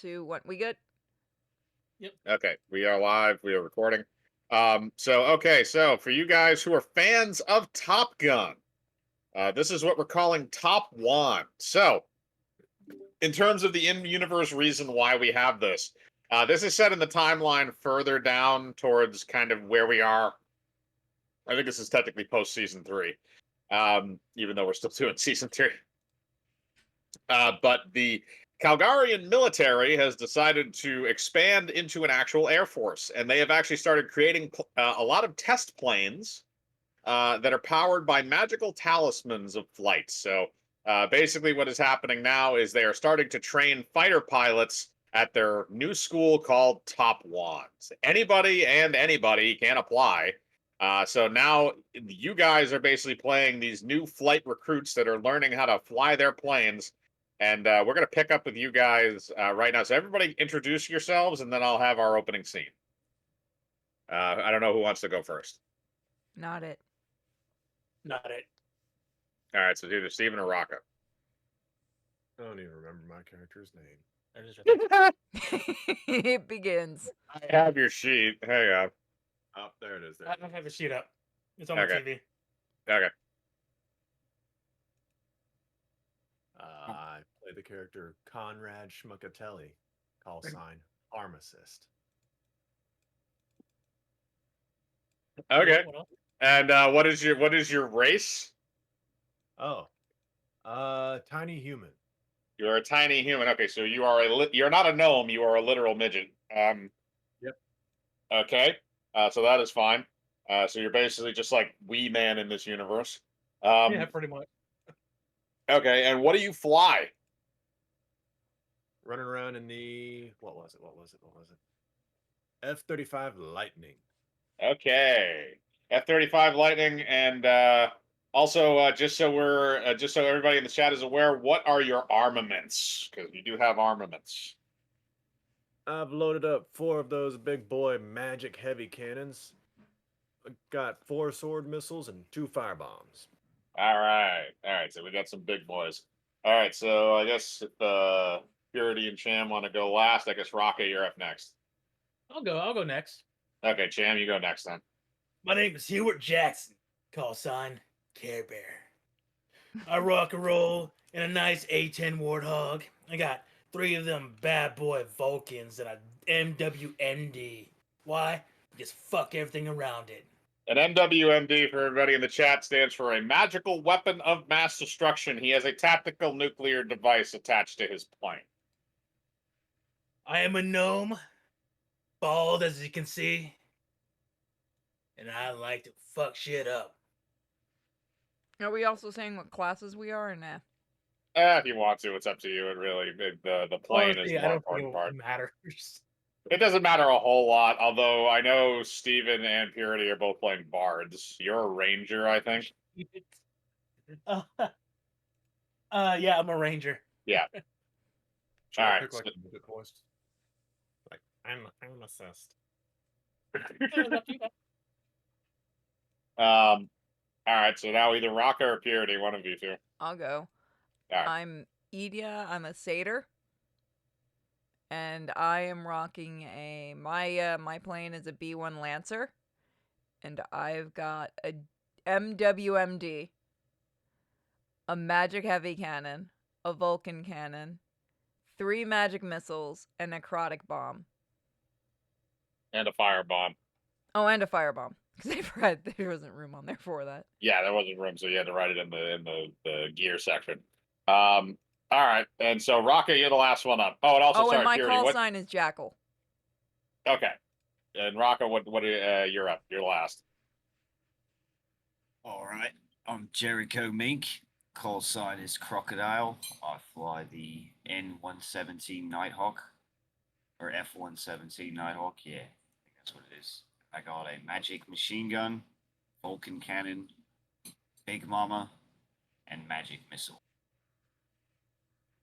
2, 1. We good? Yep. Okay, we are live. We are recording. So for you guys who are fans of Top Gun, this is what we're calling Top One. So, in terms of the in-universe reason why we have this is set in the timeline further down towards kind of where we are. I think this is technically post season 3, even though we're still doing season 3. But the Calgarian military has decided to expand into an actual air force, and they have actually started creating a lot of test planes that are powered by magical talismans of flight. So basically, what is happening now is they are starting to train fighter pilots at their new school called Top Wands. Anybody and anybody can apply. So now you guys are basically playing these new flight recruits that are learning how to fly their planes. And we're going to pick up with you guys right now. So everybody introduce yourselves, and then I'll have our opening scene. I don't know who wants to go first. Not it. Not it. All right, so it's either Steven or Rocco. I don't even remember my character's name. That is right there. It begins. I have your sheet. Hang on. Oh, there it is. There I it don't is. have the sheet up. It's on Okay. my TV. Okay. I play the character Conrad Schmuckatelli, call sign Armacist. Okay. What else? And what is your race? Oh, tiny human. You're a tiny human. Okay, so you are you're not a gnome. You are a literal midget. Yep. Okay. So that is fine. So you're basically just like Wee Man in this universe. Yeah, pretty much. Okay. And what do you fly? Running around in the what was it? F-35 Lightning. Okay. F-35 Lightning, and also just so everybody in the chat is aware, what are your armaments? Because you do have armaments. I've loaded up 4 of those big boy magic heavy cannons. I got 4 sword missiles and 2 fire bombs. All right. So we got some big boys. All right. So I guess if Purity and Cham want to go last, I guess Rocket, you're up next. I'll go next. Okay, Cham, you go next then. My name is Hewart Jackson, call sign Care Bear. I rock and roll in a nice A10 Warthog. I got 3 of them bad boy Vulcans and a MWMD. Why? Just fuck everything around it. An MWMD, for everybody in the chat, stands for a magical weapon of mass destruction. He has a tactical nuclear device attached to his plane. I am a gnome, bald as you can see, and I like to fuck shit up. Are we also saying what classes we are or nah? If you want to, it's up to you. It really the plane Honestly, is the I more don't think important part. it matters. It doesn't matter a whole lot, although I know Steven and Purity are both playing bards. You're a ranger, I think. Yeah, I'm a ranger. Yeah. Should All I right. pick like a midget voice? Like I'm assist. All right. So now either Rocco or Purity, one of you two. I'll go. All right. I'm Edia. I'm a satyr. And I am rocking my plane is a B1 Lancer. And I've got a MWMD, a magic heavy cannon, a Vulcan cannon, 3 magic missiles, a necrotic bomb. And a firebomb. Oh, and a firebomb. Because I forgot there wasn't room on there for that. Yeah, there wasn't room, so you had to write it in the gear section. All right, and so Rocket, you're the last one up. Oh, and also sorry, and my Purity, call what? sign is Jackal. Okay, and Rocco, what you're up? You're last. All right, I'm Jericho Mink. Call sign is Crocodile. I fly the N117 Nighthawk, or F117 Nighthawk. Yeah, I think that's what it is. I got a magic machine gun, Vulcan cannon, Big Mama, and magic missile.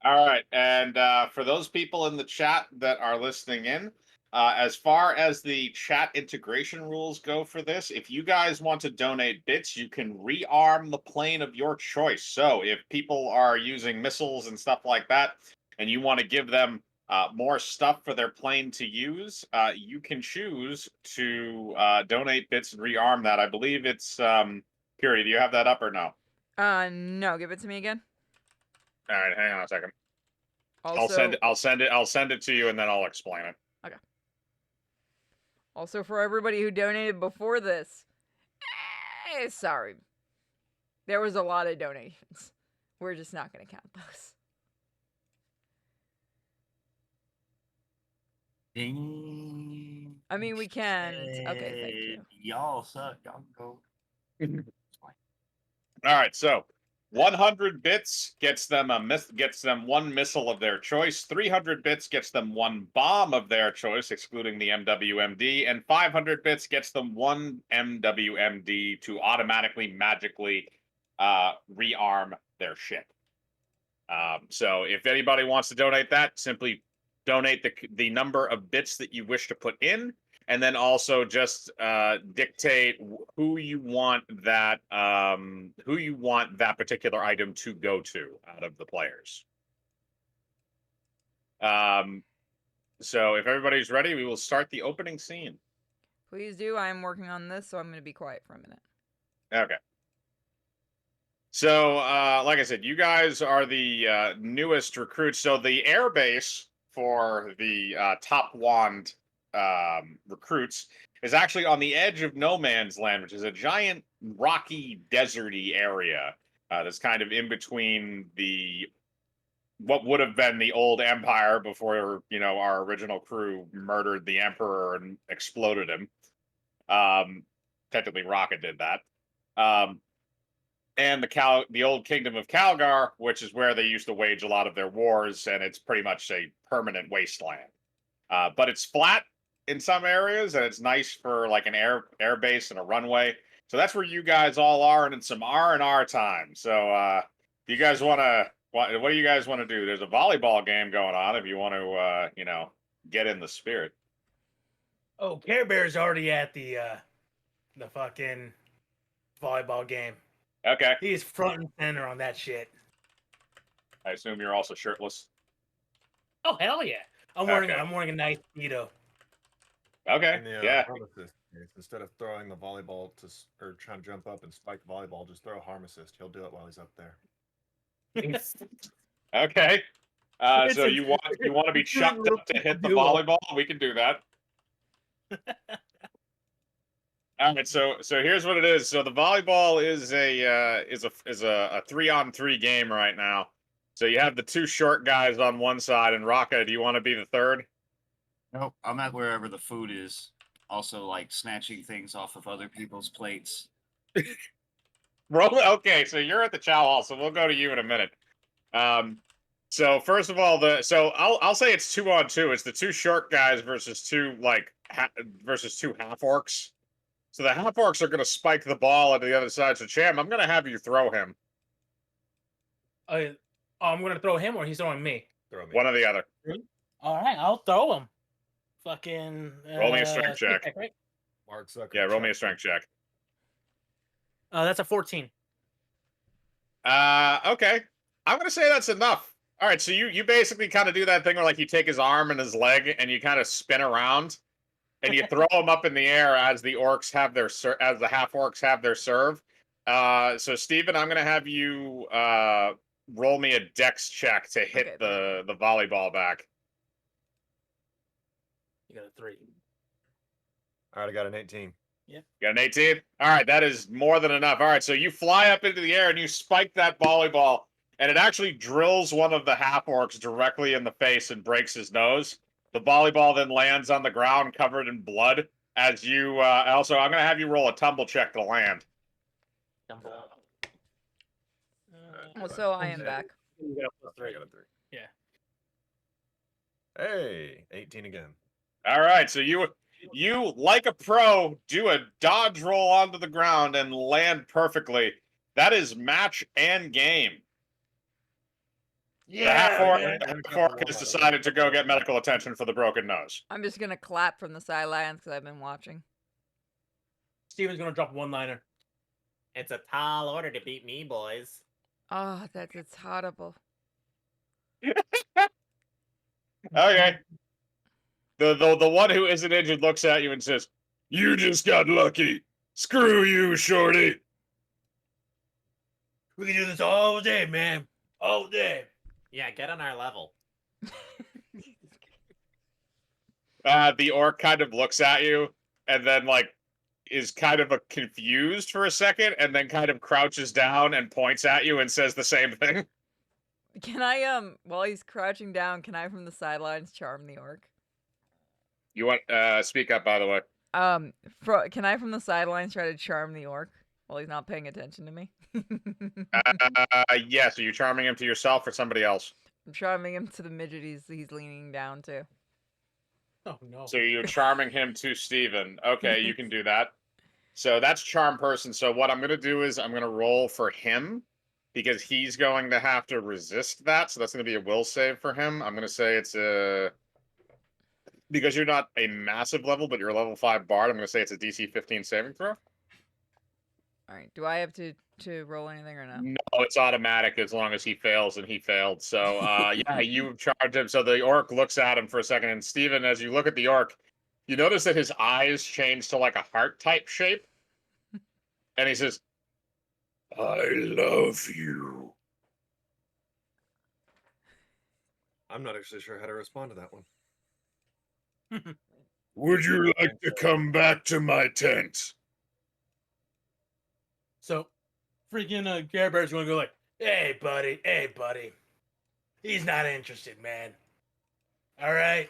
All right, and for those people in the chat that are listening in, as far as the chat integration rules go for this, if you guys want to donate bits, you can rearm the plane of your choice. So if people are using missiles and stuff like that, and you want to give them more stuff for their plane to use, you can choose to donate bits and rearm that. I believe it's Period. Do you have that up or no? No, give it to me again. All right, hang on a second. Also, I'll send it to you, and then I'll explain it. okay. Also, for everybody who donated before this, sorry. There was a lot of donations. We're just not going to count those. Ding. I mean, we can. Okay, thank you. Y'all suck. Y'all go. All right, so 100 bits gets them one missile of their choice. 300 bits gets them one bomb of their choice, excluding the MWMD, and 500 bits gets them one MWMD to automatically, magically rearm their ship. So if anybody wants to donate that, simply donate the number of bits that you wish to put in, and then also just dictate who you want that particular item to go to out of the players. So if everybody's ready, we will start the opening scene. Please do. I am working on this, so I'm going to be quiet for a minute. Okay. So, like I said, you guys are the newest recruits. So the air base for the Top Wand recruits is actually on the edge of no man's land, which is a giant rocky, deserty area that's kind of in between what would have been the old empire before our original crew murdered the emperor and exploded him. Technically, Rocket did that. And the old kingdom of Calgar, which is where they used to wage a lot of their wars, and it's pretty much a permanent wasteland. But it's flat in some areas, and it's nice for like an air base and a runway. So that's where you guys all are, and it's some R&R time. So do you guys want to? What do you guys want to do? There's a volleyball game going on. If you want to, get in the spirit. Oh, Care Bear's already at the fucking volleyball game. Okay. He's front and center on that shit. I assume you're also shirtless. Oh hell yeah! I'm wearing a nice speedo. Okay. In the, yeah. Harmacist case, instead of throwing the volleyball or trying to jump up and spike the volleyball, just throw a Harmacist. He'll do it while he's up there. Okay. So you want to be chucked up to hit the volleyball? We can do that. All right. So here's what it is. So the volleyball is a 3-on-3 game right now. So you have the two short guys on one side, and Raka, do you want to be the third? Nope. I'm at wherever the food is. Also, like snatching things off of other people's plates. Okay, so you're at the chow hall, so we'll go to you in a minute. So first of all, I'll say it's 2-on-2. It's the two short guys versus two half orcs. So the half orcs are going to spike the ball at the other side. So Cham, I'm going to have you throw him. I'm going to throw him, or he's throwing me. Throw me. One or the other. All right, I'll throw him. Fucking roll me a strength check. Right? Mark Zuckerberg. Yeah, roll me a strength check. That's a 14. Okay. I'm going to say that's enough. All right, so you basically kind of do that thing where like you take his arm and his leg and you kind of spin around and you throw him up in the air as the orcs have their as the half orcs have their serve. So Steven, I'm going to have you roll me a dex check to hit the volleyball back. You got a 3. All right, I got an 18. Yep. You got an 18? All right, that is more than enough. All right, so you fly up into the air and you spike that volleyball, and it actually drills one of the half orcs directly in the face and breaks his nose. The volleyball then lands on the ground covered in blood. As you also, I'm going to have you roll a tumble check to land. So I am back. You got a +3. I got a 3. Yeah. Hey, 18 again. All right, so you like a pro do a dodge roll onto the ground and land perfectly. That is match and game. Yeah. The half orc has decided to go get medical attention for the broken nose. I'm just going to clap from the sidelines because I've been watching. Steven's going to drop one-liner. It's a tall order to beat me, boys. Oh, it's horrible. Okay. The one who isn't injured looks at you and says, "You just got lucky. Screw you, shorty." We can do this all day, man. All day. Yeah, get on our level. The orc kind of looks at you and then like is kind of confused for a second, and then kind of crouches down and points at you and says the same thing. Can I while he's crouching down, can I from the sidelines charm the orc? You want speak up, by the way. Can I from the sidelines try to charm the orc while he's not paying attention to me? Yes. Are you charming him to yourself or somebody else? I'm charming him to the midget he's leaning down to. Oh no. So you're charming him to Steven. Okay, you can do that. So that's charm person. So what I'm going to do is I'm going to roll for him because he's going to have to resist that. So that's going to be a will save for him. I'm going to say it's a... Because you're not a massive level, but you're a level 5 bard, I'm going to say it's a DC 15 saving throw. All right. Do I have to roll anything or no? No, it's automatic as long as he fails, and he failed. So, yeah, you charged him. So the orc looks at him for a second, and Steven, as you look at the orc, you notice that his eyes change to like a heart-type shape. And he says, "I love you." I'm not actually sure how to respond to that one. "Would you like to come back to my tent?" So, freaking Care Bear's gonna go like, hey, buddy. He's not interested, man. All right.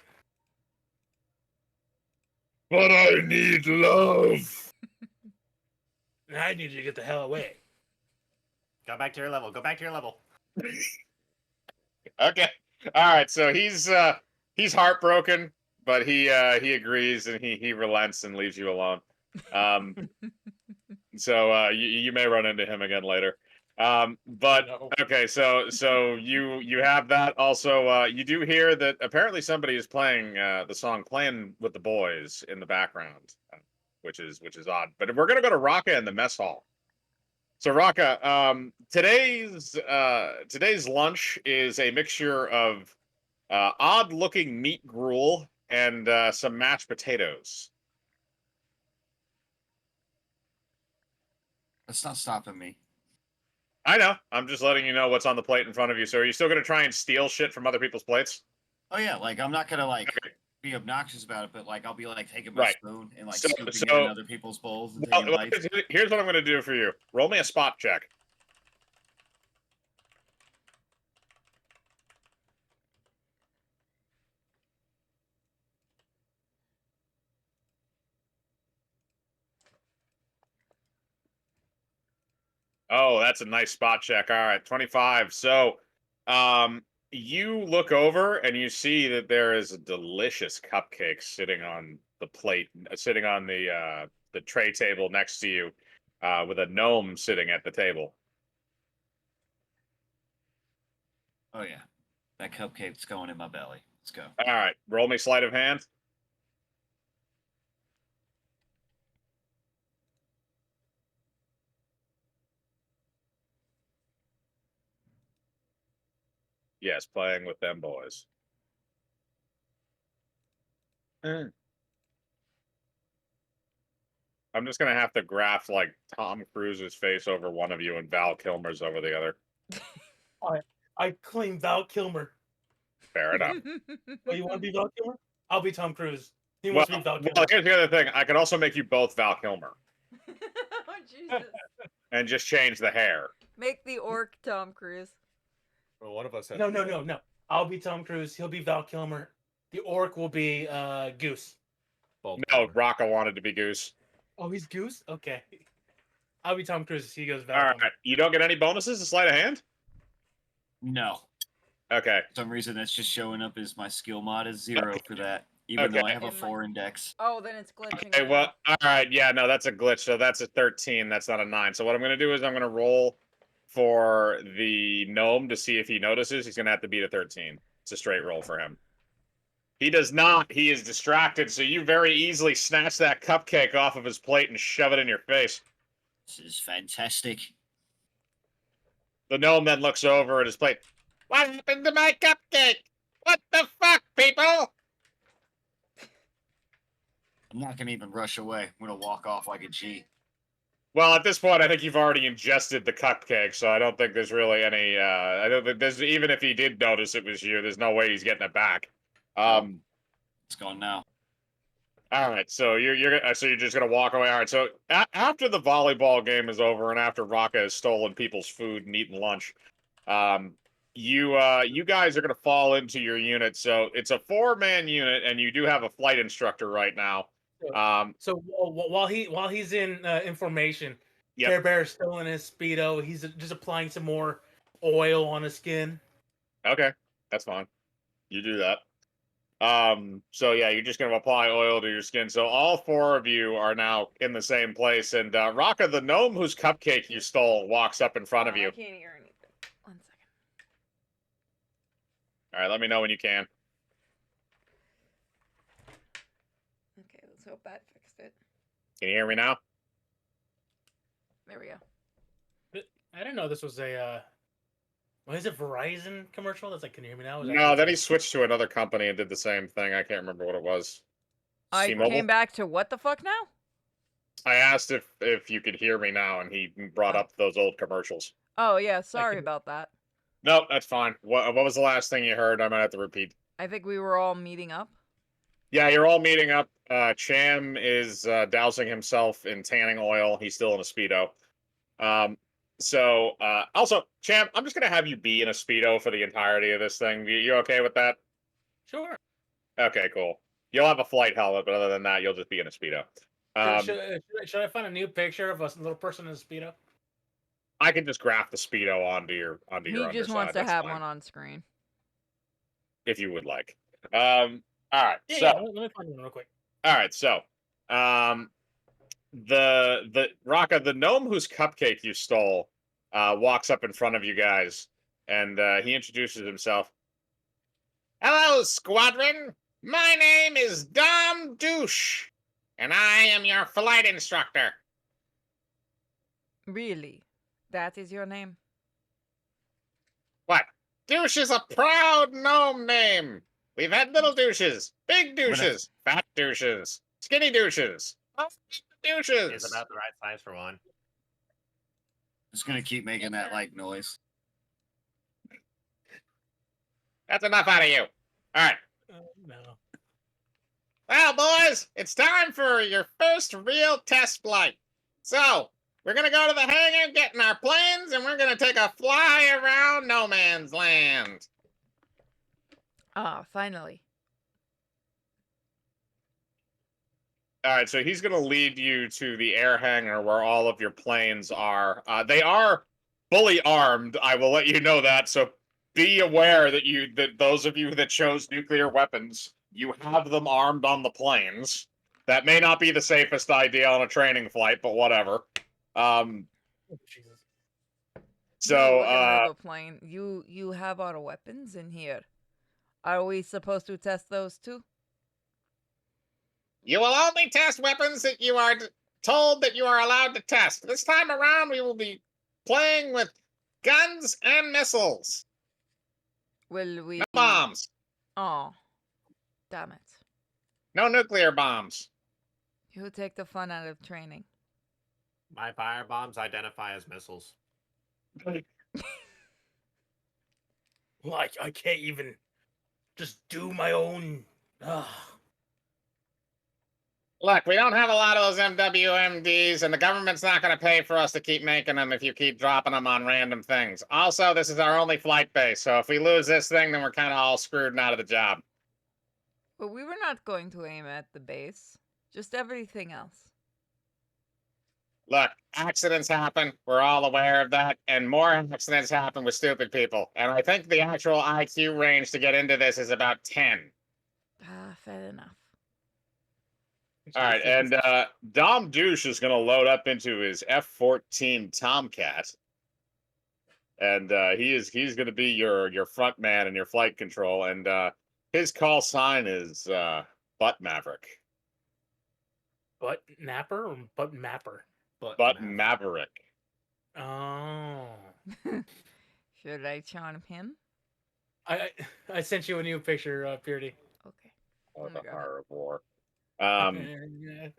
"But I need love." And I need you to get the hell away. Go back to your level. Go back to your level. Okay. All right. So he's heartbroken, but he agrees and he relents and leaves you alone. So you may run into him again later. But No. okay. So you have that. Also, you do hear that apparently somebody is playing the song "Playing with the Boys" in the background, which is odd. But we're gonna go to Raka in the mess hall. So Raka, today's lunch is a mixture of odd-looking meat gruel and some mashed potatoes. That's not stopping me. I know. I'm just letting you know what's on the plate in front of you. So are you still gonna try and steal shit from other people's plates? Oh yeah, like I'm not gonna like Okay. be obnoxious about it, but like I'll be like taking my Right. spoon and like So- scooping it so- in other people's bowls and Well, taking bites. here's what I'm gonna do for you. Roll me a spot check. Oh, that's a nice spot check. All right, 25. So, you look over and you see that there is a delicious cupcake sitting on the plate, sitting on the tray table next to you, with a gnome sitting at the table. Oh yeah, that cupcake's going in my belly. Let's go. All right, roll me sleight of hand. Yes, playing with them boys. I'm just gonna have to graph like Tom Cruise's face over one of you and Val Kilmer's over the other. I claim Val Kilmer. Fair enough. Oh, you want to be Val Kilmer? I'll be Tom Cruise. He Well, wants to be Val Kilmer. well, here's the other thing. I could also make you both Val Kilmer Oh Jesus! and just change the hair. Make the orc Tom Cruise. Well, one of us has No. I'll be Tom Cruise. He'll be Val Kilmer. The orc will be Goose. bald No, color. Rocco wanted to be Goose. Oh, he's Goose? Okay. I'll be Tom Cruise. He goes Val All Kilmer. right. You don't get any bonuses to sleight of hand? No, Okay. for some reason that's just showing up as my skill mod is 0 for that, even though Okay. I have a In my- 4 index. Oh, then it's glitching. Okay, again. well, all right. Yeah, no, that's a glitch. So that's a 13. That's not a 9. So what I'm going to do is I'm going to roll for the gnome to see if he notices. He's going to have to beat a 13. It's a straight roll for him. He does not. He is distracted. So you very easily snatch that cupcake off of his plate and shove it in your face. This is fantastic. The gnome then looks over at his plate. "What happened to my cupcake?" What the fuck, people? I'm not gonna even rush away. I'm gonna walk off like a G. Well, at this point, I think you've already ingested the cupcake, so I don't think there's really any. I don't think there's even if he did notice it was you, there's no way he's getting it back. It's gone now. All right, so you're just gonna walk away. All right, so after the volleyball game is over and after Raka has stolen people's food and eaten lunch, you guys are gonna fall into your unit. So it's a 4-man unit, and you do have a flight instructor right now. So while he's in information, Yep. Care Bear is still in his speedo. He's just applying some more oil on his skin. Okay, that's fine. You do that. So yeah, you're just gonna apply oil to your skin. So all 4 of you are now in the same place, and Raka, the gnome whose cupcake you stole, walks up in front of you. I can't hear anything. 1 second. All right, let me know when you can. Okay, let's hope that fixed it. Can you hear me now? There we go. I didn't know this was a. What is it? Verizon commercial? That's like, can you hear me now? No, then he switched to another company and did the same thing. I can't remember what it was. I T-Mobile? came back to what the fuck now? I asked if you could hear me now, and he brought up those old commercials. Oh yeah, sorry about that. Nope, that's fine. What was the last thing you heard? I might have to repeat. I think we were all meeting up. Yeah, you're all meeting up. Cham is dousing himself in tanning oil. He's still in a Speedo. Also, Cham, I'm just going to have you be in a Speedo for the entirety of this thing. You okay with that? Sure. Okay, cool. You'll have a flight helmet, but other than that, you'll just be in a Speedo. Should I find a new picture of a little person in a speedo? I can just graph the Speedo onto your He underside. just wants to That's have fine, one on screen. if you would like. All right. Yeah, let me find one real quick. All right, so the Raka, the gnome whose cupcake you stole, walks up in front of you guys, and he introduces himself. Hello, squadron. My name is Dom Douche, and I am your flight instructor. Really? That is your name? What? Douche is a proud gnome name. We've had little douches, big douches, fat douches, skinny douches, douches. It's about the right size for one. Just gonna keep making that like noise. That's enough out of you. All right. No. Well, boys, it's time for your first real test flight. So, we're going to go to the hangar, get in our planes, and we're going to take a fly around no man's land. Ah, finally. All right, so he's going to lead you to the air hangar where all of your planes are. They are fully armed. I will let you know that. So be aware that those of you that chose nuclear weapons, you have them armed on the planes. That may not be the safest idea on a training flight, but whatever. Oh, Jesus. So Look at the plane. You have auto weapons in here. Are we supposed to test those too? you will only test weapons that you are told that you are allowed to test. This time around, we will be playing with guns and missiles. Will we? No bombs. Oh, damn it! No nuclear bombs. You take the fun out of training. My fire bombs identify as missiles. Like, I can't even just do my own. Look, we don't have a lot of those MWMDs, and the government's not going to pay for us to keep making them if you keep dropping them on random things. Also, this is our only flight base, so if we lose this thing, then we're kind of all screwed and out of the job. But we were not going to aim at the base. Just everything else. Look, accidents happen. We're all aware of that, and more accidents happen with stupid people. And I think the actual IQ range to get into this is about 10. Ah, fair enough. All right, and Dom Douche is going to load up into his F-14 Tomcat, and he's going to be your front man and your flight control, and his call sign is Butt Maverick. Butt napper or butt mapper? Butt Maverick. Oh. Should I charm him? I sent you a new picture, Purity. Okay. Oh, Oh my the God. horror of war. Oh All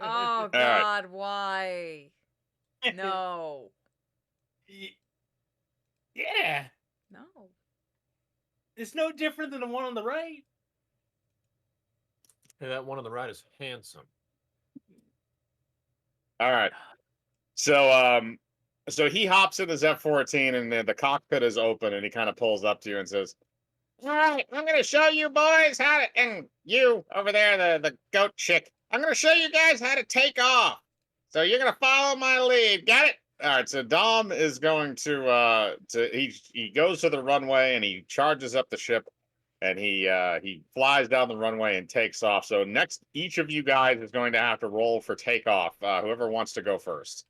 right. God, why? No. Yeah, No. it's no different than the one on the right. Hey, that one on the right is handsome. All right. So he hops in his F-14 and the cockpit is open and he kind of pulls up to you and says, "All right, I'm going to show you boys how to, and you over there, the goat chick, I'm going to show you guys how to take off. So you're going to follow my lead. Got it?" All right. So Dom is going he goes to the runway and he charges up the ship and he flies down the runway and takes off. So next, each of you guys is going to have to roll for takeoff. Whoever wants to go first.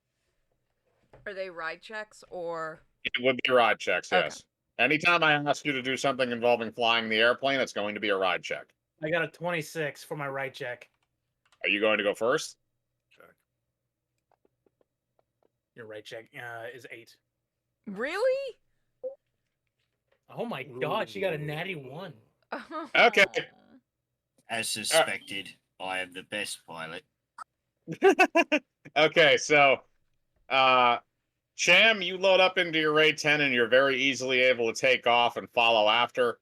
Are they ride checks or? It would be ride checks, Okay. yes. Anytime I ask you to do something involving flying the airplane, it's going to be a ride check. I got a 26 for my right check. Are you going to go first? Your right check is 8. Really? Oh my god, she got a natty 1. Okay. As suspected, I am the best pilot. Okay, so Cham, you load up into your Ray 10 and you're very easily able to take off and follow after.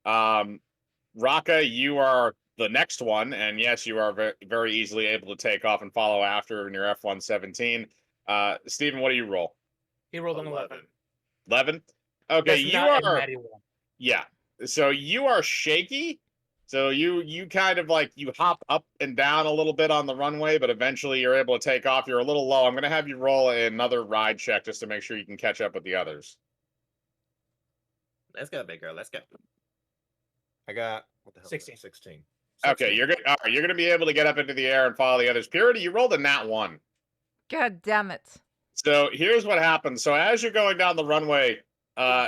Raka, you are the next one, and yes, you are very easily able to take off and follow after in your F-117. Steven, what do you roll? He rolled an 11. 11? Okay, That's you not a are natty 1. yeah. So you are shaky. So you kind of like you hop up and down a little bit on the runway, but eventually you're able to take off. You're a little low. I'm gonna have you roll another ride check just to make sure you can catch up with the others. Let's go, big girl. Let's go. I got what the hell? 16. 16. Okay, you're good. All right, you're gonna be able to get up into the air and follow the others. Purity, you rolled a nat 1. God damn it. So here's what happens. So as you're going down the runway,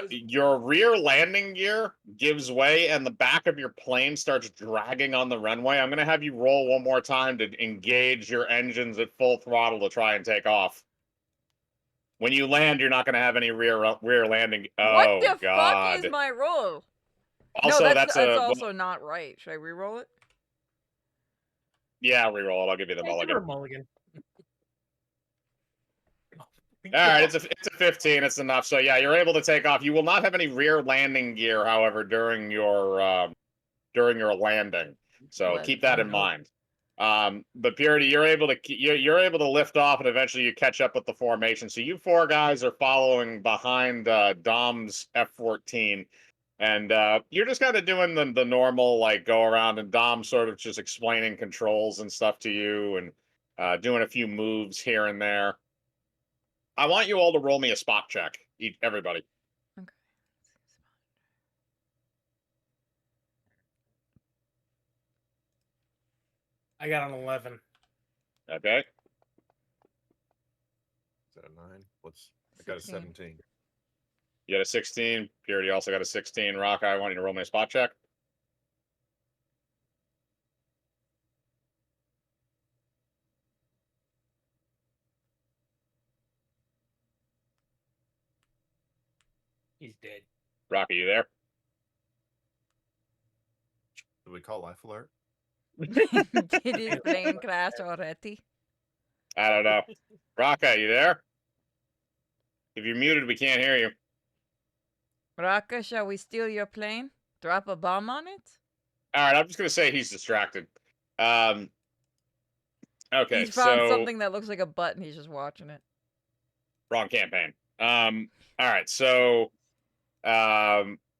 your rear landing gear gives way and the back of your plane starts dragging on the runway. I'm going to have you roll one more time to engage your engines at full throttle to try and take off. When you land, you're not going to have any rear landing. What Oh, the God. fuck is my roll? Also, no, that's also not right. Should I re-roll it? Yeah, re-roll it. I'll give you the Hey, give her a mulligan. mulligan. All right, it's a 15. It's enough. So yeah, you're able to take off. You will not have any rear landing gear, however, during your landing. So Let's keep that in go. mind. But Purity, you're able to lift off, and eventually you catch up with the formation. So you 4 guys are following behind Dom's F-14, and you're just kind of doing the normal like go around, and Dom sort of just explaining controls and stuff to you, and doing a few moves here and there. I want you all to roll me a spot check, everybody. Okay. I got an 11. Okay. Is that a 9? I got a 16. 17. You got a 16. Purity also got a 16. Rock, I want you to roll me a spot check. He's dead. Rock, are you there? Do we call life alert? Did his plane crash already? I don't know. Raka, you there? If you're muted, we can't hear you. Raka, shall we steal your plane? Drop a bomb on it? All right, I'm just gonna say he's distracted. Okay, He's found so something that looks like a button. He's just watching it. wrong campaign. All right, so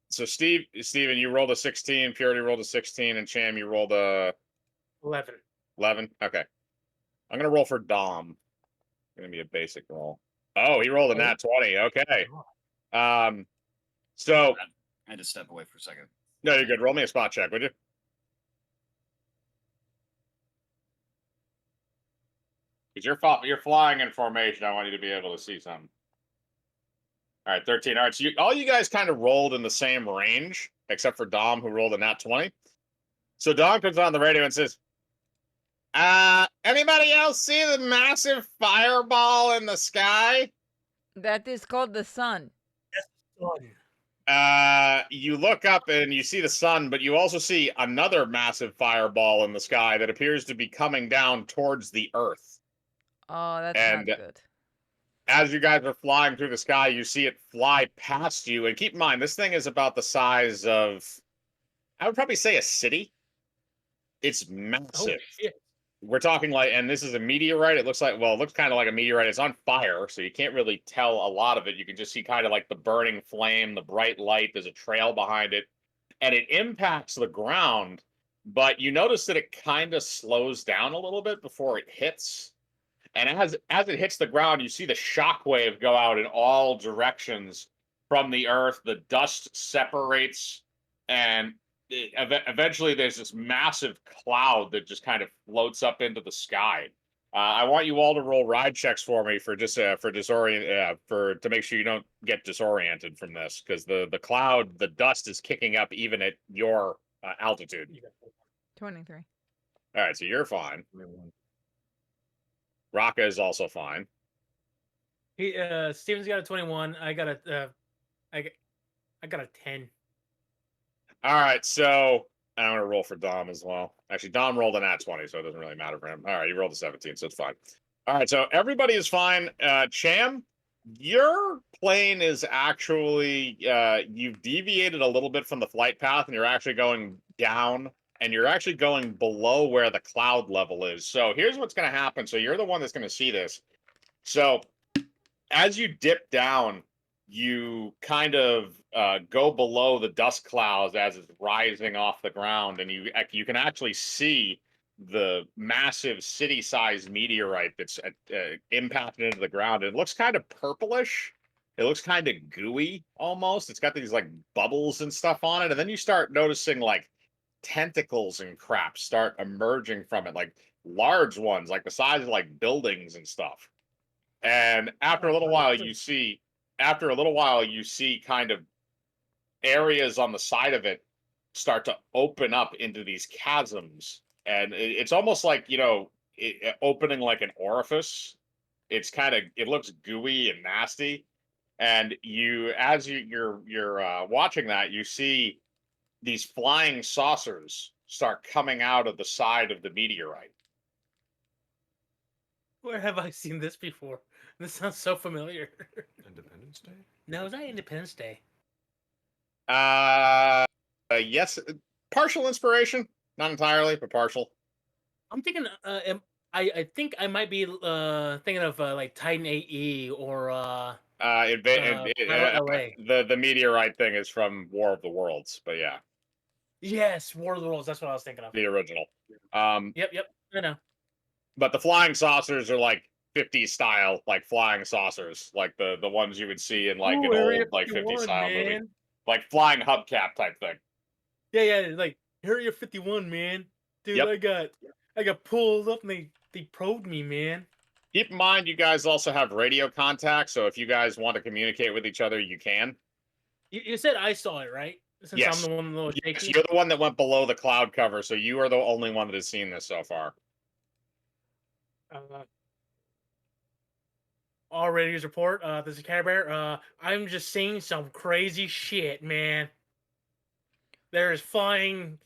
Steven, you rolled a 16. Purity rolled a 16, and Cham, you rolled a 11. 11. Okay, I'm gonna roll for Dom. Gonna be a basic roll. Oh, he rolled a nat 20. Okay. So I had to step away for a second. no, you're good. Roll me a spot check, would you? Because you're flying in formation. I want you to be able to see something. All right, 13. All right, so all you guys kind of rolled in the same range, except for Dom, who rolled a nat 20. So Dom comes on the radio and says, anybody else see the massive fireball in the sky? That is called the sun. Son. You look up and you see the sun, but you also see another massive fireball in the sky that appears to be coming down towards the Earth. Oh, that's not And good. as you guys are flying through the sky, you see it fly past you. And keep in mind, this thing is about the size of, I would probably say, a city. It's Oh massive. shit! We're talking like, and this is a meteorite. It looks like, well, it looks kind of like a meteorite. It's on fire, so you can't really tell a lot of it. You can just see kind of like the burning flame, the bright light. There's a trail behind it, and it impacts the ground. But you notice that it kind of slows down a little bit before it hits. And as it hits the ground, you see the shockwave go out in all directions from the earth. The dust separates, and eventually there's this massive cloud that just kind of floats up into the sky. I want you all to roll ride checks for me for just for disorient for to make sure you don't get disoriented from this, because the cloud, the dust is kicking up even at your altitude. 23. All right, so you're fine. Raka is also fine. Steven's got a 21. I got I got a 10. All right, so I'm gonna roll for Dom as well. Actually, Dom rolled an at 20, so it doesn't really matter for him. All right, you rolled a 17, so it's fine. All right, so everybody is fine. Cham, your plane is actually you've deviated a little bit from the flight path, and you're actually going down, and you're actually going below where the cloud level is. So here's what's gonna happen. So you're the one that's gonna see this. So as you dip down, you kind of go below the dust clouds as it's rising off the ground, and you can actually see the massive city-sized meteorite that's impacted into the ground. It looks kind of purplish. It looks kind of gooey almost. It's got these like bubbles and stuff on it, and then you start noticing like tentacles and crap start emerging from it, like large ones, like the size of like buildings and stuff. And after a little while, you see kind of areas on the side of it start to open up into these chasms, and it's almost like opening like an orifice. It looks gooey and nasty, and you're watching that, you see these flying saucers start coming out of the side of the meteorite. Where have I seen this before? This sounds so familiar. Independence Day? No, is that Independence Day? Yes, partial inspiration, not entirely, but partial. I'm thinking. I think I might be thinking of like Titan AE or Battle LA. The meteorite thing is from War of the Worlds, but yeah, Yes, War of the Worlds. That's what I was thinking of. the original. Yep. I know. But the flying saucers are like 50s style, like flying saucers, like the ones you would see in like an Area old like 50s 51, style movie, man. like flying hubcap type thing. Yeah, like Area 51, man. Dude, Yep. I got pulled up and they probed me, man. Keep in mind, you guys also have radio contact, so if you guys want to communicate with each other, you can. You said I saw it, right? Since Yes. I'm the one that was Yes, shaky. you're the one that went below the cloud cover, so you are the only one that has seen this so far. All radios report. This is Care Bear. I'm just seeing some crazy shit, man. There's flying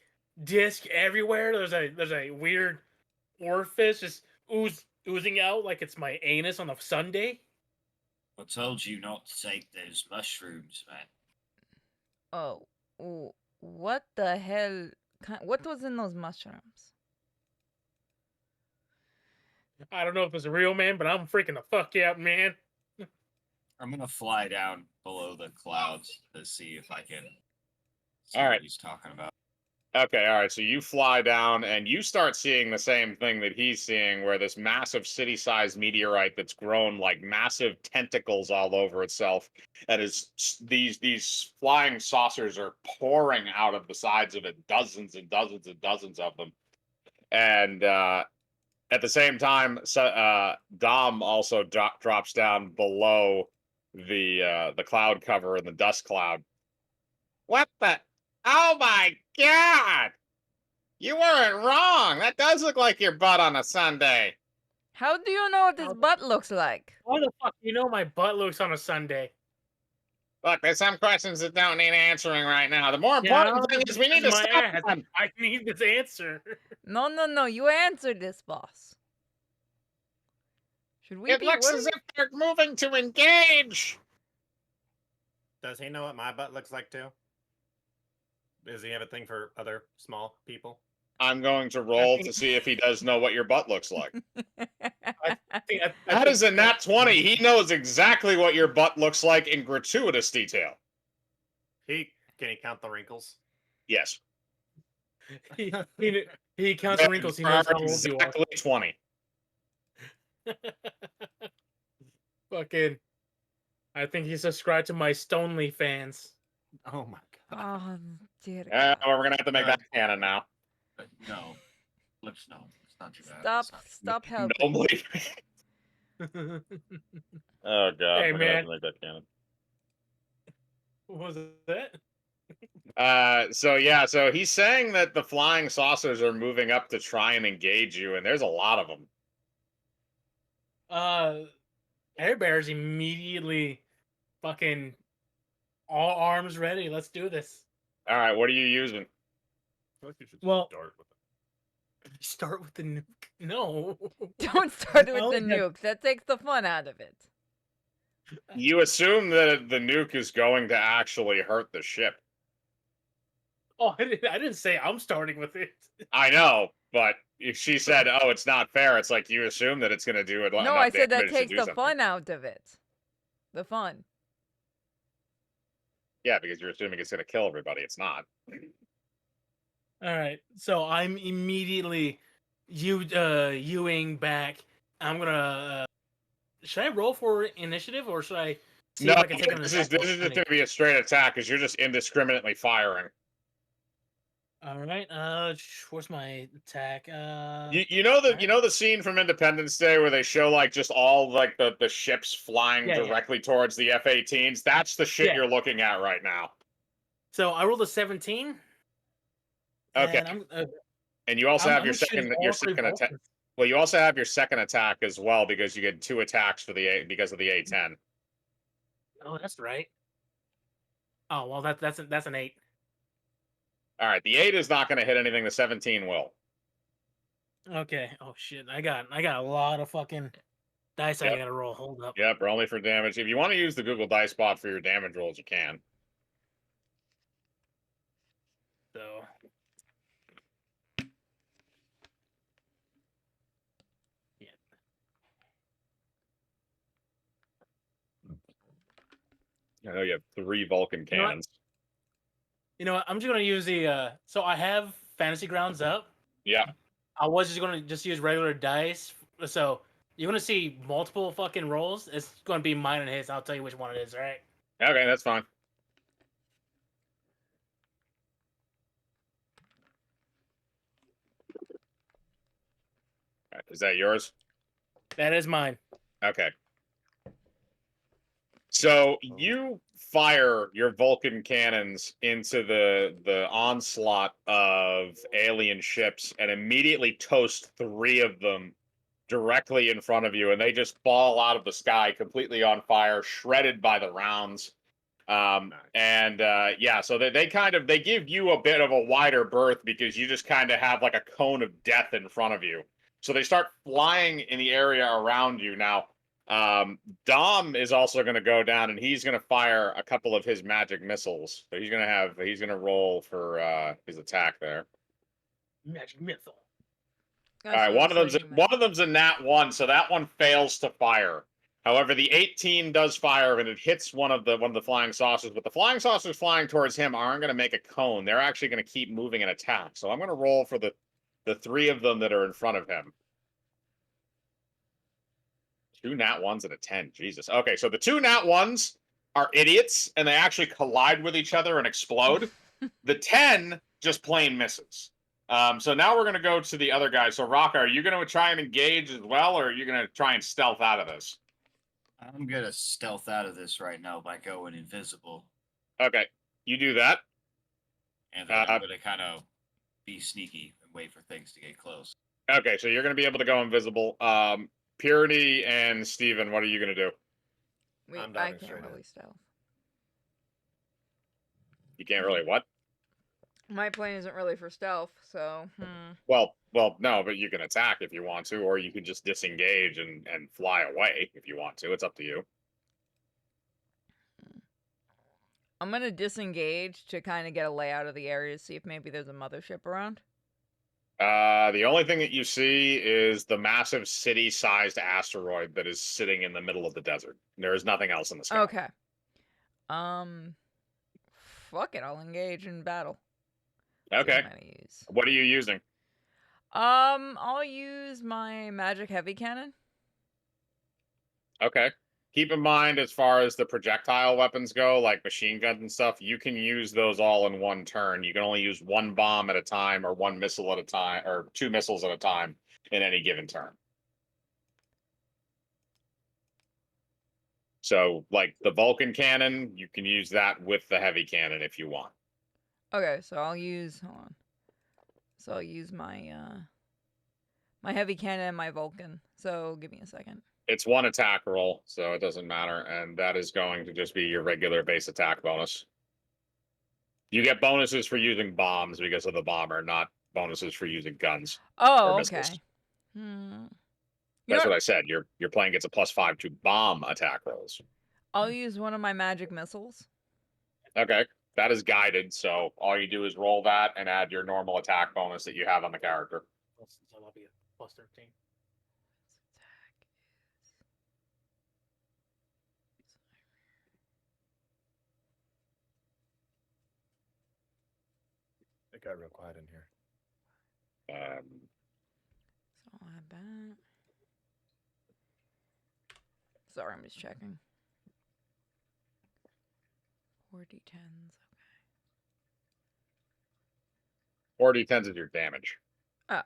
disc everywhere. There's a weird orifice just oozing out like it's my anus on a Sunday. I told you not to take those mushrooms, man. Oh, what the hell? What was in those mushrooms? I don't know if it's a real man, but I'm freaking the fuck out, man. I'm gonna fly down below the clouds to see if I can see All what right. he's talking about. Okay, all right. So you fly down and you start seeing the same thing that he's seeing, where this massive city-sized meteorite that's grown like massive tentacles all over itself, and these flying saucers are pouring out of the sides of it, dozens and dozens and dozens of them. And at the same time, Dom also drops down below the cloud cover and the dust cloud. What the? Oh my God! You weren't wrong. That does look like your butt on a Sunday. How do you know what his butt looks like? Why the fuck do you know my butt looks on a Sunday? Look, there's some questions that don't need answering right now. The more Yeah, important thing is we need to my stop ass. them. I need this answer. No. You answered this, boss. Should we It be? looks What as are if they're moving to engage. Does he know what my butt looks like too? Does he have a thing for other small people? I'm going to roll to see if he does know what your butt looks like. I think That is a nat 20. He knows exactly what your butt looks like in gratuitous detail. Can he count the wrinkles? Yes. he counts the wrinkles. He knows how old you are. Exactly 20. Fucking. I think he subscribed to my Stonely fans. Oh my god. Oh, dear Well, God. we're going to have to make that canon now. No. Let's no. It's not too bad. Stop helping. Normally. Oh, God. Hey, we're going to have man. to make that canon. What was that? So he's saying that the flying saucers are moving up to try and engage you, and there's a lot of them. Air Bear's immediately fucking all arms ready. Let's do this. All right, what are you using? I feel like you should Well- start with it. Start with the nuke. No. Don't start with Oh, the yeah. nuke. That takes the fun out of it. You assume that the nuke is going to actually hurt the ship. Oh, I didn't say I'm starting with it. I know, but if she said, "Oh, it's not fair," it's like you assume that it's going to do it. No, enough I said that damage to takes do the something. fun out of it. The fun. Yeah, because you're assuming it's going to kill everybody. It's not. All right, so I'm immediately Ewing back. I'm gonna. Should I roll for initiative or should I see No, if I can take an this attack? is just going to be a straight attack because you're just indiscriminately firing. All right. Where's my attack? You know the alright. you know the scene from Independence Day where they show like just all like the ships flying Yeah. directly towards the F-18s? That's the shit Yeah. you're looking at right now. So I rolled a 17. Okay. And And you also I'm have your gonna shoot second all three attack. Vulcans. Well, you also have your second attack as well because you get 2 attacks for because of the A10. Oh, that's right. Oh well, that's an 8. All right, the 8 is not going to hit anything. The 17 will. Okay. Oh shit, I got a lot of fucking dice I Yep. gotta roll. Hold up. Yep, roll only for damage. If you want to use the Google Dice Bot for your damage rolls, you can. So. Yeah. I know you have 3 Vulcan You know what? cannons. You know what? I'm just gonna use the. So I have Fantasy Grounds up. Yeah. I was just gonna use regular dice. So you're gonna see multiple fucking rolls. It's gonna be mine and his. I'll tell you which one it is. All right. Okay, that's fine. All right, is that yours? That is mine. Okay. So you fire your Vulcan cannons into the onslaught of alien ships and immediately toast 3 of them directly in front of you, and they just fall out of the sky completely on fire, shredded by the rounds. Yeah, so they give you a bit of a wider berth because you just kind of have like a cone of death in front of you. So they start flying in the area around you now. Dom is also going to go down and he's going to fire a couple of his magic missiles. So he's going to roll for his attack there. Magic missile. All right, one of them's a nat 1, so that one fails to fire. However, the 18 does fire and it hits one of the flying saucers, but the flying saucers flying towards him aren't going to make a cone. They're actually going to keep moving and attack. So I'm going to roll for the 3 of them that are in front of him. 2 nat 1s and a 10. Jesus. Okay, so the 2 nat 1s are idiots and they actually collide with each other and explode. The 10 just plain misses. So now we're going to go to the other guy. So, Rocka, are you going to try and engage as well, or are you going to try and stealth out of this? I'm going to stealth out of this right now by going invisible. Okay, you do that. And then I'm going to kind of be sneaky and wait for things to get close. Okay, so you're going to be able to go invisible. Purity and Steven, what are you going to do? I'm I diving can't straight in. really stealth. You can't really what? My plane isn't really for stealth, so Well, no, but you can attack if you want to, or you can just disengage and fly away if you want to. It's up to you. I'm gonna disengage to kind of get a layout of the area to see if maybe there's a mothership around. The only thing that you see is the massive city-sized asteroid that is sitting in the middle of the desert. There is nothing else in the sky. Okay. Fuck it, I'll engage in battle. See what Okay. I'm gonna use. What are you using? I'll use my magic heavy cannon. Okay. Keep in mind, as far as the projectile weapons go, like machine guns and stuff, you can use those all in one turn. You can only use one bomb at a time, or one missile at a time, or two missiles at a time in any given turn. So, like the Vulcan cannon, you can use that with the heavy cannon if you want. Okay, so I'll use my my heavy cannon and my Vulcan. So give me a second. It's one attack roll, so it doesn't matter, and that is going to just be your regular base attack bonus. You get bonuses for using bombs because of the bomber, not bonuses for using guns. Oh, missiles. okay. You That's know what I said. Your plane gets a +5 to bomb attack rolls. I'll use one of my magic missiles. Okay, that is guided, so all you do is roll that and add your normal attack bonus that you have on the character. So that'll be a +13. It got real quiet in here. So I'll add that. Sorry, I'm just checking. 4d10s. 4d10s is your damage. Oh.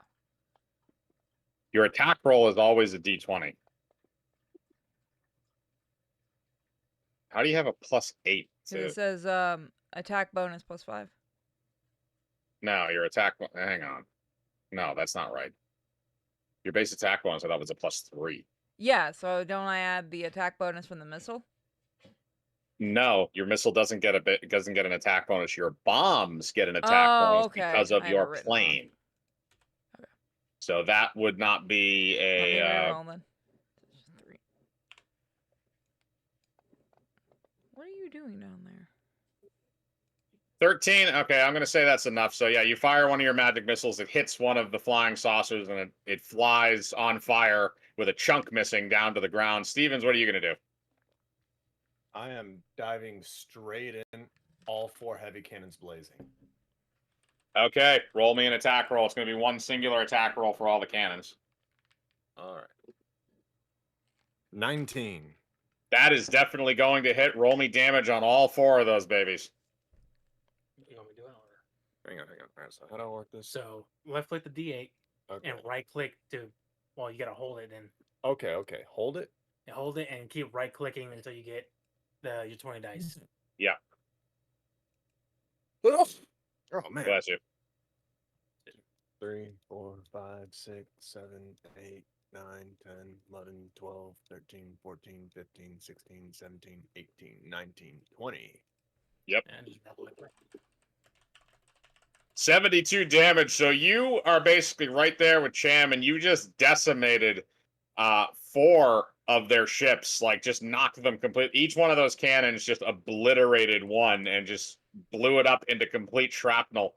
Your attack roll is always a d20. How do you have a +8? Because it says attack bonus +5. No, your attack. Hang on. No, that's not right. Your base attack bonus, I thought, was a +3. Yeah, so don't I add the attack bonus from the missile? No, your missile doesn't get an attack bonus. Your bombs get an attack bonus because of I have it your written wrong. plane. Okay. So that would not be Let me a. reroll then. 3. What are you doing down there? 13. Okay, I'm going to say that's enough. So yeah, you fire one of your magic missiles. It hits one of the flying saucers, and it flies on fire with a chunk missing down to the ground. Stevens, what are you going to do? I am diving straight in, all 4 heavy cannons blazing. Okay, roll me an attack roll. It's going to be one singular attack roll for all the cannons. All right. 19. That is definitely going to hit. Roll me damage on all 4 of those babies. You want me to do it? Or... Hang on. All right, so how do I work this? So left click the D8 Okay. and right click to. Well, you gotta hold it then. Okay. Hold it. And hold it and keep right clicking until you get your 20 dice. Yeah. Oh man. Bless you. 3, 4, 5, 6, 7, 8, 9, 10, 11, 12, 13, 14, 15, 16, 17, 18, 19, 20. Yep. And just double it. 72 damage. So you are basically right there with Cham, and you just decimated 4 of their ships. Like, just knocked them complete. Each one of those cannons just obliterated one and just blew it up into complete shrapnel.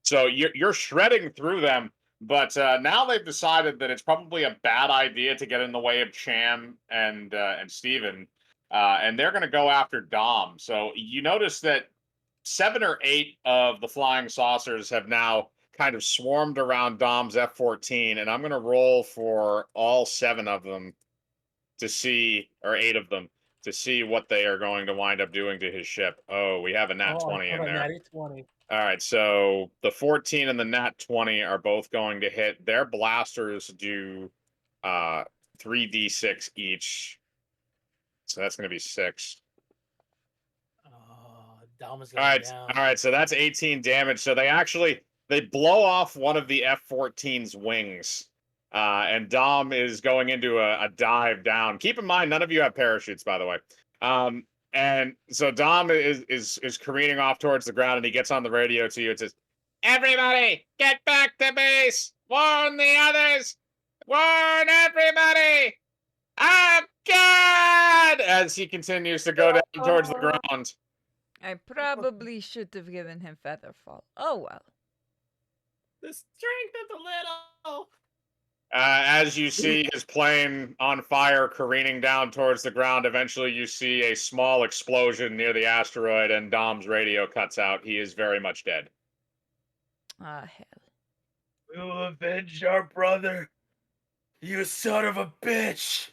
So you're shredding through them, but now they've decided that it's probably a bad idea to get in the way of Cham and Steven, and they're going to go after Dom. So you notice that 7 or 8 of the flying saucers have now kind of swarmed around Dom's F-14, and I'm going to roll for all 7 of them to see, or 8 of them, to see what they are going to wind up doing to his ship. Oh, we have a nat 20 in there. Natty 20. All right, so the 14 and the nat 20 are both going to hit. Their blasters do 3d6 each. So that's going to be 6. Dom is All going right, down. all right, so that's 18 damage. So they blow off one of the F-14's wings. And Dom is going into a dive down. Keep in mind, none of you have parachutes, by the way. And so Dom is careening off towards the ground, and he gets on the radio to you. It says, "Everybody, get back to base! Warn the others! Warn everybody! I'm God!" As he continues to go down towards the ground. I probably should have given him Featherfall. Oh well. The strength of the little. As you see his plane on fire careening down towards the ground, eventually you see a small explosion near the asteroid, and Dom's radio cuts out. He is very much dead. Ah, hell. We'll avenge our brother. You son of a bitch.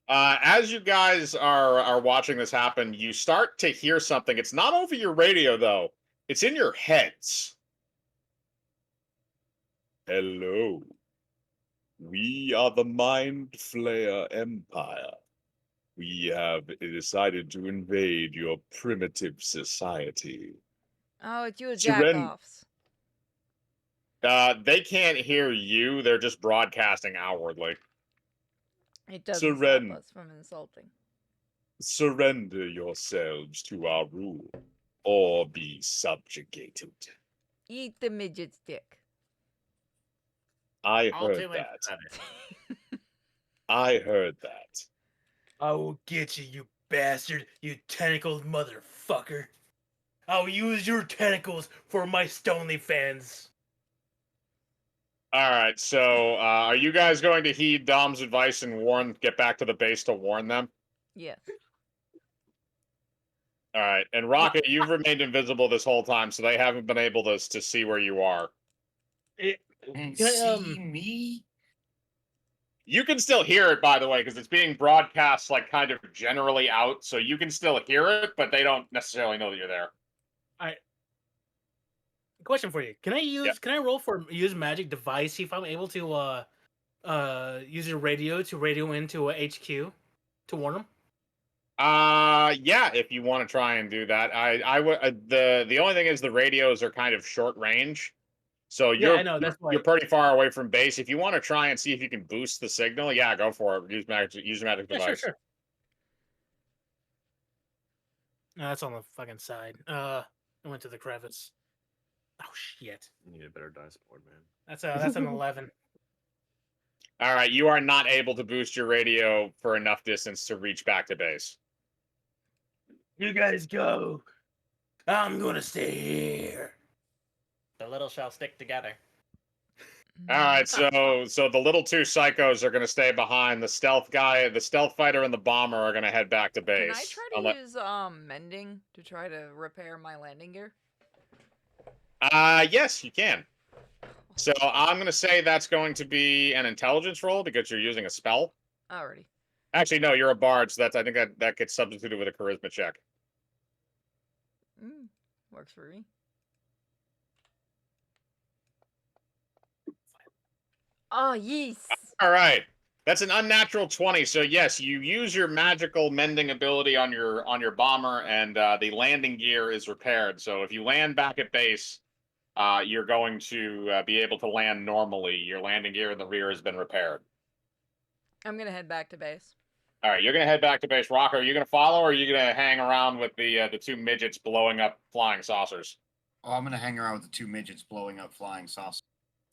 As you guys are watching this happen, you start to hear something. It's not over your radio, though. It's in your heads. Hello. We are the Mind Flayer Empire. We have decided to invade your primitive society. Oh, it's you Surren- jackoffs. They can't hear you. They're just broadcasting outwardly. It doesn't Surren- stop us from insulting. Surrender yourselves to our rule, or be subjugated. Eat the midget's dick. I All heard too that. empathetic. I heard that. I will get you, you bastard, you tentacled motherfucker. I'll use your tentacles for my Stonely fans. All right, so are you guys going to heed Dom's advice and get back to the base to warn them? Yes. All right, and Rocket, you've remained invisible this whole time, so they haven't been able to see where you are. And Can I, see me? You can still hear it, by the way, because it's being broadcast like kind of generally out, so you can still hear it, but they don't necessarily know that you're there. Question for you. Can I use Yeah. can I roll for use magic device, see if I'm able to use your radio to radio into a HQ to warn them? Yeah, if you want to try and do that. I would the only thing is the radios are kind of short range. So Yeah, I know, that's why. you're pretty far away from base. If you want to try and see if you can boost the signal, yeah, go for it. Use magic Yeah, device. sure. No, that's on the fucking side. I went to the crevice. Oh shit. You need a better dice board, man. That's an 11. All right, you are not able to boost your radio for enough distance to reach back to base. You guys go. I'm gonna stay here. The little shall stick together. All right, so the little two psychos are going to stay behind. The stealth fighter, and the bomber are going to head back to base. Can I try to use mending to try to repair my landing gear? Yes, you can. So I'm going to say that's going to be an intelligence roll because you're using a spell. Alrighty. Actually, no, you're a bard, so I think that gets substituted with a charisma check. Works for me. Oh, yes. All right. That's an unnatural 20. So yes, you use your magical mending ability on your bomber, and the landing gear is repaired. So if you land back at base, you're going to be able to land normally. Your landing gear in the rear has been repaired. I'm gonna head back to base. All right, you're gonna head back to base. Rocker, are you gonna follow, or are you gonna hang around with the two midgets blowing up flying saucers? Oh, I'm gonna hang around with the two midgets blowing up flying saucers.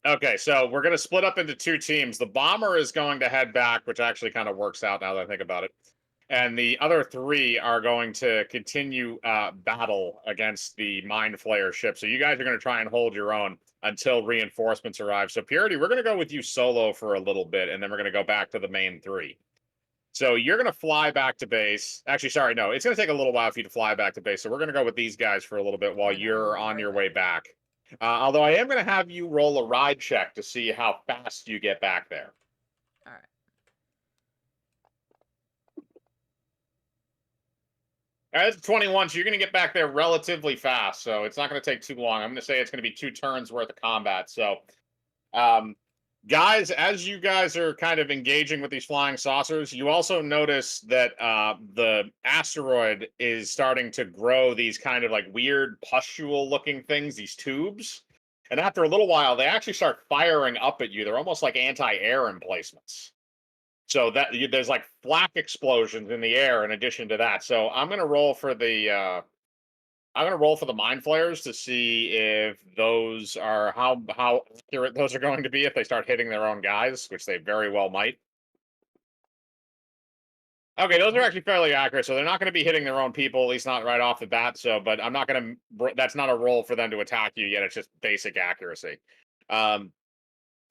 Okay, so we're going to split up into two teams. The bomber is going to head back, which actually kind of works out now that I think about it. And the other three are going to continue battle against the Mind Flayer ship. So you guys are going to try and hold your own until reinforcements arrive. So Purity, we're going to go with you solo for a little bit, and then we're going to go back to the main three. So you're going to fly back to base. Actually, sorry, no. It's going to take a little while for you to fly back to base. So we're going to go with these guys for a little bit while And then you're roll on right your back. way back. Although I am going to have you roll a ride check to see how fast you get back there. All right. All right, that's 21, so you're going to get back there relatively fast, so it's not going to take too long. I'm going to say it's going to be 2 turns worth of combat. So, guys, as you guys are kind of engaging with these flying saucers, you also notice that the asteroid is starting to grow these kind of like weird pustule-looking things, these tubes. And after a little while, they actually start firing up at you. They're almost like anti-air emplacements. So there's like flak explosions in the air in addition to that. So I'm gonna roll for the mind flayers to see if those are how accurate those are going to be if they start hitting their own guys, which they very well might. Okay, those are actually fairly accurate, so they're not going to be hitting their own people, at least not right off the bat. So, but I'm not going to. That's not a roll for them to attack you yet. It's just basic accuracy. Um,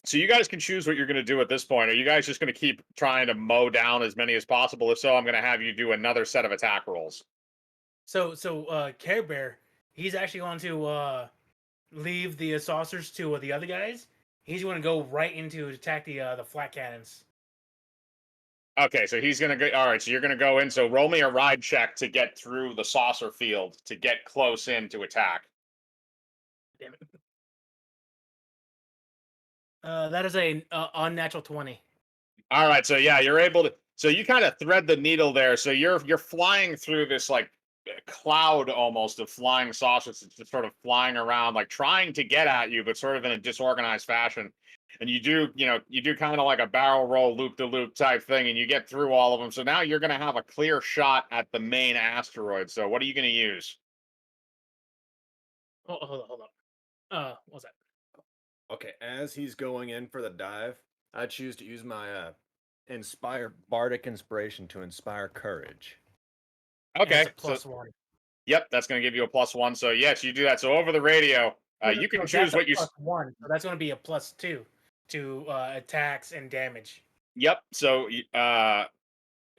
so you guys can choose what you're going to do at this point. Are you guys just going to keep trying to mow down as many as possible? If so, I'm going to have you do another set of attack rolls. So Care Bear, he's actually going to leave the saucers to the other guys. He's going to go right into attack the flat cannons. Okay, so he's going to go. All right, so you're going to go in. So roll me a ride check to get through the saucer field to get close in to attack. Damn it. That is a unnatural 20. All right, so yeah, you're able to. So you kind of thread the needle there. So you're flying through this like cloud almost of flying saucers. It's just sort of flying around, like trying to get at you, but sort of in a disorganized fashion. And you do kind of like a barrel roll, loop to loop type thing, and you get through all of them. So now you're going to have a clear shot at the main asteroid. So what are you going to use? Oh, hold up. What's that? Okay, as he's going in for the dive, I choose to use my inspire bardic inspiration to inspire courage. Okay, It's a +1. Yep, that's going to give you a +1. So yes, you do that. So over the radio, you can choose what you. +1. So that's going to be a +2 to attacks and damage. Yep. So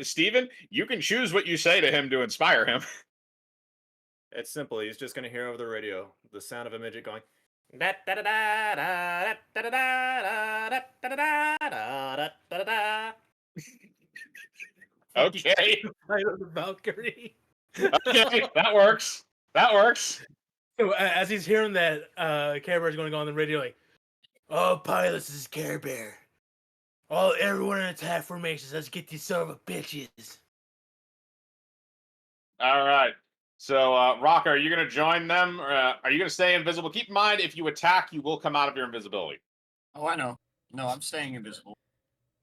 Steven, you can choose what you say to him to inspire him. It's simple. He's just going to hear over the radio the sound of a midget going. Okay. The Valkyrie. Okay, that works. That works. So as he's hearing that, Care Bear's going to go on the radio like, "Oh, pilots, this is Care Bear. Everyone in attack formations. Let's get these son of a bitches." All right. So, Rock, are you going to join them? Or, are you going to stay invisible? Keep in mind, if you attack, you will come out of your invisibility. Oh, I know. No, I'm staying invisible.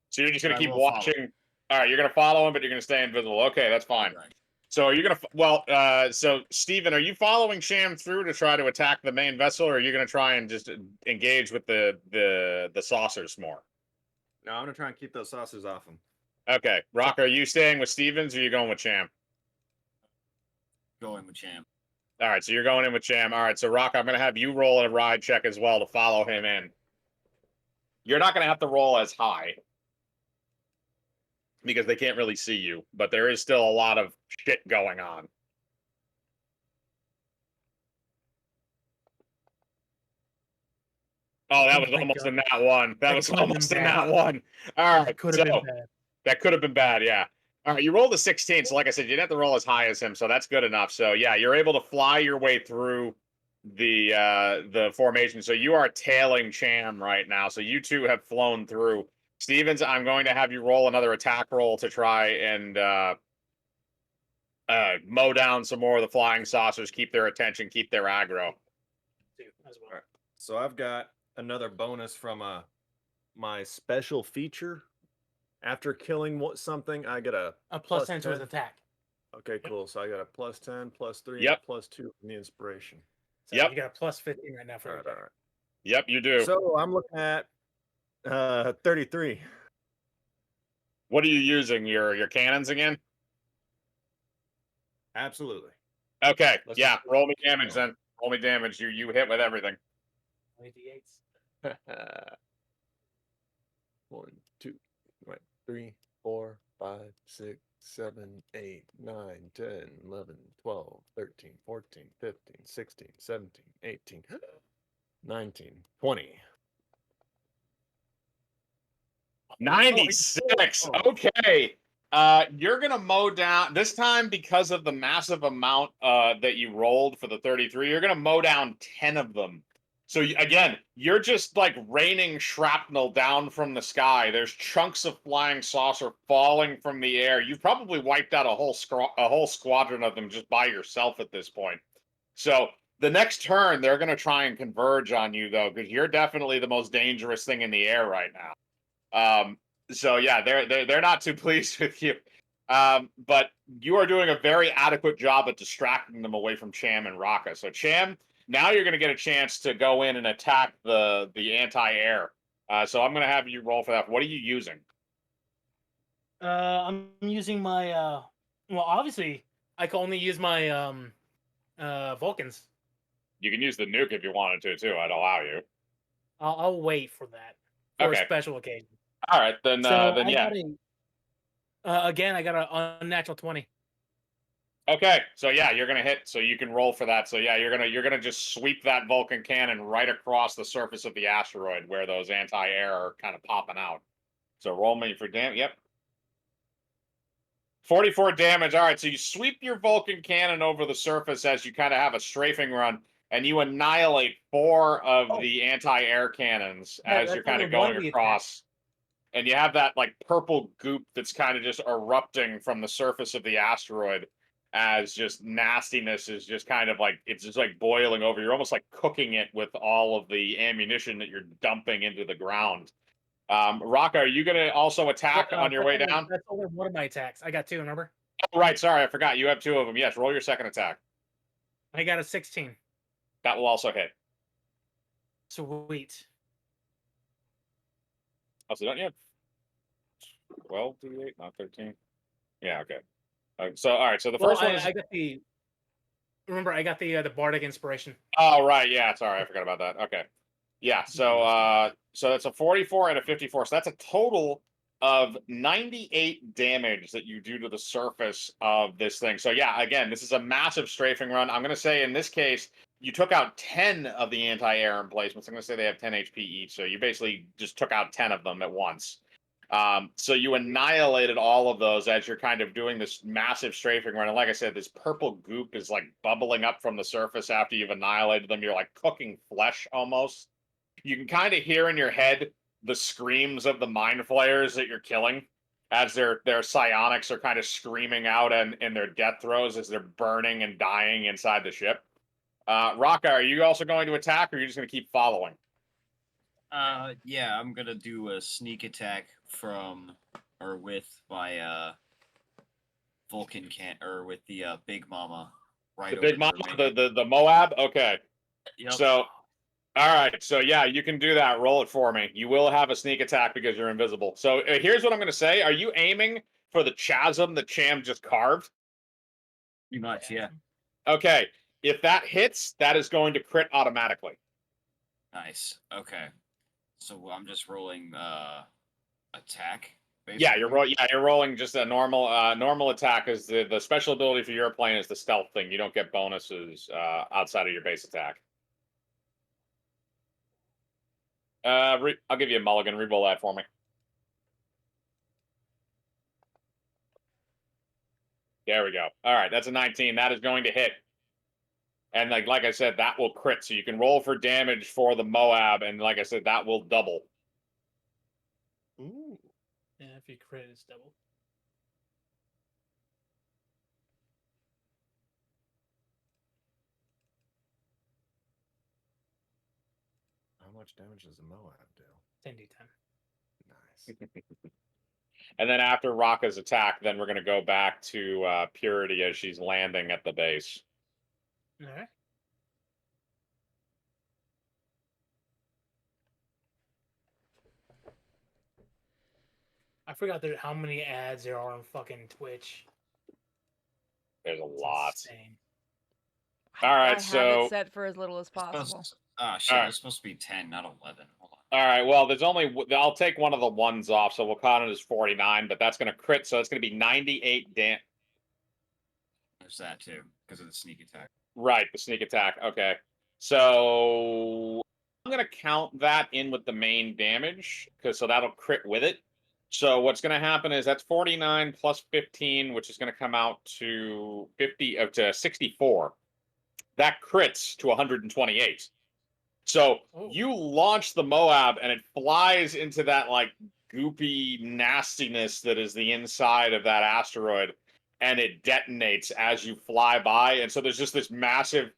So you're just going But to I keep will follow. watching. All right, you're going to follow him, but you're going to stay invisible. Okay, that's fine. Right. So are you going to? Well, so Steven, are you following Sham through to try to attack the main vessel, or are you going to try and just engage with the saucers more? No, I'm going to try and keep those saucers off him. Okay, Rock, are you staying with Stevens, or are you going with Sham? Going with Champ. All right, so you're going in with Sham. All right, so Rock, I'm going to have you roll a ride check as well to follow him in. You're not going to have to roll as high because they can't really see you, but there is still a lot of shit going on. Oh, that was my almost God. in that one. That was could have been almost in bad. that one. All right, That could have so been bad. that could have been bad, yeah. All right, you rolled a 16, so like I said, you didn't have to roll as high as him, so that's good enough. So yeah, you're able to fly your way through the formation. So you are tailing Cham right now. So you two have flown through. Stevens, I'm going to have you roll another attack roll to try and mow down some more of the flying saucers, keep their attention, keep their aggro. As well. Right. So I've got another bonus from my special feature. After killing something, I get a +10 to his attack. Okay, cool. So I got a +10, +3, Yep. and +2 from the inspiration. So Yep. you got a +15 right now for All right, all right. Yep, you do. So I'm looking at 33. What are you using? Your cannons again? Absolutely. Okay. Let's yeah, just- roll me damage then. Roll me damage. You hit with everything. 28s. 1, 2, 3, 4, 5, 6, 7, 8, 9, 10, 11, 12, 13, 14, 15, 16, 17, 18, 19, 20. 96. Oh. Okay. You're gonna mow down this time because of the massive amount that you rolled for the 33. You're gonna mow down 10 of them. So again, you're just like raining shrapnel down from the sky. There's chunks of flying saucer falling from the air. You've probably wiped out a whole squadron of them just by yourself at this point. So the next turn, they're gonna try and converge on you though, because you're definitely the most dangerous thing in the air right now. So yeah, they're not too pleased with you. But you are doing a very adequate job at distracting them away from Cham and Raka. So Cham, now you're going to get a chance to go in and attack the anti-air. So I'm going to have you roll for that. What are you using? I'm using my well, obviously I can only use my Vulcans. You can use the nuke if you wanted to too. I'd allow you. I'll wait for that for Okay. a special occasion. All right, then So then I yeah. got again I got an unnatural 20. Okay, so yeah, you're gonna hit, so you can roll for that. So yeah, you're gonna just sweep that Vulcan cannon right across the surface of the asteroid where those anti-air are kind of popping out. So roll me for damage. Yep. 44 damage. All right, so you sweep your Vulcan cannon over the surface as you kind of have a strafing run, and you annihilate 4 of Oh. the anti-air cannons as you're That's kind only of one going of the across. And you have that like purple goop that's kind of just erupting from the surface of the asteroid as just nastiness is just kind of like it's just like boiling over. You're almost like cooking it with all of the ammunition that you're dumping into the ground. Raka, are you gonna also attack on your way down? That's only one of my attacks. I got 2, remember? Oh, right, sorry, I forgot. You have 2 of them. Yes, roll your second attack. I got a 16. That will also hit. Sweet. Oh, so don't you have 12 d8, not 13? Yeah, okay. So all right, so the Well, first one is I got the remember I got the bardic inspiration. oh right, yeah, sorry, I forgot about that. Okay. Yeah, so that's a 44 and a 54. So that's a total of 98 damage that you do to the surface of this thing. So yeah, again, this is a massive strafing run. I'm going to say in this case, you took out 10 of the anti-air emplacements. I'm going to say they have 10 HP each. So you basically just took out 10 of them at once. So you annihilated all of those as you're kind of doing this massive strafing run. And like I said, this purple goop is like bubbling up from the surface after you've annihilated them. You're like cooking flesh almost. You can kind of hear in your head the screams of the mind flayers that you're killing as their psionics are kind of screaming out in their death throes as they're burning and dying inside the ship. Raka, are you also going to attack, or are you just going to keep following? Yeah, I'm gonna do a sneak attack from or with my Vulcan can or with the Big Mama right The over big the mama, remaining. the Moab. Okay, Yep. so all right, so yeah, you can do that. Roll it for me. You will have a sneak attack because you're invisible. So here's what I'm going to say: are you aiming for the chasm that Cham just carved? Pretty much, yeah. Okay, if that hits, that is going to crit automatically. Nice. Okay. So I'm just rolling attack. Yeah, Basically. you're rolling just a normal attack. Is the special ability for your plane is the stealth thing. You don't get bonuses outside of your base attack. I'll give you a mulligan. Re-roll that for me. There we go. All right, that's a 19. That is going to hit. And like I said, that will crit. So you can roll for damage for the Moab, and like I said, that will double. Ooh. Yeah, if you crit, it's double. How much damage does the Moab do? 10d10. Nice. And then after Raka's attack, then we're going to go back to Purity as she's landing at the base. All right. I forgot how many ads there are on fucking Twitch. There's a It's lot. insane. All right, I have so it set for as little as possible. Ah, shit. All right. It's supposed to be 10, not 11. Hold on. All right, well, there's only I'll take one of the ones off, so we'll count it as 49, but that's going to crit, so it's going to be 98 damage. There's that too, because of the sneak attack. Right, the sneak attack. Okay. So I'm going to count that in with the main damage, so that'll crit with it. So what's going to happen is that's 49 plus 15, which is going to come out to 50 to 64. That crits to 128. So you launch the Moab and it flies into that like goopy nastiness that is the inside of that asteroid, and it detonates as you fly by. And so there's just this massive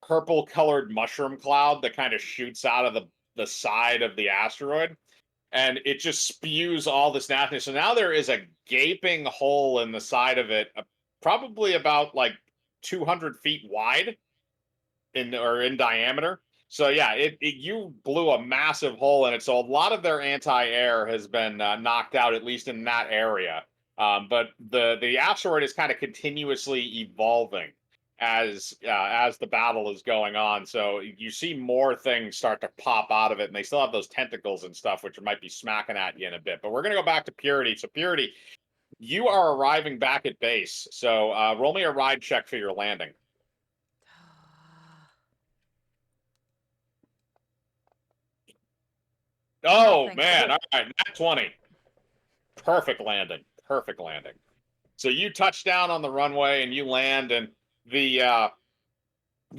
purple colored mushroom cloud that kind of shoots out of the side of the asteroid. and it just spews all this nastiness. So now there is a gaping hole in the side of it, probably about like 200 feet wide in diameter. So yeah, you blew a massive hole in it. So a lot of their anti-air has been knocked out, at least in that area. But the asteroid is kind of continuously evolving as the battle is going on. So you see more things start to pop out of it, and they still have those tentacles and stuff, which might be smacking at you in a bit. But we're gonna go back to Purity. So Purity, you are arriving back at base. So roll me a ride check for your landing. Oh thank man! you. All right, nat 20. Perfect landing. Perfect landing. So you touch down on the runway and you land, and the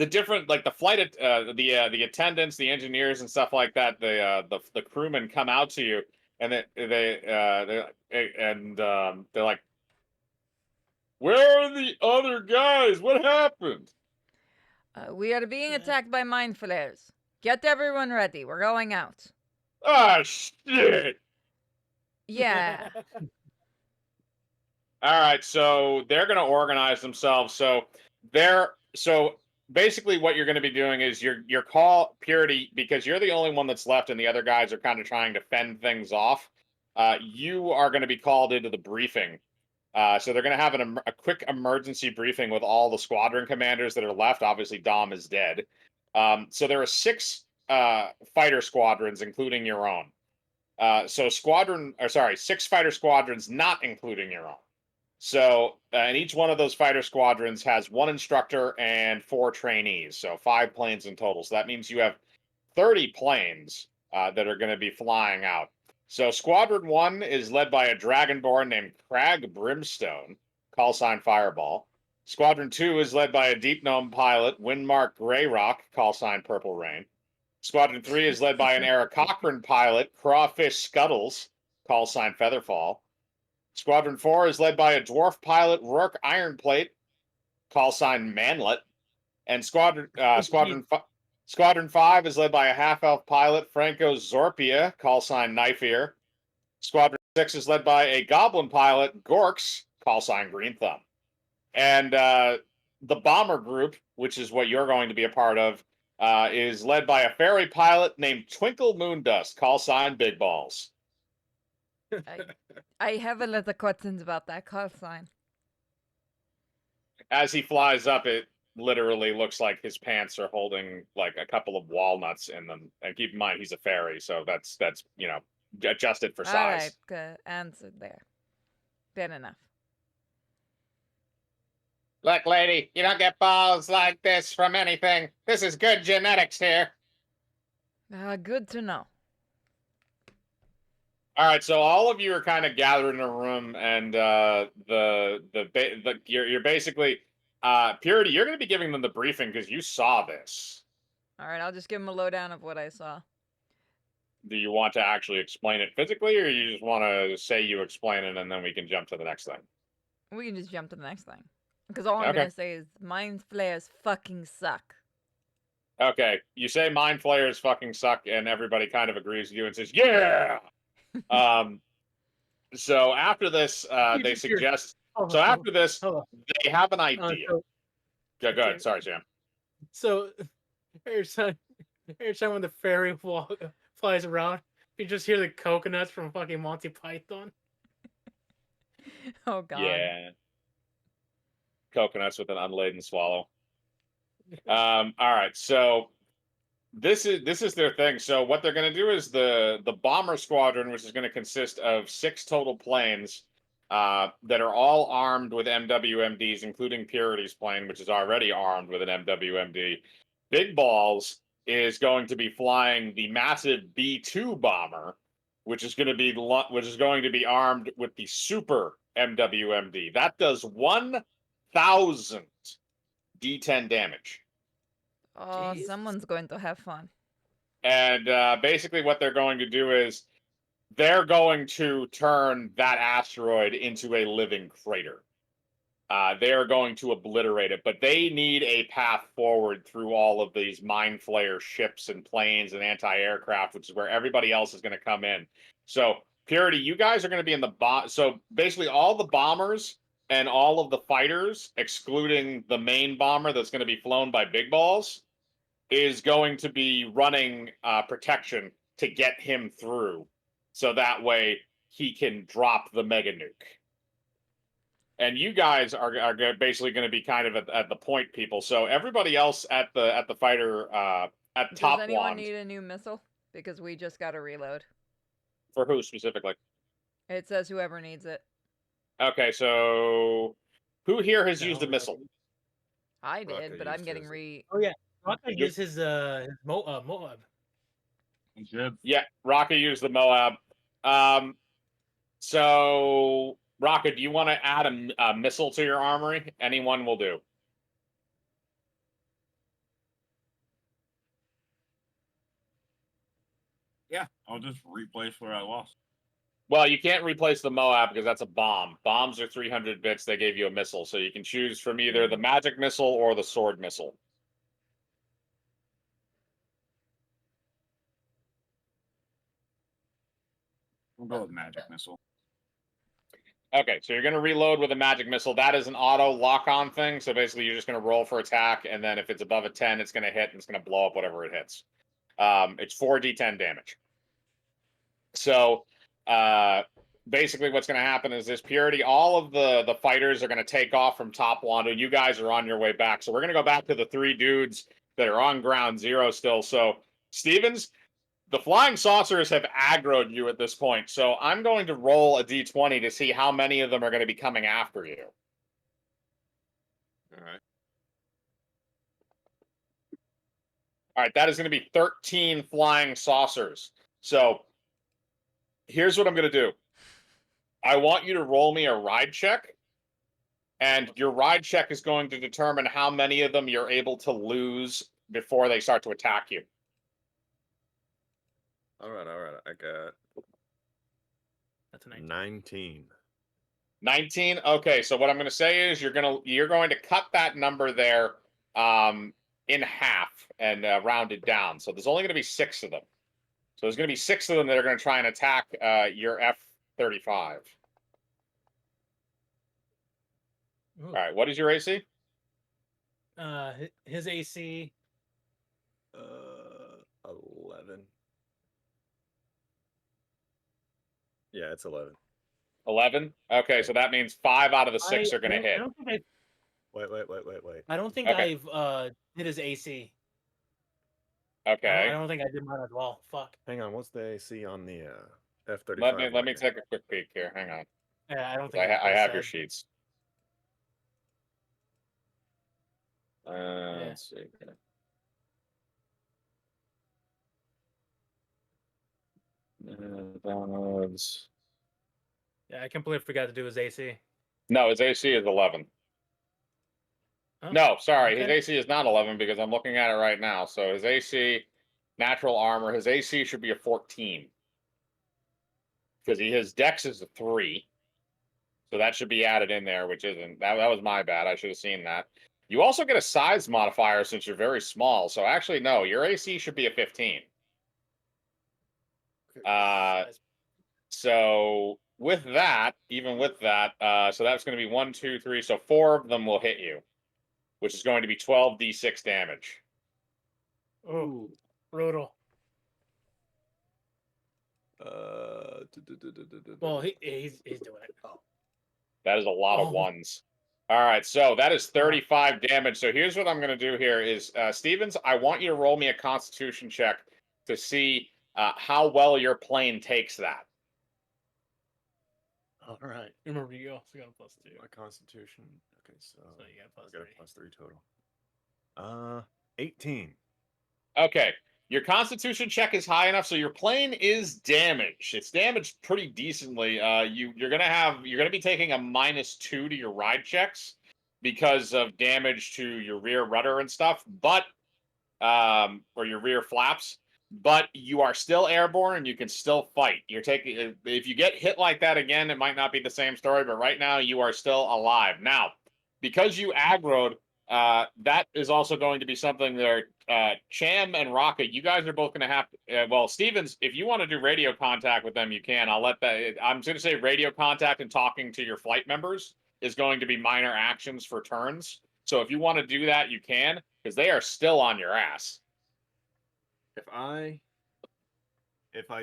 different like the flight the attendants, the engineers and stuff like that, the crewmen come out to you, and they're like, where are the other guys? What happened? We are being attacked by mind flares. Get everyone ready. We're going out. Ah, shit. Yeah. All right, so they're going to organize themselves. So basically what you're going to be doing is your call Purity, because you're the only one that's left and the other guys are kind of trying to fend things off. You are going to be called into the briefing. So they're going to have a quick emergency briefing with all the squadron commanders that are left. Obviously, Dom is dead. So there are 6 fighter squadrons, including your own. So 6 fighter squadrons, not including your own. So, and each one of those fighter squadrons has 1 instructor and 4 trainees. So 5 planes in total. So that means you have 30 planes that are going to be flying out. So Squadron 1 is led by a Dragonborn named Crag Brimstone, call sign Fireball. Squadron 2 is led by a Deep Gnome pilot, Windmark Greyrock, call sign Purple Rain. Squadron 3 is led by an Eric Cochran pilot, Crawfish Scuttles, call sign Featherfall. Squadron 4 is led by a dwarf pilot, Rourke Ironplate, call sign Manlet. And Squadron 5 is led by a half-elf pilot, Franco Zorpia, call sign Knife Ear. Squadron 6 is led by a goblin pilot, Gorks, call sign Green Thumb. And the bomber group, which is what you're going to be a part of, is led by a ferry pilot named Twinkle Moondust, call sign Big Balls. I have a lot of questions about that call sign. As he flies up, it literally looks like his pants are holding like a couple of walnuts in them. And keep in mind, he's a fairy, so that's adjusted for size. All right, good answer there. Good enough. Look, lady, you don't get balls like this from anything. This is good genetics here. Good to know. All right, so all of you are kind of gathered in a room, and you're basically Purity. You're going to be giving them the briefing because you saw this. All right, I'll just give him a lowdown of what I saw. Do you want to actually explain it physically, or you just want to say you explain it and then we can jump to the next thing? We can just jump to the next thing. Because all I'm Okay. going to say is mind flares fucking suck. Okay, you say mind flayers fucking suck, and everybody kind of agrees with you and says, "Yeah." So after this, they suggest. So after this, they have an idea. Go ahead. Sorry, Sam. So every time when the ferry flies around, you just hear the coconuts from fucking Monty Python. Oh god. Yeah. Coconuts with an unladen swallow. All right, so this is their thing. So what they're going to do is the bomber squadron, which is going to consist of 6 total planes that are all armed with MWMDs, including Purity's plane, which is already armed with an MWMD. Big Balls is going to be flying the massive B2 bomber, which is going to be armed with the super MWMD. That does 1,000 D10 damage. Oh, Jesus. someone's going to have fun. And basically what they're going to do is they're going to turn that asteroid into a living crater. they are going to obliterate it. But they need a path forward through all of these Mind Flayer ships and planes and anti-aircraft, which is where everybody else is going to come in. So, Purity, you guys are going to be in the bomb. So, basically, all the bombers and all of the fighters, excluding the main bomber that's going to be flown by Big Balls, is going to be running protection to get him through. So that way he can drop the mega nuke. And you guys are basically going to be kind of at the point people. So everybody else at the fighter at Does top anyone wand. need a new missile? Because we just got to reload. For who specifically? It says whoever needs it. Okay, so who here has No, used a missile? I did, Rocco but I'm used getting his. Oh yeah, Rocco You- used his Moab. Yeah, Rocka used the Moab. So Rocka, do you want to add a missile to your armory? Anyone will do. Yeah, I'll just replace where I lost. Well, you can't replace the Moab because that's a bomb. Bombs are 300 bits. They gave you a missile, so you can choose from either the magic missile or the sword missile. We'll go with magic missile. Okay, so you're going to reload with a magic missile. That is an auto lock-on thing. So basically, you're just going to roll for attack, and then if it's above a 10, it's going to hit, and it's going to blow up whatever it hits. It's 4d10 damage. So basically, what's going to happen is this Purity. All of the fighters are going to take off from top Wando. You guys are on your way back. So we're going to go back to the 3 dudes that are on ground zero still. So Stevens, the flying saucers have aggroed you at this point, so I'm going to roll a d20 to see how many of them are going to be coming after you. All right. All right, that is going to be 13 flying saucers. So here's what I'm going to do. I want you to roll me a ride check, and your ride check is going to determine how many of them you're able to lose before they start to attack you. All right. I got That's a 19. 19. 19. Okay, so what I'm going to say is you're going to cut that number there in half and round it down. So there's only going to be 6 of them. So there's going to be 6 of them that are going to try and attack your F-35. Ooh. All right, what is your AC? His AC. 11. Yeah, it's 11. 11. Okay, so that means 5 out of the 6 are going to hit. I don't think I. Wait. I don't think Okay. I've did his AC. I Okay, don't think I did mine as well. Fuck. Hang on. What's the AC on the F-35? let me take a quick peek here. Hang on, Yeah, I don't 'cause think I have your said. sheets. Let's see. Downloads. Yeah, I completely forgot to do his AC. No, his AC is 11. Oh, No, sorry, his okay. AC is not 11 because I'm looking at it right now. So his AC, natural armor, his AC should be a 14 because his Dex is a 3, so that should be added in there, which isn't. That was my bad. I should have seen that. You also get a size modifier since you're very small. So actually, no, your AC should be a 15. So with that, even with that, so that's going to be 1, 2, 3. So 4 of them will hit you, which is going to be 12d6 damage. Ooh, brutal. Well, he's doing it. Oh. That is a lot of ones. All right, so that is 35 damage. So here's what I'm going to do here is, Stevens, I want you to roll me a Constitution check to see how well your plane takes that. All right. Remember, you also got a +2. My Constitution. Okay, so you got I got a +3 total. 18. Okay, your Constitution check is high enough, so your plane is damaged. It's damaged pretty decently. You're gonna be taking a -2 to your ride checks because of damage to your rear rudder and stuff, but or your rear flaps. But you are still airborne and you can still fight. You're taking if you get hit like that again, it might not be the same story, but right now you are still alive. Now, because you aggroed, that is also going to be something there. Cham and Rocket, you guys are both going to have to. Well, Stevens, if you want to do radio contact with them, you can. I'll let that. I'm going to say radio contact and talking to your flight members is going to be minor actions for turns. So if you want to do that, you can, because they are still on your ass. If I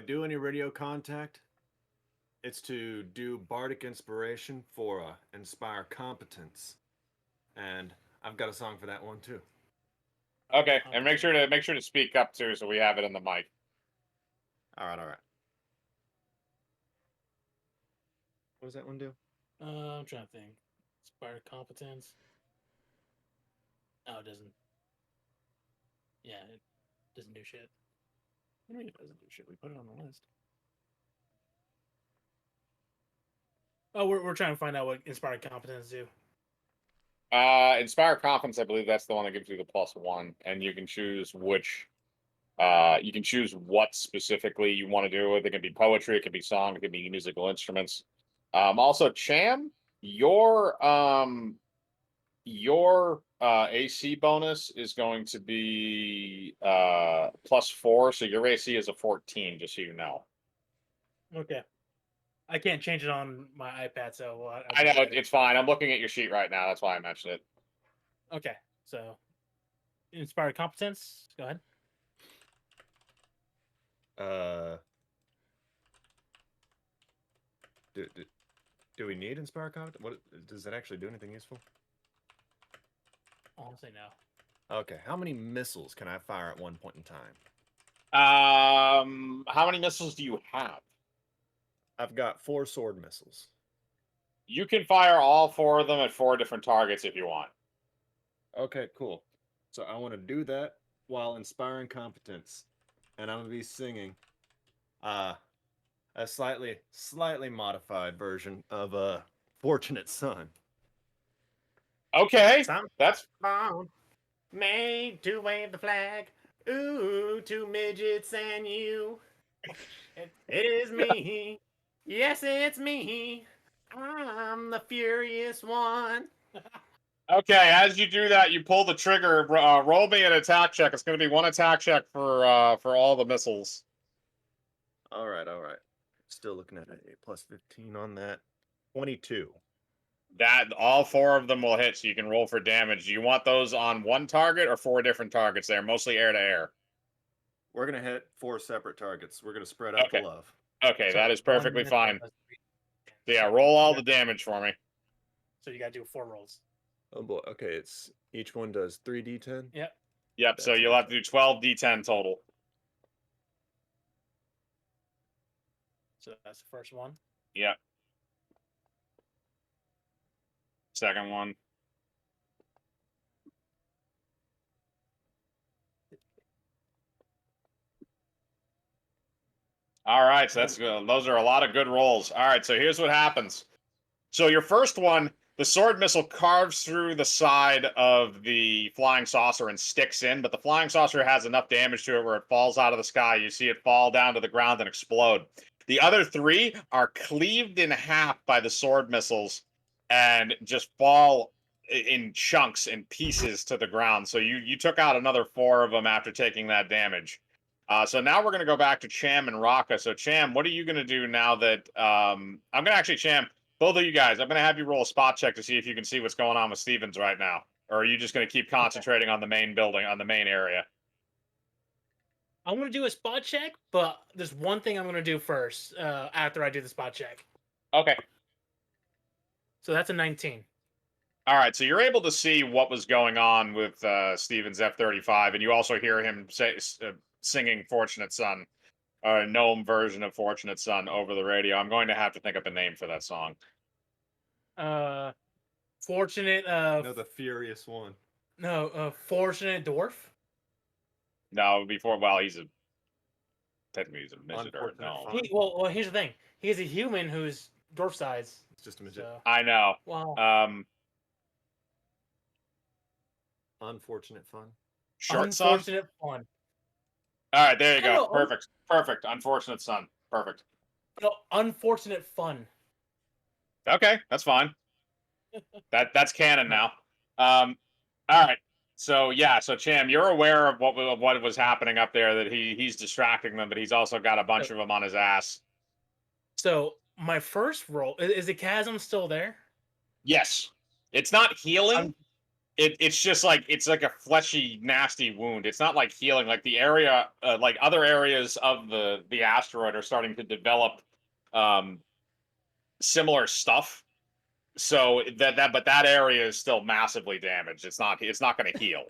do any radio contact, it's to do bardic inspiration for inspire competence, and I've got a song for that one too. Okay, and make sure to speak up too, so we have it in the mic. All right. What does that one do? I'm trying to think. Inspired competence. Oh, it doesn't. Yeah, it doesn't do shit. What do you mean it doesn't do shit? We put it on the list. Oh, we're trying to find out what inspired competence do. Inspire confidence, I believe that's the one that gives you the +1, and you can choose which. You can choose what specifically you want to do with it. It can be poetry, it can be song, it can be musical instruments. Also, Cham, your AC bonus is going to be +4, so your AC is a 14, just so you know. Okay. I can't change it on my iPad, so I know it's fine. I'm looking at your sheet right now. That's why I mentioned it. Okay, so inspired competence. Go ahead. Do we need inspire competence? What does that actually do? Anything useful? Honestly, no. Okay, how many missiles can I fire at one point in time? How many missiles do you have? I've got 4 sword missiles. You can fire all 4 of them at 4 different targets if you want. Okay, cool. So I want to do that while inspiring competence, and I'm gonna be singing a slightly modified version of Fortunate Son. Okay, that's Bound, made to wave the flag. Ooh, 2 midgets and you. It is me. Yes, it's me. I'm the furious one. okay. As you do that, you pull the trigger. Roll me an attack check. It's going to be 1 attack check for all the missiles. All right. Still looking at a +15 on that. 22. That all 4 of them will hit, so you can roll for damage. Do you want those on 1 target or 4 different targets? They're mostly air to air. We're gonna hit 4 separate targets. We're gonna spread out the Okay. love. Okay, So that is one perfectly missile fine. does 3. So yeah, So roll all you the got- damage for me. So you got to do 4 rolls. Oh boy. Okay, it's each one does 3d10. Yep. Yep. So That's you'll have okay. to do 12 d10 total. So that's the first one. Yep. Second one. All right, so that's those are a lot of good rolls. All right, so here's what happens. So your first one, the sword missile carves through the side of the flying saucer and sticks in, but the flying saucer has enough damage to it where it falls out of the sky. You see it fall down to the ground and explode. The other 3 are cleaved in half by the sword missiles and just fall in chunks and pieces to the ground. So you took out another 4 of them after taking that damage. So now we're going to go back to Cham and Raka. So Cham, what are you going to do now that I'm going to actually Cham, both of you guys, I'm going to have you roll a spot check to see if you can see what's going on with Stevens right now. Or are you just going to keep concentrating on the main building, on the main area? I'm going to do a spot check, but there's one thing I'm going to do first after I do the spot check. Okay. So that's a 19. All right, so you're able to see what was going on with Stevens F-35, and you also hear him singing Fortunate Son, a gnome version of Fortunate Son over the radio. I'm going to have to think up a name for that song. Fortunate. No, the furious one. No, Fortunate Dwarf. No, before, well, technically he's a midget or Unfortunate no. Fun. Well, here's the thing. He's a human who's dwarf size. It's just a midget. So, I know. well, Unfortunate Fun. Short Son? unfortunate fun. All right, there you go. No, Perfect. Unfortunate Son. Perfect. No, unfortunate fun. Okay, that's fine. That's canon now. All right. So yeah, so Cham, you're aware of what was happening up there. That he's distracting them, but he's also got a bunch of them on his ass. So my first roll is the chasm still there? Yes, it's not healing. I'm- It's just like it's like a fleshy, nasty wound. It's not like healing. Like the area, like other areas of the asteroid are starting to develop similar stuff. So but that area is still massively damaged. It's not going to heal.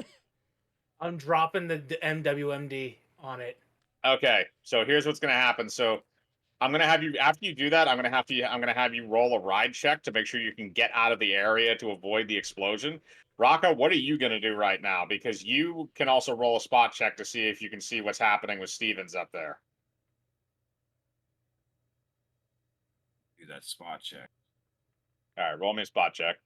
I'm dropping the MWMD on it. Okay, so here's what's going to happen. So I'm going to have you after you do that. I'm going to have you roll a ride check to make sure you can get out of the area to avoid the explosion. Rocco, what are you going to do right now? Because you can also roll a spot check to see if you can see what's happening with Stevens up there. Do that spot check. All right, roll me a spot check.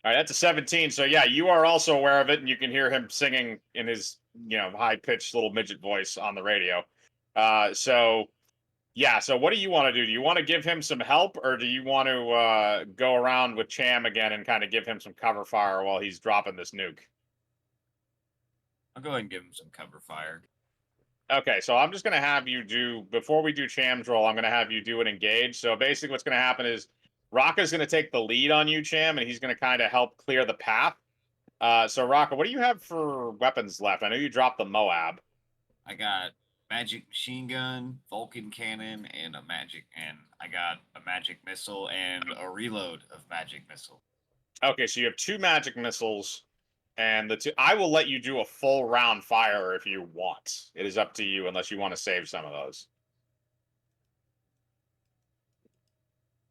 All right, that's a 17. So yeah, you are also aware of it, and you can hear him singing in his high-pitched little midget voice on the radio. So yeah, so what do you want to do? Do you want to give him some help, or do you want to go around with Cham again and kind of give him some cover fire while he's dropping this nuke? I'll go ahead and give him some cover fire. Okay, so I'm just going to have you do, before we do Cham's roll, I'm going to have you do an engage. So basically what's going to happen is Rocca's going to take the lead on you, Cham, and he's going to kind of help clear the path. So Rocca, what do you have for weapons left? I know you dropped the Moab. I got magic machine gun, Vulcan cannon, and I got a magic missile and a reload of magic missile. Okay, so you have 2 magic missiles, and I will let you do a full round fire if you want. It is up to you, unless you want to save some of those.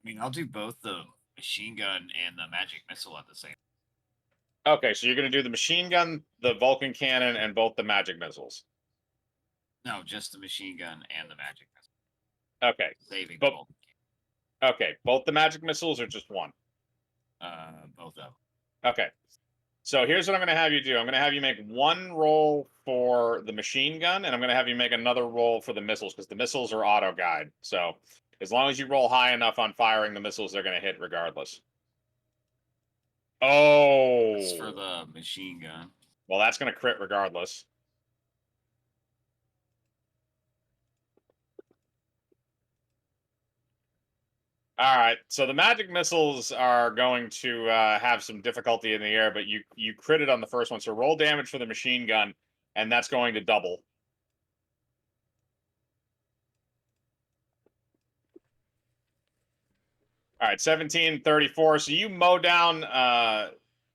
I mean, I'll do both the machine gun and the magic missile at the same. Okay, so you're going to do the machine gun, the Vulcan cannon, and both the magic missiles. No, just the machine gun and the magic missile. Okay, Saving but the Vulcan okay, both the magic missiles or just one? both of them. Okay. So here's what I'm going to have you do. I'm going to have you make one roll for the machine gun, and I'm going to have you make another roll for the missiles, because the missiles are auto guide. So as long as you roll high enough on firing the missiles, they're going to hit regardless. Oh. That's for the machine gun. Well, that's going to crit regardless. All right, so the magic missiles are going to have some difficulty in the air, but you critted on the first one, so roll damage for the machine gun, and that's going to double. All right, 1734. So you mow down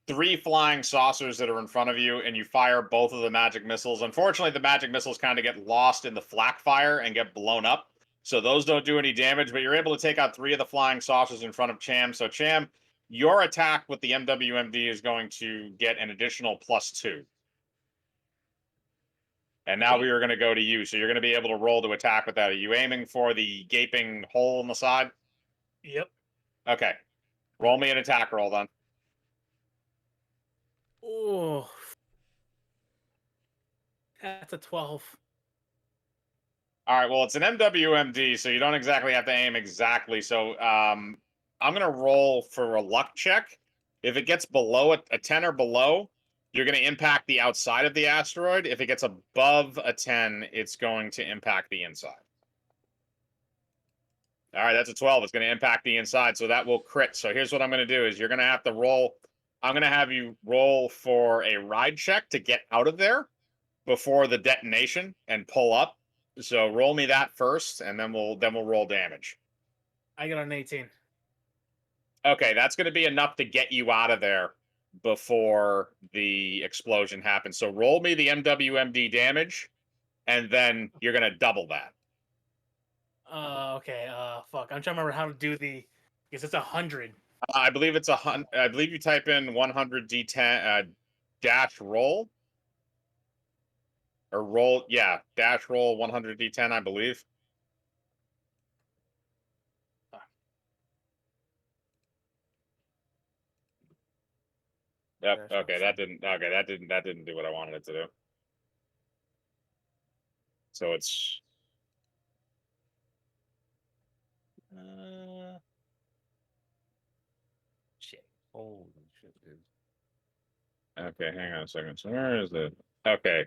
3 flying saucers that are in front of you, and you fire both of the magic missiles. Unfortunately, the magic missiles kind of get lost in the flak fire and get blown up. So those don't do any damage, but you're able to take out 3 of the flying saucers in front of Cham. So Cham, your attack with the MWMD is going to get an additional +2. And now we are going to go to you. So you're going to be able to roll to attack with that. Are you aiming for the gaping hole in the side? Yep. Okay. Roll me an attack roll then. Oh, that's a 12. All right, well, it's an MWMD, so you don't exactly have to aim exactly. So I'm going to roll for a luck check. If it gets below a 10 or below, you're going to impact the outside of the asteroid. If it gets above a 10, it's going to impact the inside. All right, that's a 12. It's going to impact the inside, so that will crit. So here's what I'm going to do is you're going to have to roll. I'm going to have you roll for a ride check to get out of there before the detonation and pull up. So roll me that first, and then we'll roll damage. I got an 18. Okay, that's going to be enough to get you out of there before the explosion happens. So roll me the MWMD damage, and then you're going to double that. Okay. Fuck. I'm trying to remember how to do the. Because it's 100. I believe it's I believe you type in 100 D10 dash roll. Or roll, yeah, dash roll 100 D10, I believe. Yep. Dash Okay, option. that didn't do what I wanted it to do. So it's Shit. Holy shit, dude. Okay, hang on a second. So where is it? Okay.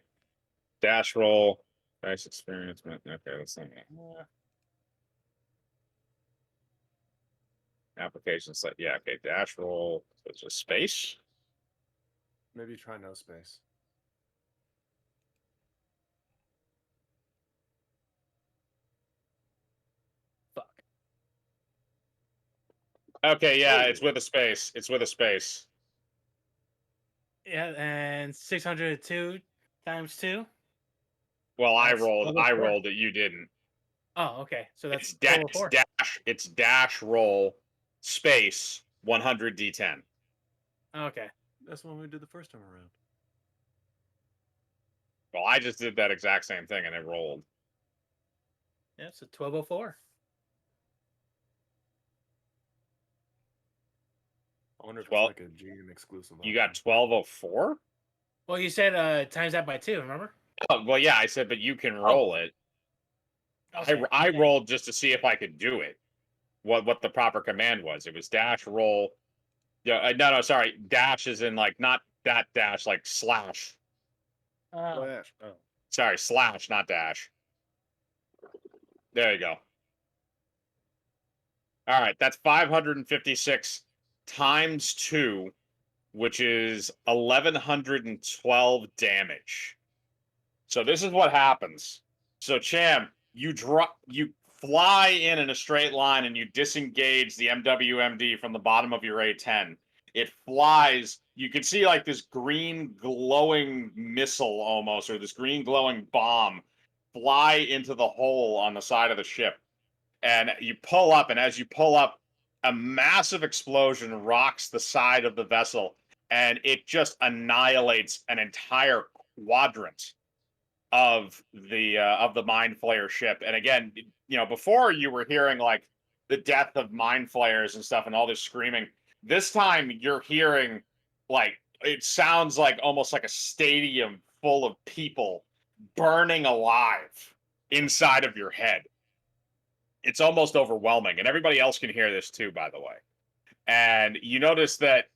Dash roll. Dice experience. Okay, that's not it. Application set. Yeah, okay. Dash roll. So it's a space. Maybe try no space. Fuck. Okay, yeah, Oh. it's with a space. It's with a space. Yeah, and 602 times 2. Well, I That's rolled. level I 4. rolled it. You didn't. Oh, okay. So that's It's, da- total it's 4. dash. It's dash roll space 100 d10. Okay. That's when we did the first time around. Well, I just did that exact same thing and it rolled. Yeah, so 1204. I wonder if Well, it's like a GM exclusive. You got option. 1204. Well, you said times that by 2, remember? Oh, well, yeah, I said, but you can Oh. roll it. Okay. I Dang. rolled just to see if I could do it. What the proper command was? It was dash roll. Yeah, no, sorry. Dash is in like not that dash, like slash. Oh. Flash. Oh. Sorry, slash, not dash. There you go. All right, that's 556 times 2, which is 1112 damage. So this is what happens. So Cham, you fly in a straight line and you disengage the MWMD from the bottom of your A10. It flies. You can see like this green glowing missile almost, or this green glowing bomb fly into the hole on the side of the ship. And you pull up, and as you pull up, a massive explosion rocks the side of the vessel, and it just annihilates an entire quadrant of the mind flayer ship. And again, before you were hearing like the death of mind flayers and stuff and all this screaming. This time you're hearing like it sounds like almost like a stadium full of people burning alive inside of your head. It's almost overwhelming, and everybody else can hear this too, by the way. And you notice that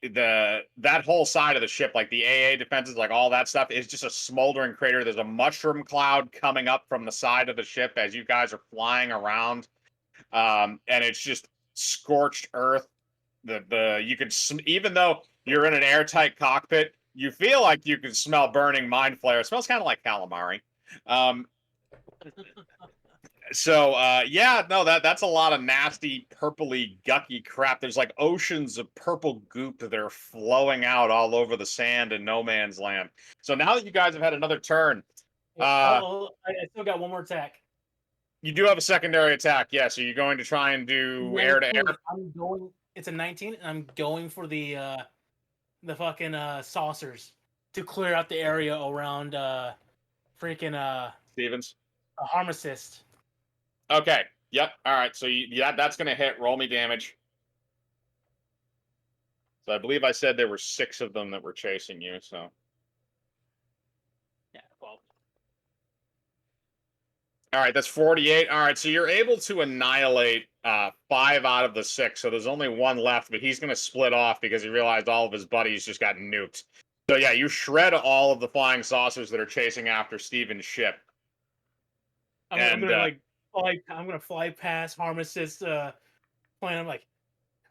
that whole side of the ship, like the AA defenses, like all that stuff, is just a smoldering crater. There's a mushroom cloud coming up from the side of the ship as you guys are flying around, and it's just scorched earth. You can even though you're in an airtight cockpit, you feel like you can smell burning mind flare. It smells kind of like calamari. So yeah, no, that's a lot of nasty purpley gucky crap. There's like oceans of purple goop that are flowing out all over the sand in no man's land. So now that you guys have had another turn, I still got one more attack. you do have a secondary attack. Yes, so you're going to try and do air to air. I'm going. It's a 19, and I'm going for the fucking saucers to clear out the area around freaking Stevens. a harm assist. Okay. Yep. All right. So that's going to hit. Roll me damage. So I believe I said there were 6 of them that were chasing you. So. Yeah. Well. All right, that's 48. All right, so you're able to annihilate 5 out of the 6. So there's only 1 left, but he's going to split off because he realized all of his buddies just got nuked. So yeah, you shred all of the flying saucers that are chasing after Steven's ship. I'm gonna fly past harm assist plane. I'm like,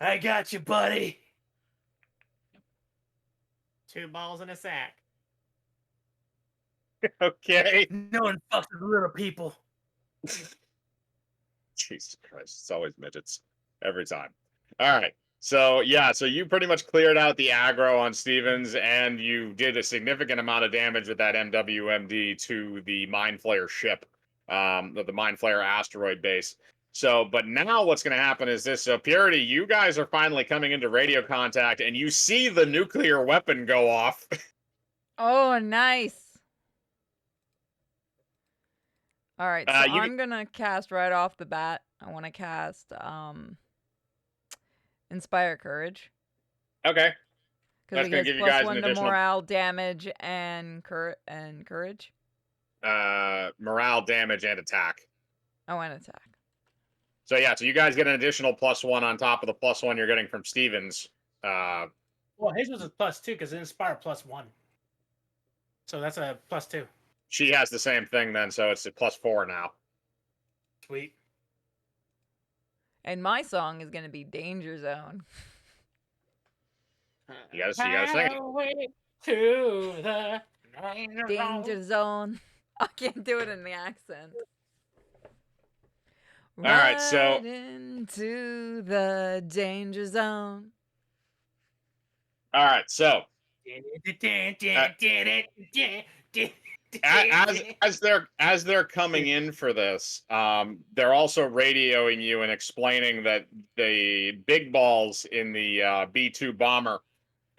I got you, buddy. 2 balls in a sack. Okay. No one fucks with little people. Jesus Christ, it's always midgets. Every time. All right. So yeah, so you pretty much cleared out the aggro on Stevens, and you did a significant amount of damage with that MWMD to the Mind Flayer ship, the Mind Flayer asteroid base. So, but now what's going to happen is this. So, Purity, you guys are finally coming into radio contact, and you see the nuclear weapon go off. Oh, nice. All right, so You I'm gonna cast right off the bat. I want to cast Inspire Courage okay? because That's it going to gets give you guys an +1 to additional morale, damage, and courage. morale, damage, and attack. Oh, and attack. So yeah, so you guys get an additional +1 on top of the +1 you're getting from Stevens. Well, his was a +2 because it inspired +1. So that's a +2. She has the same thing then, so it's a +4 now. Sweet. And my song is gonna be Danger Zone. You gotta sing it. Highway to the Danger Zone. I can't do it in the accent. All right, so Right into the danger zone. all right, so as they're coming in for this, they're also radioing you and explaining that the big balls in the B-2 bomber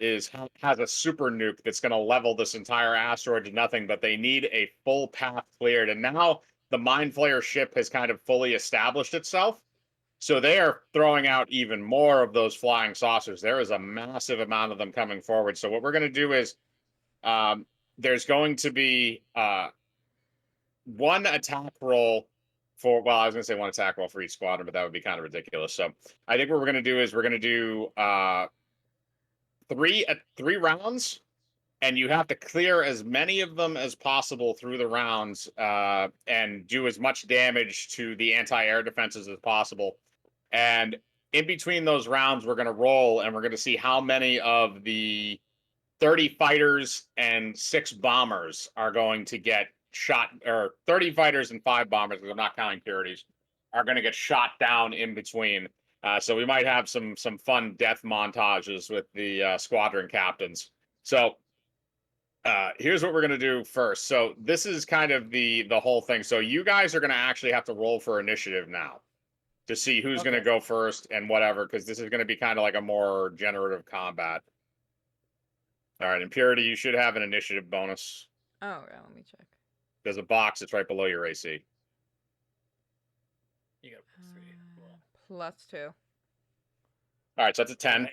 has a super nuke that's going to level this entire asteroid to nothing, but they need a full path cleared. And now the Mind Flayer ship has kind of fully established itself. So they are throwing out even more of those flying saucers. There is a massive amount of them coming forward. So what we're going to do is there's going to be one attack roll for, well, I was going to say one attack roll for each squadron, but that would be kind of ridiculous. So I think what we're going to do is we're going to do three rounds, and you have to clear as many of them as possible through the rounds and do as much damage to the anti-air defenses as possible. And in between those rounds, we're going to roll, and we're going to see how many of the 30 fighters and 6 bombers are going to get shot, or 30 fighters and 5 bombers, because I'm not counting purities, are going to get shot down in between. So we might have some fun death montages with the squadron captains. So here's what we're going to do first. So this is kind of the whole thing. So you guys are going to actually have to roll for initiative now to see who's going to go first and whatever, because this is going to be kind of like a more generative combat. All right, Impurity, you should have an initiative bonus. Oh, yeah, let me check. There's a box that's right below your AC. You got +2. All right, so that's a 10.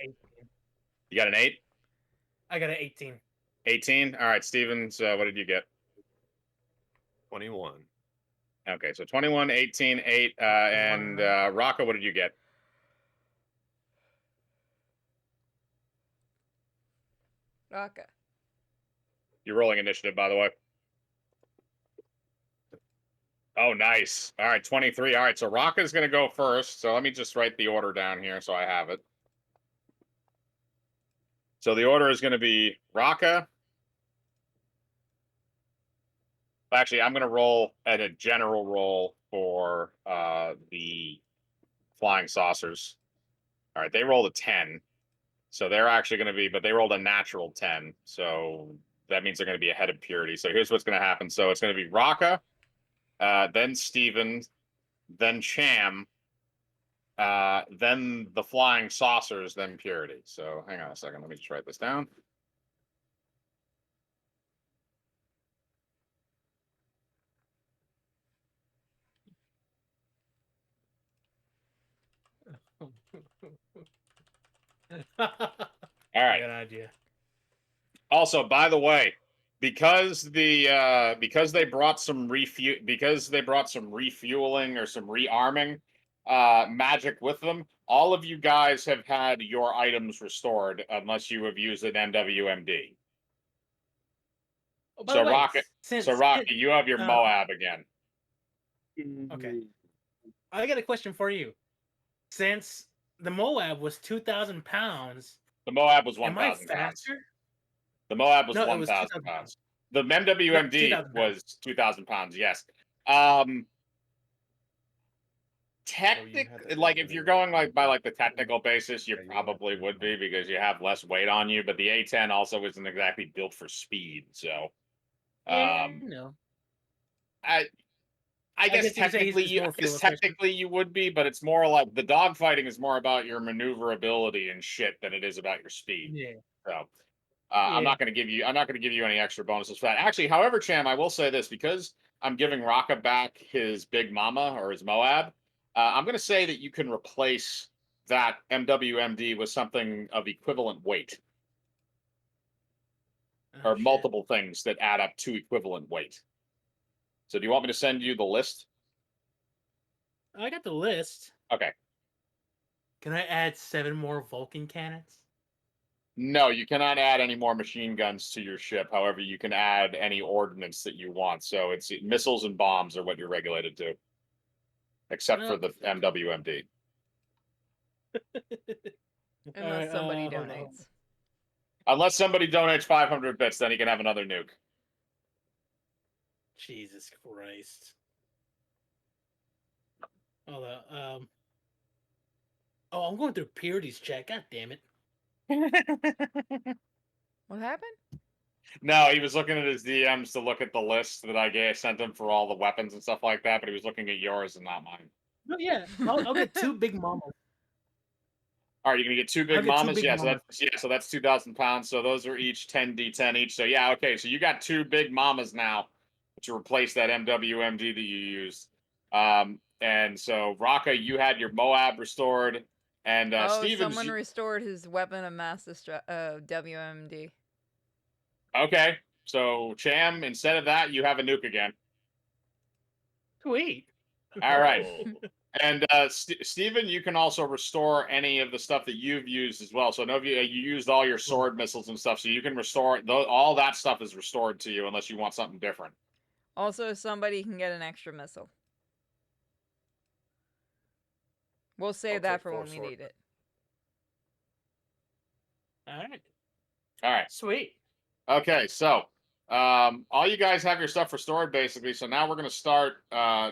You got an 8? I got an 18. 18? All right, Stevens, what did you get? 21. Okay, so 21, 18, 8, and Rocco, what did you get? Okay. You're rolling initiative, by the way. Oh, nice. All right, 23. All right, so Rocca's going to go first. So let me just write the order down here so I have it. So the order is going to be Rocca. Actually, I'm going to roll at a general roll for the flying saucers. All right, they rolled a 10. So they're actually going to be, but they rolled a natural 10. So that means they're going to be ahead of Purity. So here's what's going to happen. So it's going to be Rocca, then Steven, then Cham, then the flying saucers, then Purity. So hang on a second. Let me just write this down. All right. I got an idea. Also, by the way, because they brought some refueling or some rearming magic with them, all of you guys have had your items restored unless you have used an MWMD. Oh, by So the way, Rocky, you have your Moab again. Okay. I got a question for you. Since the Moab was 2,000 pounds, The Moab was am I 1,000 pounds. faster? The Moab was No, it 1,000 was 2,000 pounds. The MWMD 2,000 was 2,000 pounds. Yes. Technically, like if you're going like by like the technical basis, you probably would be because you have less weight on you. But the A10 also isn't exactly built for speed, so no. I guess guess you could say technically he's more fuel efficient. you would be, but it's more like the dogfighting is more about your maneuverability and shit than it is about your speed. Yeah. So I'm not going to give you any extra bonuses for that. Actually, however, Cham, I will say this because I'm giving Rocca back his Big Mama or his Moab. I'm going to say that you can replace that MWMD with something of equivalent weight Oh, or shit. multiple things that add up to equivalent weight. So do you want me to send you the list? I got the list. Okay. Can I add 7 more Vulcan cannons? No, you cannot add any more machine guns to your ship. However, you can add any ordnance that you want. So it's missiles and bombs are what you're regulated to, except for the MWMD. Unless somebody hold on. donates. Unless somebody donates 500 bits, then you can have another nuke. Jesus Christ. Hold on. Oh, I'm going through Purity's check. God damn it. What happened? No, he was looking at his DMs to look at the list that I sent him for all the weapons and stuff like that, but he was looking at yours and not mine. No, yeah. I'll get 2 big mamas. All right, you're gonna get 2 I'll big get 2 mamas. big Yeah, mamas. so that's 2,000 pounds. So those are each 10d10 each. So yeah, okay. So you got 2 big mamas now to replace that MWMD that you used. And so Raka, you had your Moab restored, and Oh, Stevens. someone restored his weapon of mass WMD. Okay, so Cham, instead of that, you have a nuke again. Sweet. All right. Oh. And Steven, you can also restore any of the stuff that you've used as well. So no, you used all your sword missiles and stuff, so you can restore all that stuff is restored to you unless you want something different. Also, somebody can get an extra missile. We'll save I'll that take for 4 when we sword. need it. All right. All right. Sweet. Okay, so all you guys have your stuff restored basically. So now we're going to start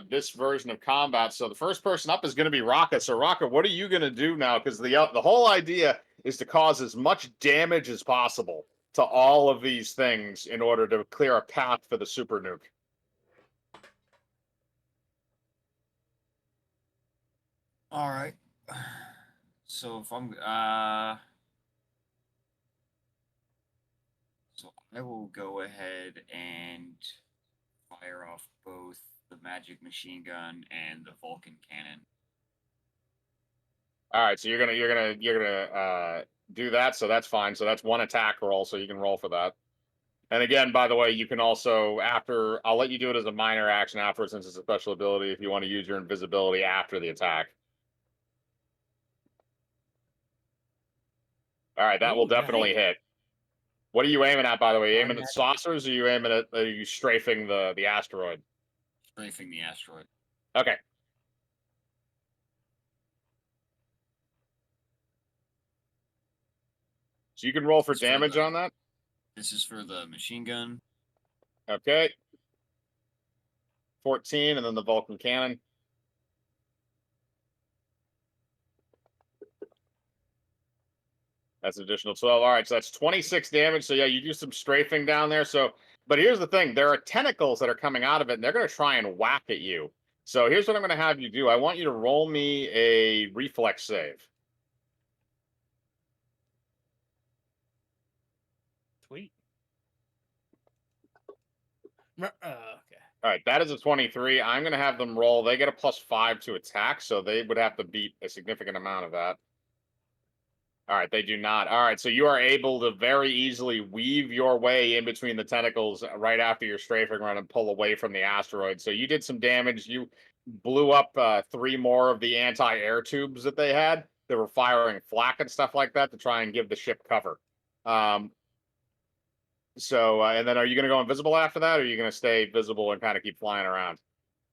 this version of combat. So the first person up is going to be Raka. So Raka, what are you going to do now? Because the whole idea is to cause as much damage as possible to all of these things in order to clear a path for the super nuke. All right. So if I'm so I will go ahead and fire off both the magic machine gun and the Vulcan cannon. All right, so you're gonna do that. So that's fine. So that's 1 attack roll. So you can roll for that. And again, by the way, you can also I'll let you do it as a minor action afterwards since it's a special ability. If you want to use your invisibility after the attack. All right, that will definitely hit. What are you aiming at, by the way? Are you aiming at saucers, or are you strafing the asteroid? Strafing the asteroid. Okay. So you can roll for damage on that. This is for the machine gun. Okay. 14, and then the Vulcan cannon. That's an additional 12. All right, so that's 26 damage. So yeah, you do some strafing down there. So, but here's the thing: there are tentacles that are coming out of it, and they're going to try and whack at you. So here's what I'm going to have you do. I want you to roll me a reflex save. Sweet. Okay. All right, that is a 23. I'm going to have them roll. They get a +5 to attack, so they would have to beat a significant amount of that. All right, they do not. All right, so you are able to very easily weave your way in between the tentacles right after your strafing run and pull away from the asteroid. So you did some damage. You blew up 3 more of the anti-air tubes that they had. They were firing flak and stuff like that to try and give the ship cover. And then are you going to go invisible after that, or are you going to stay visible and kind of keep flying around?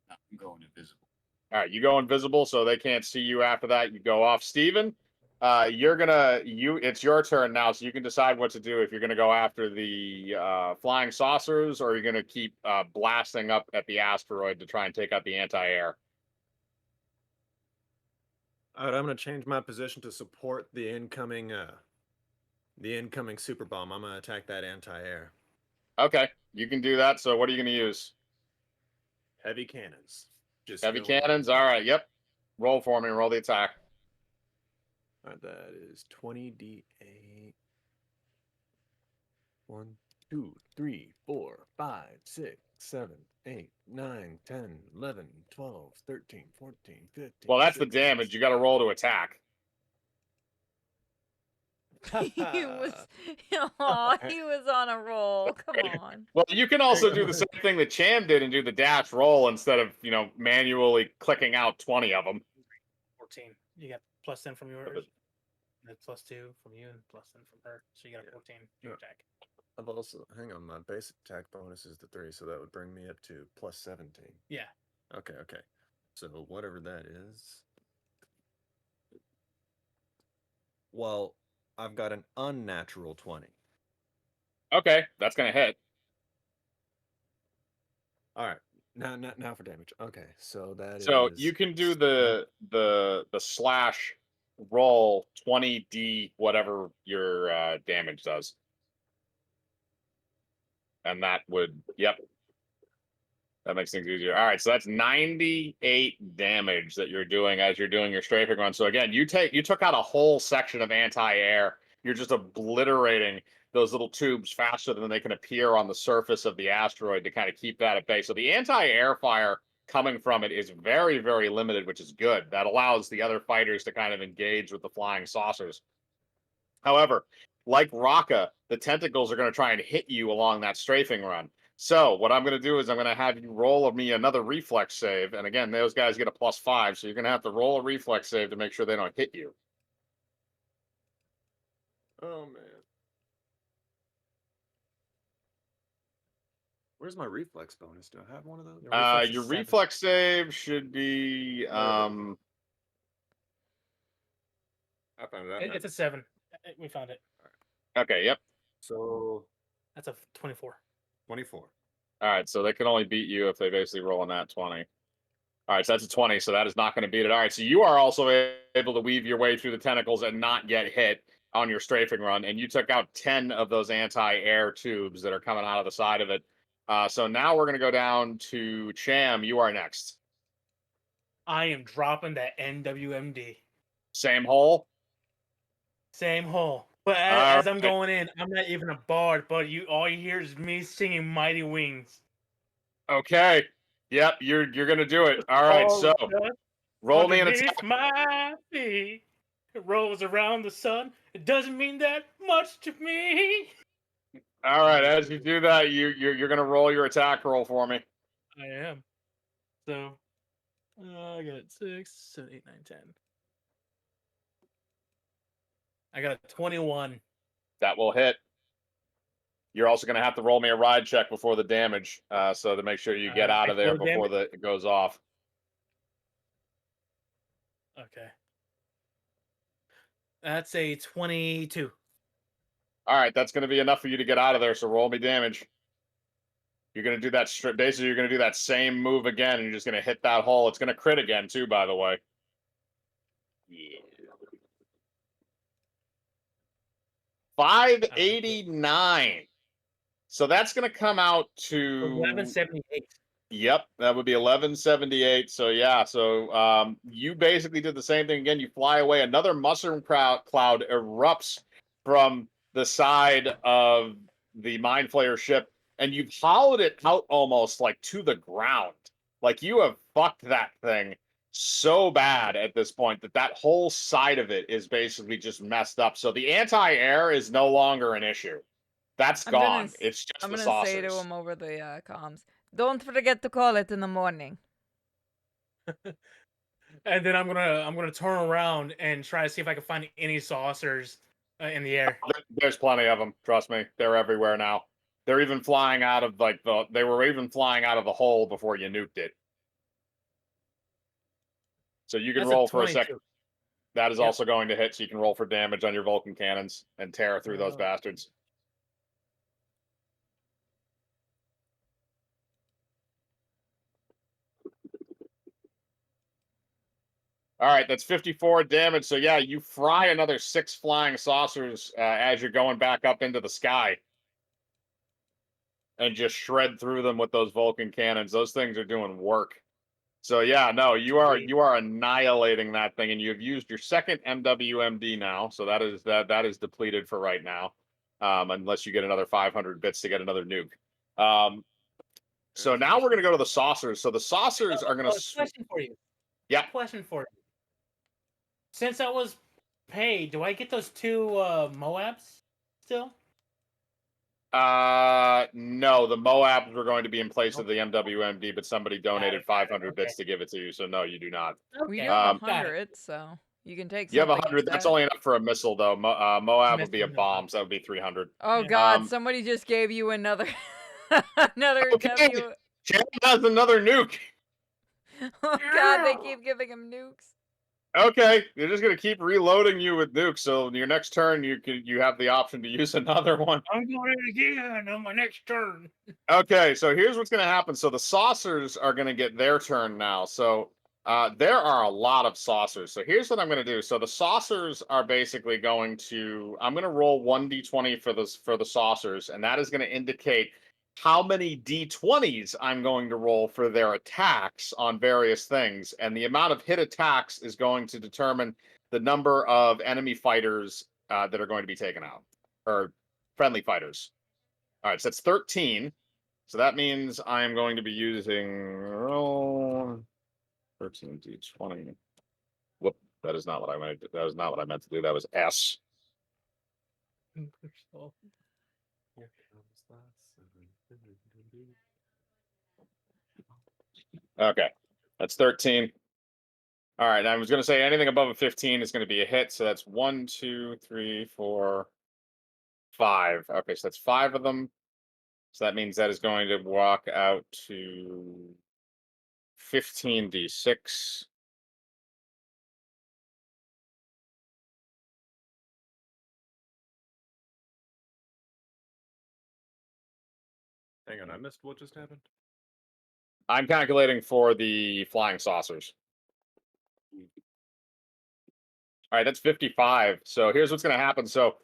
I'm going invisible. All right, you go invisible so they can't see you after that. You go off. Steven, it's your turn now, so you can decide what to do. If you're gonna go after the flying saucers, or you're gonna keep blasting up at the asteroid to try and take out the anti-air. All right, I'm going to change my position to support the incoming super bomb. I'm going to attack that anti-air. Okay, you can do that. So what are you gonna use? Heavy cannons. Just Heavy going cannons. All right. Yep. Roll for me. Roll the attack. All right, that is 20d8. 1, 2, 3, 4, 5, 6, 7, 8, 9, 10, 11, 12, 13, 14, 15. Well, that's 16. the damage. You got to roll to attack. he was, oh, he was on a roll. Come on. Well, you can also do the same thing that Cham did and do the dash roll instead of manually clicking out 20 of them. 14. You got plus 10 from yours. And plus 2 from you and plus 10 from her. So you got a 14 Yeah. attack. I've also hang on. My basic attack bonus is the 3, so that would bring me up to plus 17. Yeah. Okay. So whatever that is. Well, I've got an unnatural 20. Okay, that's gonna hit. All right. Now for damage. Okay, so that So is you can do the slash roll 20d whatever your damage does, and that would that makes things easier. All right, so that's 98 damage that you're doing as you're doing your strafing run. So again, you took out a whole section of anti-air. You're just obliterating those little tubes faster than they can appear on the surface of the asteroid to kind of keep that at bay. So the anti-air fire coming from it is very, very limited, which is good. That allows the other fighters to kind of engage with the flying saucers. However, like Raka, the tentacles are going to try and hit you along that strafing run. So what I'm going to do is I'm going to have you roll me another reflex save. And again, those guys get a +5. So you're going to have to roll a reflex save to make sure they don't hit you. Oh man. Where's my reflex bonus? Do I have one of those? Your reflex save should be I found it. It's a 7. We found it. okay, yep. So That's a 24. 24. All right, so they can only beat you if they basically roll a nat 20. All right, so that's a 20, so that is not going to beat it. All right, so you are also able to weave your way through the tentacles and not get hit on your strafing run, and you took out 10 of those anti-air tubes that are coming out of the side of it. So now we're going to go down to Cham. You are next. I am dropping that NWMD. Same hole? Same hole. But All as I'm right. going in, I'm not even a bard, but all you hear is me singing Mighty Wings. Okay. Yep, you're going to do it. All right, so roll me an attack. Underneath my feet, it rolls around the sun. It doesn't mean that much to me. All right, as you do that, you're going to roll your attack roll for me. I am. So, I got 6, 7, 8, 9, 10. I got a 21. That will hit. You're also going to have to roll me a ride check before the damage, so to make sure you get out of there before it goes off. Okay. That's a 22. All right, that's going to be enough for you to get out of there. So roll me damage. You're going to do that. Basically, you're going to do that same move again, and you're just going to hit that hole. It's going to crit again, too, by the way. Yeah. 589. So that's going to come out to 1178. Yep, that would be 1178. So yeah, so you basically did the same thing again. You fly away. Another mushroom cloud erupts from the side of the Mind Flayer ship, and you've hollowed it out almost like to the ground. Like you have fucked that thing so bad at this point that that whole side of it is basically just messed up. So the anti-air is no longer an issue. That's gone. It's just I'm the gonna say to saucers. him over the comms, don't forget to call it in the morning. And then I'm gonna turn around and try to see if I can find any saucers in the air. There's plenty of them. Trust me, they're everywhere now. They're even flying out of they were even flying out of the hole before you nuked it. So you can That's roll a for a 22. second. That is Yep. also going to hit, so you can roll for damage on your Vulcan cannons and tear through those Oh. bastards. All right, that's 54 damage. So yeah, you fry another 6 flying saucers as you're going back up into the sky, and just shred through them with those Vulcan cannons. Those things are doing work. So yeah, no, you are annihilating that thing, and you've used your second MWMD now, so that is depleted for right now, unless you get another 500 bits to get another nuke. So now we're gonna go to the saucers. So the saucers are gonna. Question for you. Yeah. Question for you. Since I was paid, do I get those 2 Moabs still? No, the Moabs were going to be in place of the MWMD, but somebody donated 500 okay. bits to give it to you, so no, you do not. We Okay, do have got it. 100, so you can take You have something 100. That's instead. only enough for a missile, though. Moab would be a Missile, no. bomb, so that would be 300. Oh Yeah. God! Somebody just gave you another another Okay. W. Chad has another nuke. Oh God! They keep giving him nukes. Okay, they're just gonna keep reloading you with nukes. So your next turn, you have the option to use another one. I'm going in again on my next turn. Okay, so here's what's gonna happen. So the saucers are gonna get their turn now. So there are a lot of saucers. So here's what I'm gonna do. So the saucers are basically going to. I'm gonna roll 1d20 for the saucers, and that is gonna indicate how many d20s I'm going to roll for their attacks on various things, and the amount of hit attacks is going to determine the number of enemy fighters that are going to be taken out, or friendly fighters. All right, so that's 13. So that means I'm going to be using 13d20. Whoop, that is not what I meant. That was not what I meant to do. That was S. Here comes that 7. Okay, that's 13. All right, I was going to say anything above a 15 is going to be a hit. So that's 1, 2, 3, 4, 5. Okay, so that's 5 of them. So that means that is going to walk out to 15d6. Hang on, I missed what just happened. I'm calculating for the flying saucers. All right, that's 55. So here's what's going to happen. So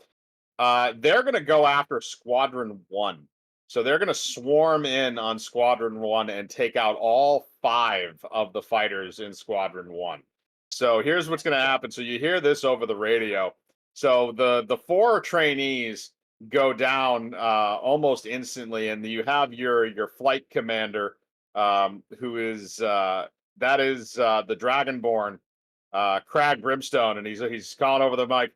they're going to go after Squadron 1. So they're going to swarm in on Squadron 1 and take out all 5 of the fighters in Squadron 1. So here's what's going to happen. So you hear this over the radio. So the 4 trainees go down almost instantly, and you have your flight commander, who is that is the Dragonborn, Crag Brimstone, and he's calling over the mic.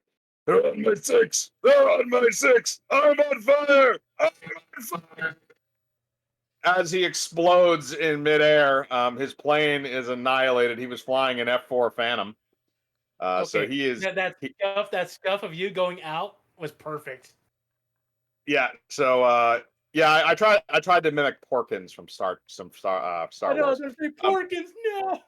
They're on my 6. They're on my 6. I'm on fire. I'm on fire. As he explodes in midair, his plane is annihilated. He was flying an F4 Phantom. So he is. That scuff of you going out was perfect. Yeah. So yeah, I tried to mimic Porkins from Star I know, Wars. there's three Porkins. No.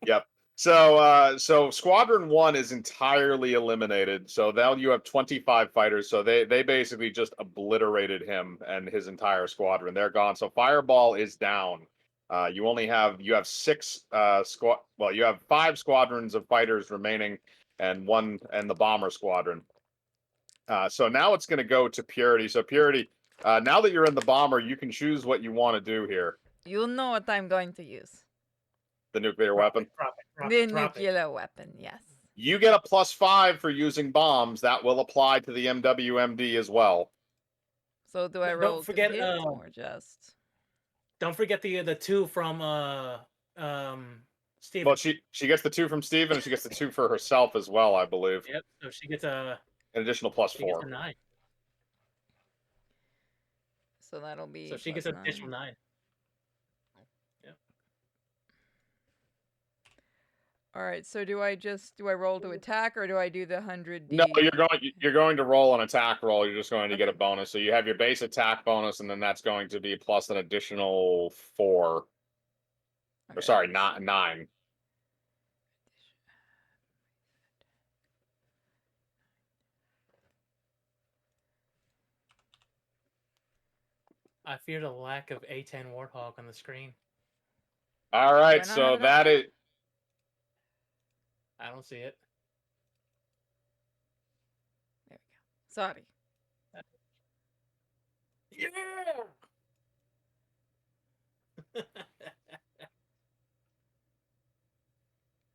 Yep. So Squadron 1 is entirely eliminated. So now you have 25 fighters. So they basically just obliterated him and his entire squadron. They're gone. So Fireball is down. You have 6 you have 5 squadrons of fighters remaining, and the bomber squadron. So now it's going to go to Purity. So Purity, now that you're in the bomber, you can choose what you want to do here. You'll know what I'm going to use. The nuclear weapon. The nuclear weapon, yes. You get a +5 for using bombs. That will apply to the MWMD as well. So do I Don't roll forget, to hit or just? Don't forget the 2 from Steven. Well, she gets the 2 from Steven, and she gets the 2 for herself as well, I believe. Yep. So she gets An additional she gets a +4. 9. So that'll be. So she gets an +9. additional 9. All right. So do I roll to attack or do I do the 100? No, you're going to roll an attack roll. You're just going to get a bonus. So you have your base attack bonus, and then that's going to be plus an additional 4. Okay. Or sorry, not 9. I fear the lack of A10 Warthog on the screen. All right, not so have it that is. I don't see it. There we go. Sorry. Yeah.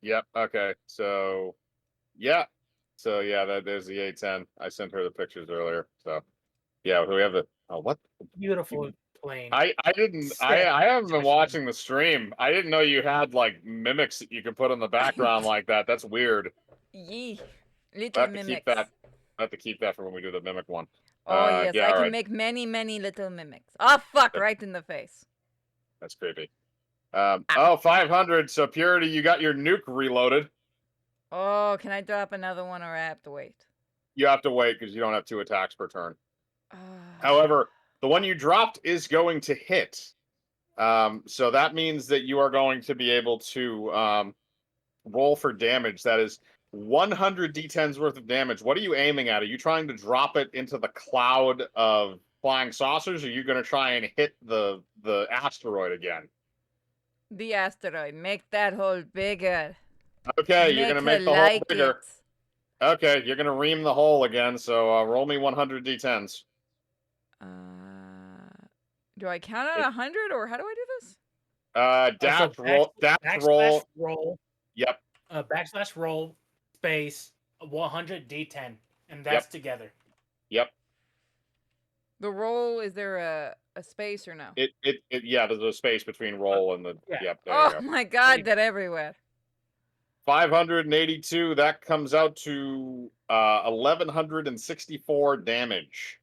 Yep. Okay. So, yeah. So yeah, there's the A10. I sent her the pictures earlier. So, yeah, we have the. Oh, what? Beautiful plane. I didn't. I haven't been watching the stream. I didn't know you had like mimics that you could put in the background like that. That's weird. Yee. I Little have to keep mimics. that. I have to keep that for when we do the mimic one. Oh yes, Yeah, I all can right. make many, many little mimics. Oh fuck! Right in the face. That's creepy. Ah. Oh, 500. So Purity, you got your nuke reloaded. Oh, can I drop another one or I have to wait? You have to wait because you don't have 2 attacks per turn. Ah. However, the one you dropped is going to hit. So that means that you are going to be able to roll for damage. That is 100 d10s worth of damage. What are you aiming at? Are you trying to drop it into the cloud of flying saucers, or are you going to try and hit the asteroid again? The asteroid. Make that hole bigger. Okay, you're going Make to her make the hole like bigger. it. Okay, you're going to ream the hole again, so roll me 100 d10s. Do I count at 100 or how do I do this? Dash So roll. Dash backslash roll. roll. Yep. Backslash roll space 100 d10, and that's Yep. together. Yep. The roll, is there a space or no? Yeah, there's a space between roll and the. Yeah. Yep. There you Oh go. my god, they're everywhere. 582. That comes out to 1164 damage.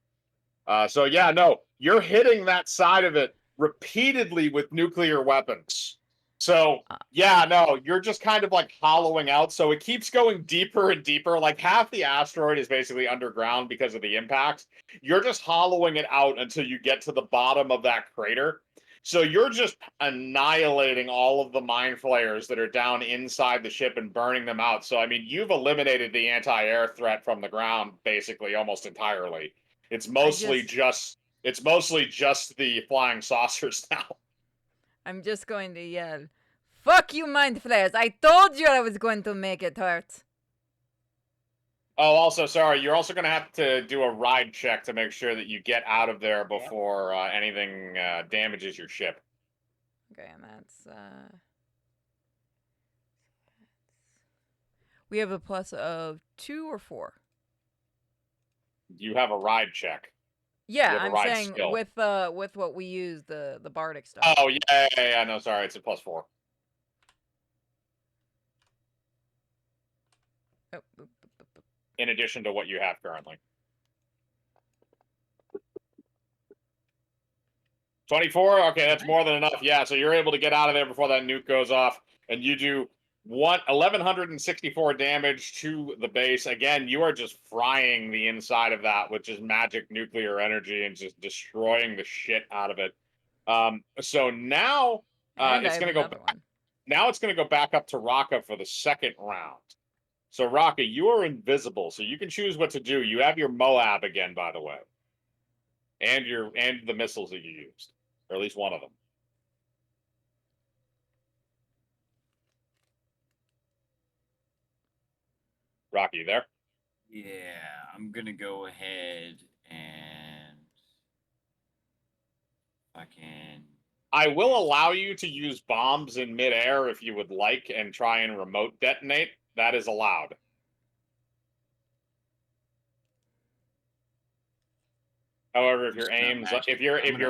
So yeah, no, you're hitting that side of it repeatedly with nuclear weapons. So yeah, no, you're just kind of like hollowing out. So it keeps going deeper and deeper. Like half the asteroid is basically underground because of the impact. You're just hollowing it out until you get to the bottom of that crater. So you're just annihilating all of the mind flayers that are down inside the ship and burning them out. So I mean, you've eliminated the anti-air threat from the ground basically almost entirely. It's mostly just the flying saucers now. I'm just going to yell, "Fuck you, mind flayers! I told you I was going to make it hurt." Oh, also, sorry, you're also going to have to do a ride check to make sure that you get out of there before anything damages your ship. Okay, and that's we have a plus of 2 or 4. You have a ride check. Yeah, You have a I'm ride saying skill. with what we use, the bardic stuff. Oh, yeah, no, sorry, it's a +4. Oh, boop, boop, boop, boop. In addition to what you have currently. 24? Okay, that's more than enough. Yeah, so you're able to get out of there before that nuke goes off, and you do 1164 damage to the base. Again, you are just frying the inside of that with just magic nuclear energy and just destroying the shit out of it. So now And I it's have going to go another one. now it's going to go back up to Raka for the second round. So Raka, you are invisible, so you can choose what to do. You have your Moab again, by the way, and the missiles that you used, or at least one of them. Rocky, you there? Yeah, I'm gonna go ahead and fucking. I will allow you to use bombs in midair if you would like and try and remote detonate. That is allowed. However, if I'm your just gonna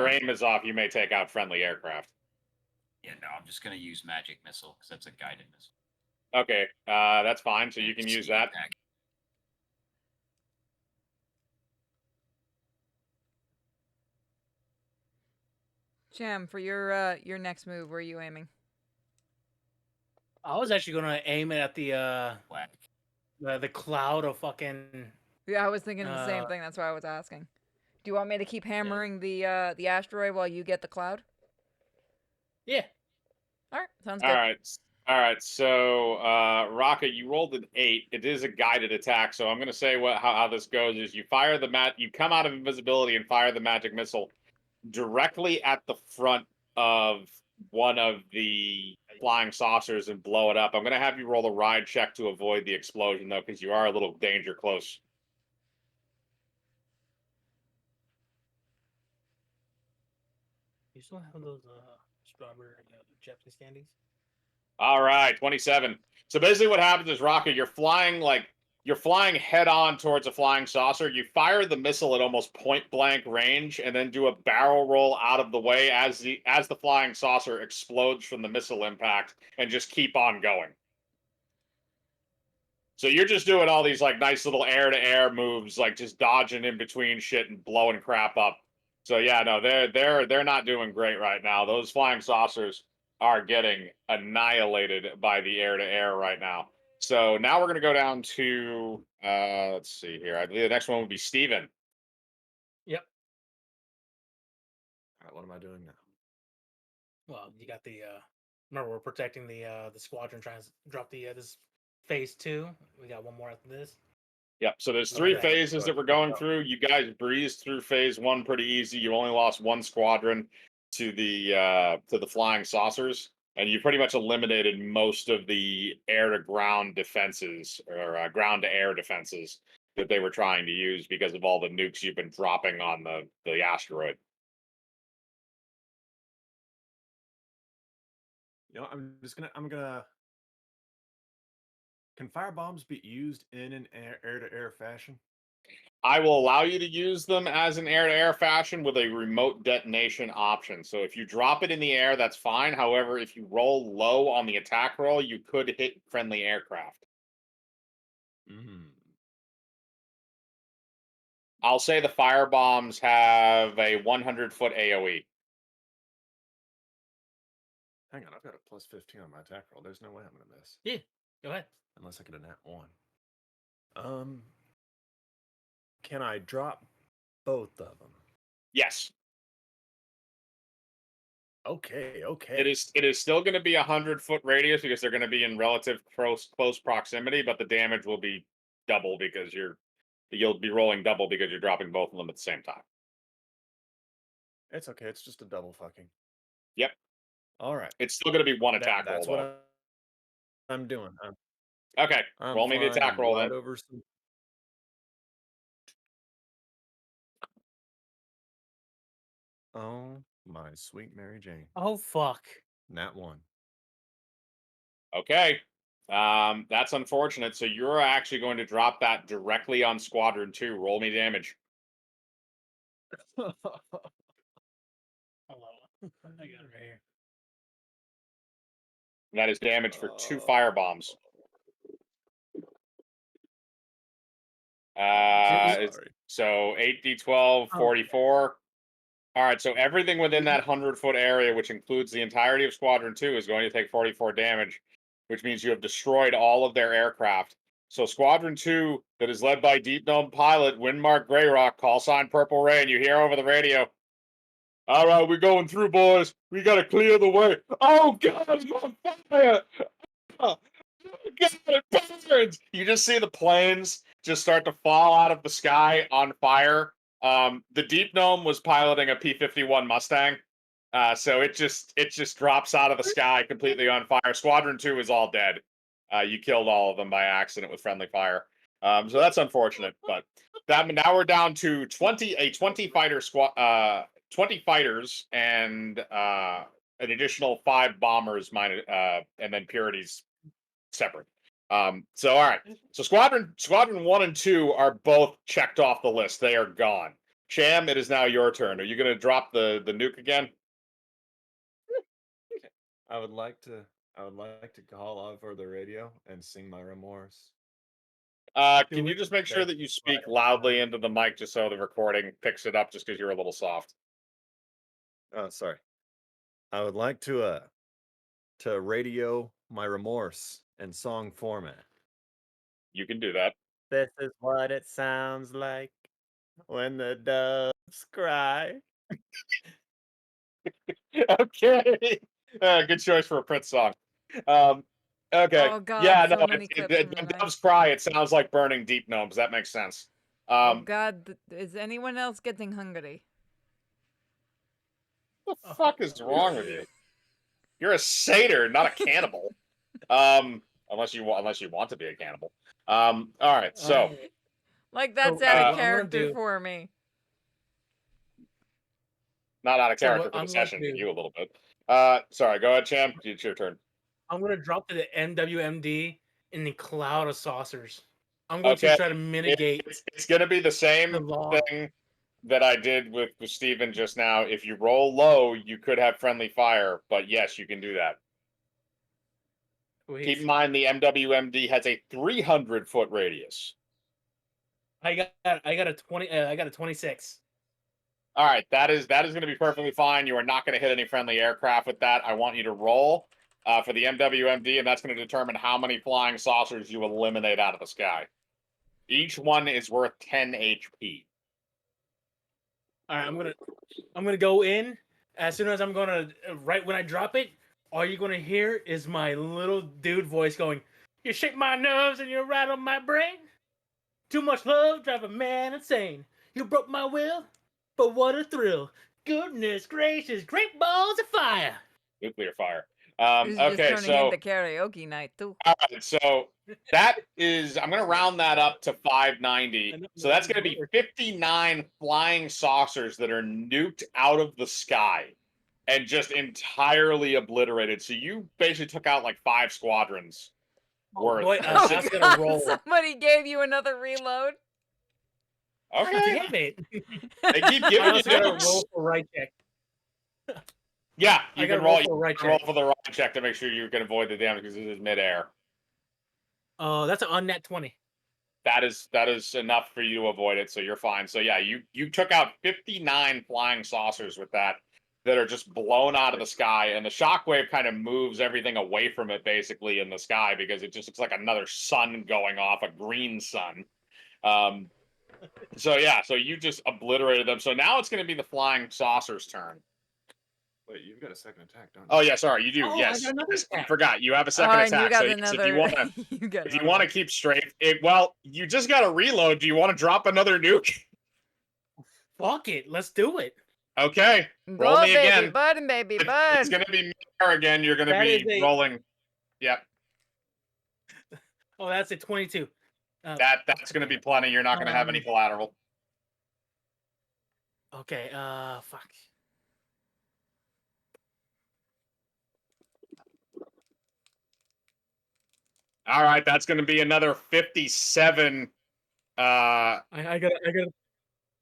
aim is off, you may take out friendly aircraft. Yeah, no, I'm just gonna use magic missile because that's a guided missile. Okay, that's fine. So you can use Sneak that. attack. Jam, for your next move, where are you aiming? I was actually gonna aim it at Whack. the cloud of fucking. Yeah, I was thinking the same thing. That's why I was asking. Do you want me to keep hammering the asteroid while you get the cloud? Yeah. All right, sounds good. All right. So, Rocket, you rolled an 8. It is a guided attack. So I'm going to say how this goes is you fire you come out of invisibility and fire the magic missile directly at the front of one of the flying saucers and blow it up. I'm going to have you roll a ride check to avoid the explosion though, because you are a little danger close. You still have those strawberry Japanese candies? All right, 27. So basically what happens is, Rocket, you're flying head on towards a flying saucer. You fire the missile at almost point blank range and then do a barrel roll out of the way as the flying saucer explodes from the missile impact and just keep on going. So you're just doing all these like nice little air-to-air moves, like just dodging in between shit and blowing crap up. So yeah, no, they're not doing great right now. Those flying saucers are getting annihilated by the air-to-air right now. So now we're gonna go down to let's see here. I believe the next one would be Steven. Yep. All right, what am I doing now? Well, you got the. Remember, we're protecting the squadron, trying to drop the this phase 2. We got one more after this. Yep. So there's three Okay. phases that we're going through. You guys breezed through phase 1 pretty easy. You only lost one squadron to the flying saucers, and you pretty much eliminated most of the air-to-ground defenses or ground-to-air defenses that they were trying to use because of all the nukes you've been dropping on the asteroid. You know, I'm gonna. Can fire bombs be used in an air-to-air fashion? I will allow you to use them as an air-to-air fashion with a remote detonation option. So if you drop it in the air, that's fine. However, if you roll low on the attack roll, you could hit friendly aircraft. Mm. I'll say the fire bombs have a 100-foot AoE. Hang on, I've got a plus 15 on my attack roll. There's no way I'm gonna miss. Yeah. Go ahead. Unless I get a nat 1. Can I drop both of them? Yes, Okay. it is still going to be a 100-foot radius because they're going to be in relative close proximity, but the damage will be double because you'll be rolling double because you're dropping both of them at the same time. It's okay. It's just a double fucking. Yep. All right. It's still going to be one attack That's roll, what I'm doing. Okay, I'm roll me the attack roll right then. over some. Oh my sweet Mary Jane! Oh fuck. Nat 1. Okay. That's unfortunate. So you're actually going to drop that directly on Squadron 2. Roll me damage. Hold on. I got it right here. That is damage for 2 fire bombs. Sorry. So 8d12, 44. All right, so everything within that 100-foot area, which includes the entirety of Squadron 2, is going to take 44 damage, which means you have destroyed all of their aircraft. So Squadron 2, that is led by Deep Dome pilot Windmark Greyrock, call sign Purple Rain, you hear over the radio. All right, we're going through, boys. We got to clear the way. Oh, God, I'm on fire. Oh, God, it burns. You just see the planes just start to fall out of the sky on fire. The Deep Gnome was piloting a P-51 Mustang, so it just drops out of the sky completely on fire. Squadron 2 is all dead. You killed all of them by accident with friendly fire. So that's unfortunate, but now we're down to 20 fighter squad, 20 fighters and an additional 5 bombers, and then Purity's separate. So all right. So Squadron 1 and 2 are both checked off the list. They are gone. Sham, it is now your turn. Are you going to drop the nuke again? I would like to call over the radio and sing my remorse. Can you just make sure that you speak loudly into the mic just so the recording picks it up just because you're a little soft? Oh, sorry. I would like to radio my remorse in song format. You can do that. This is what it sounds like when the doves cry. Okay. Good choice for a Prince song. Okay. Oh God, Yeah, so no, many clips the from the night. doves cry. It sounds like burning deep gnomes. That makes sense. Oh God, is anyone else getting hungry? What the fuck is wrong with you? You're a satyr, not a cannibal. Unless you want to be a cannibal. All right. So, Like that's So, out of what I'm gonna character do- for me. not out of So what character for I'm the gonna session do- for you a little bit. Sorry. Go ahead, Cham. It's your turn. I'm gonna drop to the NWMD in the cloud of saucers. I'm going Okay. to try to mitigate It's going to be the the same loss. thing that I did with Steven just now. If you roll low, you could have friendly fire, but yes, you can do that. Wait. Keep in mind the MWMD has a 300-foot radius. I got a 20. I got a 26. All right, that is going to be perfectly fine. You are not going to hit any friendly aircraft with that. I want you to roll for the MWMD, and that's going to determine how many flying saucers you eliminate out of the sky. Each one is worth 10 HP. All right, I'm gonna go in. As soon as I'm gonna right when I drop it, all you're gonna hear is my little dude voice going, "You shake my nerves and you rattle my brain. Too much love drive a man insane. You broke my will, but what a thrill! Goodness gracious, great balls of fire!" Nuclear fire. This is just Okay, turning so into karaoke night too. all right, so that is, I'm going to round that up to 590. So that's going to be 59 flying saucers that are nuked out of the sky and just entirely obliterated. So you basically took out like 5 squadrons worth. boy, Oh that's God! gonna roll. Somebody gave you another reload. Okay, Damn it! they keep I giving you also gotta nukes. roll for right check. Yeah, you I can gotta roll. roll for right You can roll check. for the right check to make sure you can avoid the damage because it is midair. Oh, that's an unnet 20. That is enough for you to avoid it, so you're fine. So yeah, you took out 59 flying saucers with that are just blown out of the sky, and the shockwave kind of moves everything away from it basically in the sky because it just looks like another sun going off, a green sun. So yeah, so you just obliterated them. So now it's going to be the flying saucers' turn. Wait, you've got a second attack, don't you? Oh yeah, sorry, you do. Oh, I Yes, got another yes, I attack. forgot. You have a second And you attack. got So yes, another. if you want to, you got if you another want to one. keep straight, well, you just got to reload. Do you want to drop another nuke? Fuck it, let's do it. Okay, roll Go, me baby again. bud, baby It's bud. going to be there again. You're going to That is be a- rolling. Yep, Oh, that's a 22. that's going to be plenty. You're not going to have any collateral. Okay, fuck. All right, that's going to be another 57. I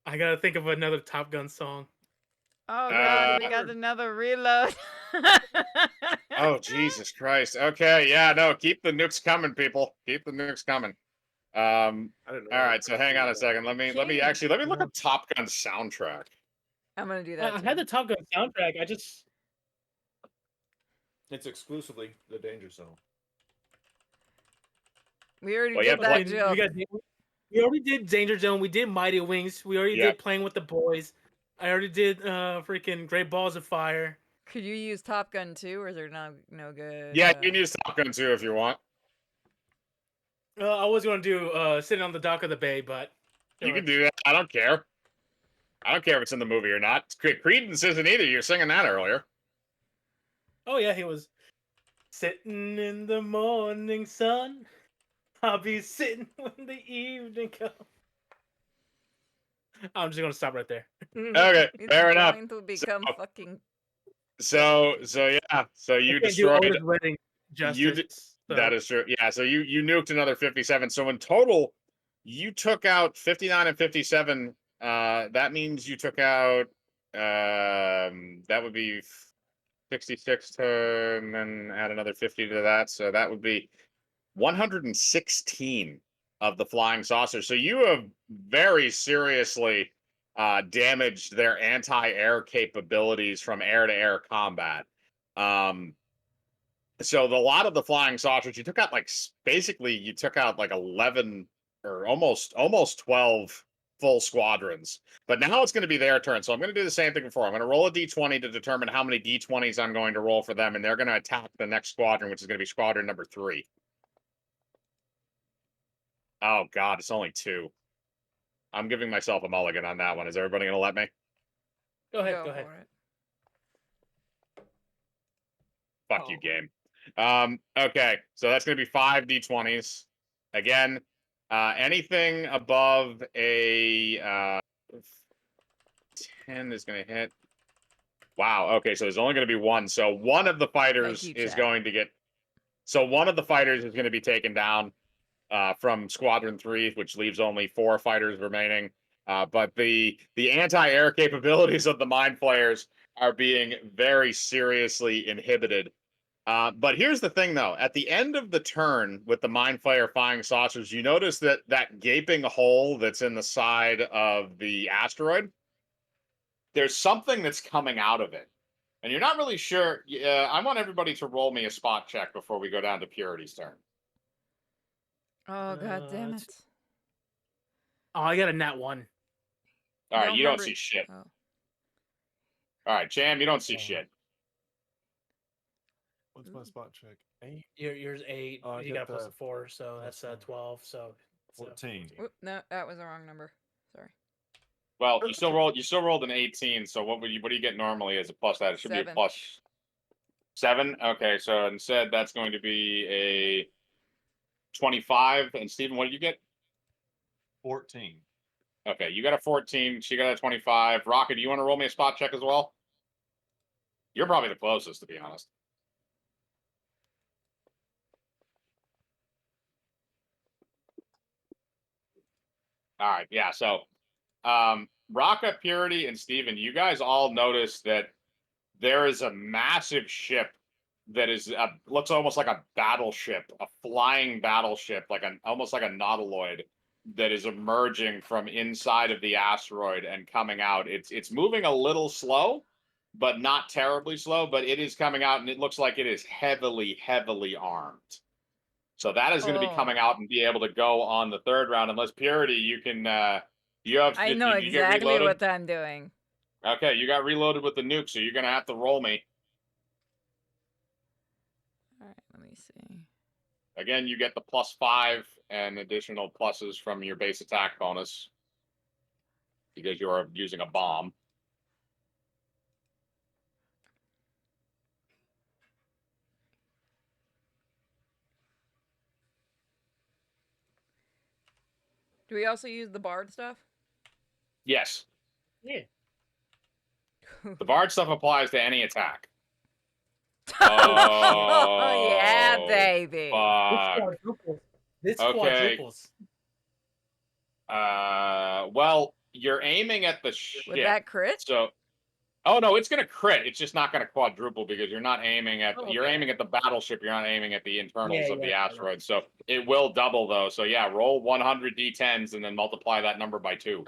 gotta think of another Top Gun song. Oh God, we Uh, got another reload. Oh Jesus Christ. Okay, yeah, no, keep the nukes coming, people. Keep the nukes coming. I don't know. All right, so hang on a second. Let me look at Top Gun soundtrack. I'm gonna do I that. had Too. the Top Gun soundtrack. It's exclusively the danger zone. We already Well, yeah, did that, Jill. We already did Danger Zone. We did Mighty Wings. We already Yeah. did Playing with the Boys. I already did freaking Great Balls of Fire. Could you use Top Gun too, or is there no good? Yeah, you can use Top Gun too if you want. I was gonna do Sitting on the Dock of the Bay, but You can do that. I don't care. I don't care if it's in the movie or not. Credence isn't either. You were singing that earlier. Oh yeah, he was sitting in the morning sun. I'll be sitting when the evening comes. I'm just gonna stop right there. Okay, It's fair enough. going to become fucking. So yeah. So you I can't do destroyed. Otis Redding justice. That is true. Yeah. So you nuked another 57. So in total, you took out 59 and 57. That means you took out. That would be 66 to, and then add another 50 to that. So that would be 116 of the flying saucers. So you have very seriously damaged their anti-air capabilities from air-to-air combat. So a lot of the flying saucers, you took out like basically you took out like 11 or almost 12 full squadrons. But now it's going to be their turn. So I'm going to do the same thing before. I'm going to roll a d20 to determine how many d20s I'm going to roll for them, and they're going to attack the next squadron, which is going to be squadron number 3. Oh God, it's only 2. I'm giving myself a mulligan on that one. Is everybody going to let me? Go ahead. for it. Fuck you, game. Okay, so that's going to be 5 d20s. Again, anything above a 10 is going to hit. Wow. Okay, so there's only going to be 1. So one of the fighters is going to get. So one of the fighters is going to be taken down from Squadron 3, which leaves only 4 fighters remaining. But the anti-air capabilities of the Mind Flayers are being very seriously inhibited But here's the thing, though. At the end of the turn with the Mind Flayer flying saucers, you notice that gaping hole that's in the side of the asteroid, there's something that's coming out of it. And you're not really sure. I want everybody to roll me a spot check before we go down to Purity's turn. Oh, god damn let's- it. Oh, I got a nat 1. All right, you don't remember- see shit. Oh. All right, Jam, you don't see Oh. shit. What's my spot check? 8, Yours 8. Oh, I you get got plus the a 4, so plus that's 4. 12. So it's, 14. Whoop, no, that was the wrong number. Sorry. Well, you still rolled an 18. So what do you get normally as a plus that? It should be a 7. plus 7. Okay, so instead that's going to be a 25. And Steven, what did you get? 14. Okay, you got a 14. She got a 25. Rocket, do you want to roll me a spot check as well? You're probably the closest, to be honest. All right, yeah. So, Raka, Purity, and Steven, you guys all notice that there is a massive ship that looks almost like a battleship, a flying battleship, almost like a nautiloid that is emerging from inside of the asteroid and coming out. It's moving a little slow, but not terribly slow. But it is coming out, and it looks like it is heavily, heavily armed. So that is going to be coming out and be able to go on the third round. Unless Purity, you can. I know did you get exactly reloaded? what I'm doing. Okay, you got reloaded with the nuke, so you're going to have to roll me. Alright, let me see. Again, you get the +5 and additional pluses from your base attack bonus because you are using a bomb. Do we also use the bard stuff? Yes, yeah. the bard stuff applies to any attack. Oh, yeah, Oh, baby. fuck. This Okay. quadruples. Well, you're aiming at the ship. Would that crit? So, oh no, it's gonna crit. It's just not gonna quadruple because you're not aiming at Oh, you're okay. aiming at the battleship. You're not aiming at the internals Yeah, of the yeah, I know. asteroid. So it will double though. So yeah, roll 100 d10s and then multiply that number by 2.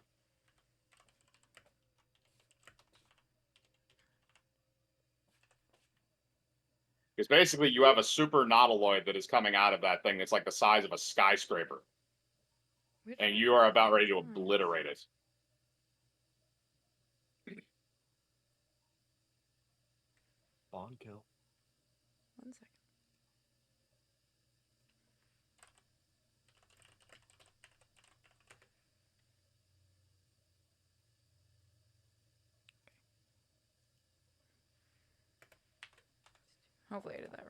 Because basically you have a super nautiloid that is coming out of that thing. It's like the size of a skyscraper, Which and one? you are about ready to obliterate it. Bond kill. 1 second. Hopefully I did that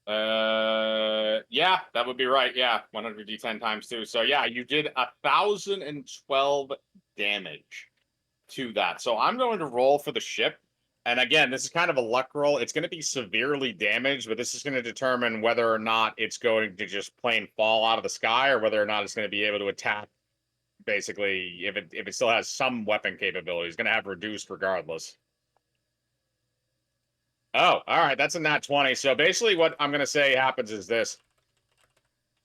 right. Yeah, that would be right. Yeah, 100 d10 times 2. So yeah, you did 1,012 damage to that. So I'm going to roll for the ship. And again, this is kind of a luck roll. It's going to be severely damaged, but this is going to determine whether or not it's going to just plain fall out of the sky or whether or not it's going to be able to attack. Basically, if it still has some weapon capability, it's going to have reduced regardless. Oh, all right. That's a nat 20. So basically what I'm going to say happens is this.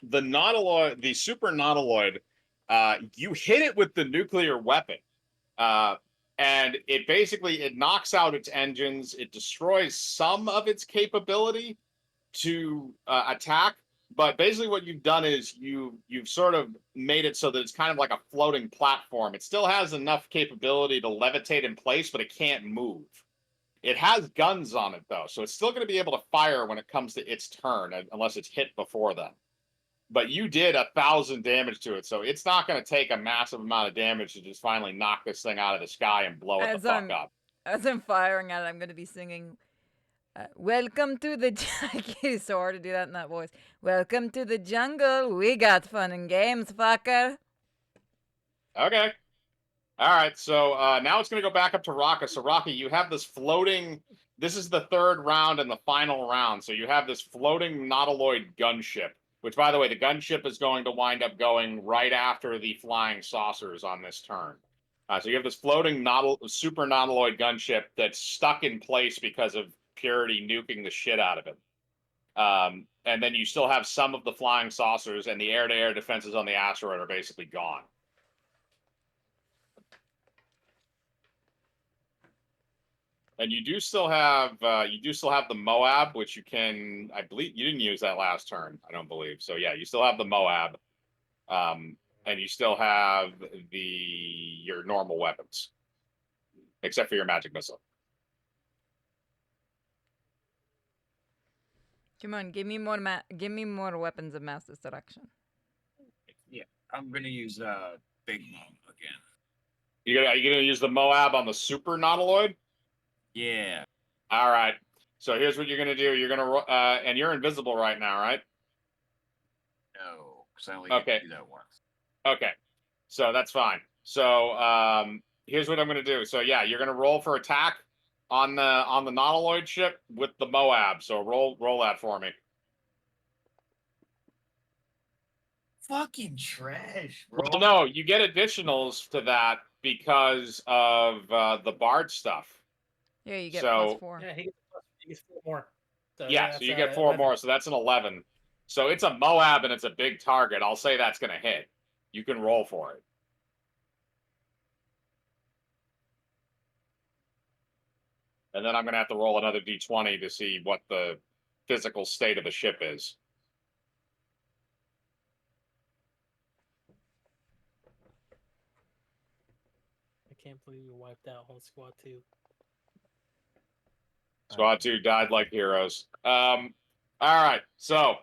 The nautiloid, the super nautiloid, you hit it with the nuclear weapon. And it knocks out its engines. It destroys some of its capability to attack. But basically what you've done is you've sort of made it so that it's kind of like a floating platform. It still has enough capability to levitate in place, but it can't move. It has guns on it, though, so it's still going to be able to fire when it comes to its turn, unless it's hit before then. But you did 1,000 damage to it, so it's not going to take a massive amount of damage to just finally knock this thing out of the sky and blow it the fuck up. As I'm firing at it, I'm going to be singing, welcome to the... It's so hard to do that in that voice. Welcome to the jungle. We got fun and games, fucker. Okay. All right, so now it's going to go back up to Raka. So, Raka, you have this floating... This is the third round and the final round. So you have this floating nautiloid gunship, which, by the way, the gunship is going to wind up going right after the flying saucers on this turn. So you have this floating super nautiloid gunship that's stuck in place because of Purity nuking the shit out of it. And then you still have some of the flying saucers, and the air-to-air defenses on the asteroid are basically gone. And you do still have the Moab, which you can, I believe, you didn't use that last turn, I don't believe. So yeah, you still have the Moab, and you still have your normal weapons, except for your magic missile. Come on, give me more weapons of mass destruction. Yeah, I'm gonna use Big Mom again. Are you gonna use the Moab on the super nautiloid? Yeah. All right. So here's what you're gonna do. You're gonna and you're invisible right now, right? No, because I only get to do that once. Okay. So that's fine. So here's what I'm gonna do. So yeah, you're gonna roll for attack on the nautiloid ship with the Moab. So roll that for me. Fucking trash, bro. Well, no, you get additionals to that because of the Bard stuff. Yeah, you get So- +4. Yeah, he gets 4 more. So, Yeah, so you get 4 11. more, so that's an 11. So it's a Moab and it's a big target. I'll say that's going to hit. You can roll for it. And then I'm going to have to roll another d20 to see what the physical state of the ship is. I can't believe you wiped out whole squad 2. Squad 2 died like heroes. All right, so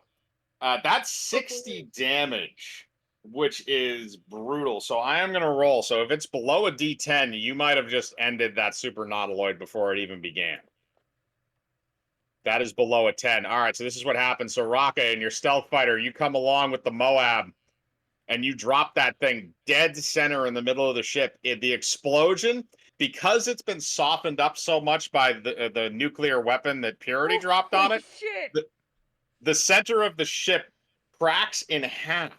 that's 60 damage, which is brutal. So I am going to roll. So if it's below a d10, you might have just ended that super nautiloid before it even began. That is below a 10. All right, so this is what happens. So Raka, in your stealth fighter, you come along with the Moab, and you drop that thing dead center in the middle of the ship. The explosion, because it's been softened up so much by the nuclear weapon that Purity dropped on it, Shit. the center of the ship cracks in half,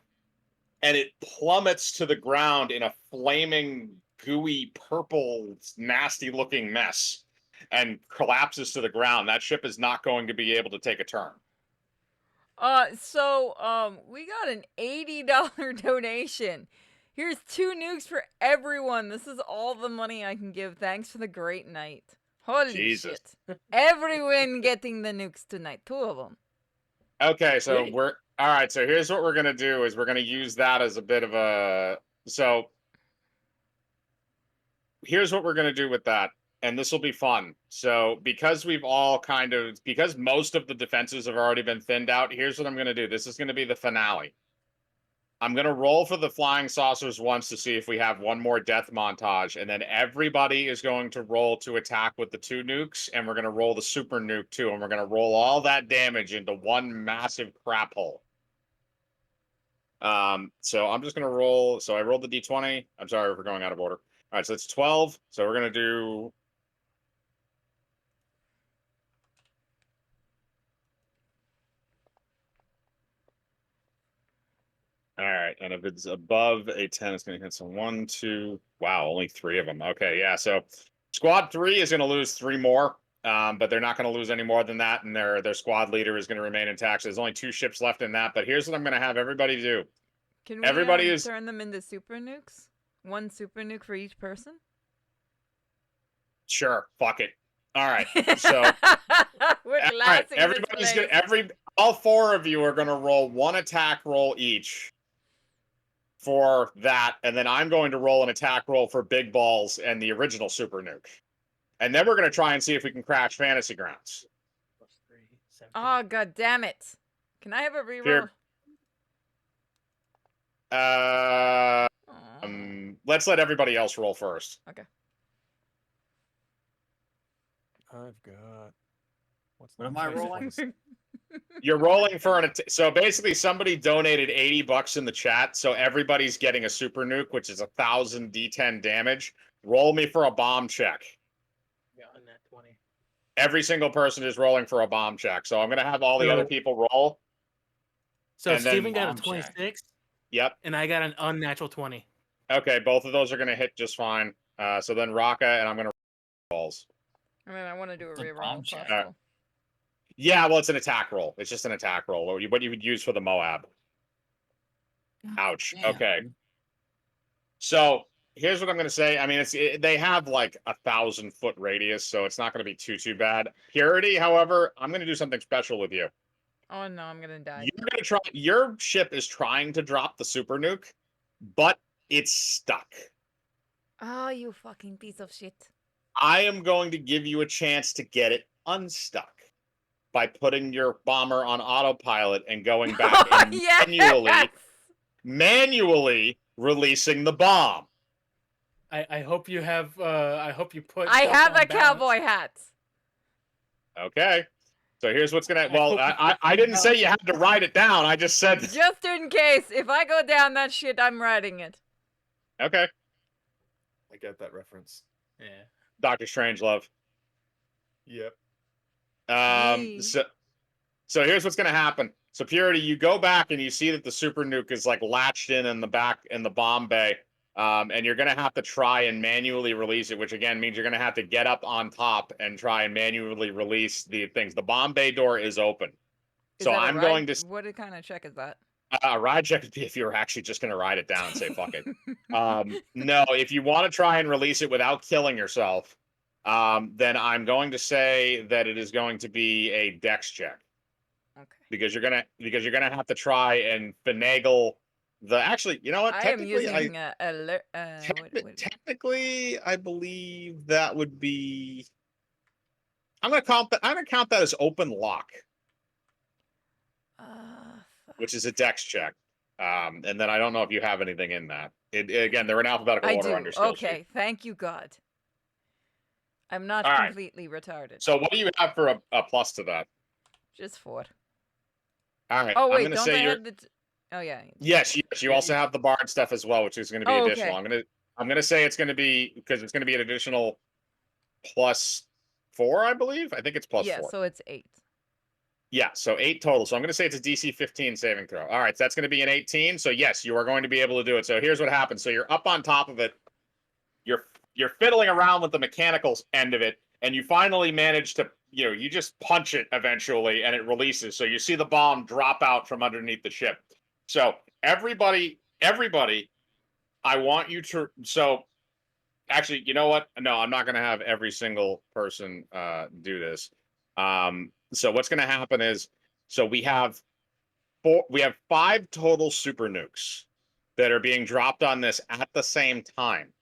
and it plummets to the ground in a flaming, gooey, purple, nasty-looking mess, and collapses to the ground. That ship is not going to be able to take a turn. We got an $80 donation. Here's 2 nukes for everyone. This is all the money I can give. Thanks for the great night. Holy Jesus. shit. Everyone getting the nukes tonight. 2 of them. Okay, so Yay. all right, so here's what we're going to do is we're going to use that as a bit of a, so here's what we're going to do with that, and this will be fun. So because because most of the defenses have already been thinned out, here's what I'm going to do. This is going to be the finale. I'm going to roll for the flying saucers once to see if we have one more death montage, and then everybody is going to roll to attack with the 2 nukes, and we're going to roll the super nuke too, and we're going to roll all that damage into one massive crap hole. So I'm just going to roll. So I rolled the d20. I'm sorry for going out of order. All right, so it's 12. So we're going to do... All right, and if it's above a 10, it's going to hit some 1, 2. Wow, only 3 of them. Okay, yeah. So squad 3 is going to lose 3 more, but they're not going to lose any more than that, and their squad leader is going to remain intact. So there's only 2 ships left in that. But here's what I'm going to have everybody do. Can we turn them into super nukes? 1 super nuke for each person? Sure, fuck it. All right, so we're all right, glassing everybody's this gonna all 4 of you are going to roll 1 attack roll each for that, and then I'm going to roll an attack roll for Big Balls and the original super nuke, and then we're going to try and see if we can crash Fantasy Grounds. +3, 17. Oh, god damn it. Can I have a reroll? Here. Let's let everybody else roll first. Okay. I've got. What am I rolling? You're rolling for so basically somebody donated $80 in the chat, so everybody's getting a super nuke, which is 1,000 d10 damage. Roll me for a bomb check. Yeah, on that 20. Every single person is rolling for a bomb check, so I'm gonna have all the other people roll. So And then Steven got a bomb check. 26, Yep. and I got an unnatural 20. Okay, both of those are gonna hit just fine. So then Raka and I'm gonna balls. I mean, I want to do a It's a reroll bomb if check. possible. Yeah, well, it's an attack roll. It's just an attack roll. What you would use for the Moab. Ouch. Damn. Okay. So here's what I'm gonna say. I mean, they have like 1,000-foot radius, so it's not gonna be too bad. Purity, however, I'm gonna do something special with you. Oh no, I'm gonna die. You're gonna try. Your ship is trying to drop the super nuke, but it's stuck. Oh, you fucking piece of shit. I am going to give you a chance to get it unstuck by putting your bomber on autopilot and going back Oh, and yes! manually releasing the bomb. I hope you have. I hope you put. I stuff have on a balance. cowboy hat. Okay. So here's what's gonna. Well, hope you I didn't say you had to write it down. I just said. Just in case, if I go down that shit, I'm writing it. Okay. I get that reference. Yeah. Doctor Strangelove. Yep. Yee. So here's what's gonna happen. So Purity, you go back and you see that the super nuke is like latched in the back in the bomb bay, and you're gonna have to try and manually release it, which again means you're gonna have to get up on top and try and manually release the things. The bomb bay door is open, Is so that a I'm ride? going to What kind of check is that? ride check would be if you were actually just gonna ride it down and say fuck it. No, if you want to try and release it without killing yourself, then I'm going to say that it is going to be a dex check. Okay. Because you're gonna have to try and finagle the. Actually, you know what? I am using alert. Technically, I believe that would be. I'm gonna count that. I'm gonna count that as open lock, which is a dex check. And then I don't know if you have anything in that. Again, they're in alphabetical I order do. under skill Okay, sheet. thank you, God. I'm not All right. completely retarded. So what do you have for a plus to that? Just 4. All right. Oh I'm wait, gonna don't say I you're. have the? Oh yeah. Yes, you also have the bard stuff as well, which is going to be Oh, additional. okay. I'm gonna say it's going to be because it's going to be an additional +4, I believe. I think it's +4. Yeah, so it's 8. Yeah, so 8 total. So I'm going to say it's a DC 15 saving throw. All right, so that's going to be an 18. So yes, you are going to be able to do it. So here's what happens. So you're up on top of it. You're fiddling around with the mechanical end of it, and you finally manage to, you just punch it eventually, and it releases. So you see the bomb drop out from underneath the ship. So everybody, I want you to. So actually, you know what? No, I'm not going to have every single person do this. So what's going to happen is, so we have 5 total super nukes that are being dropped on this at the same time.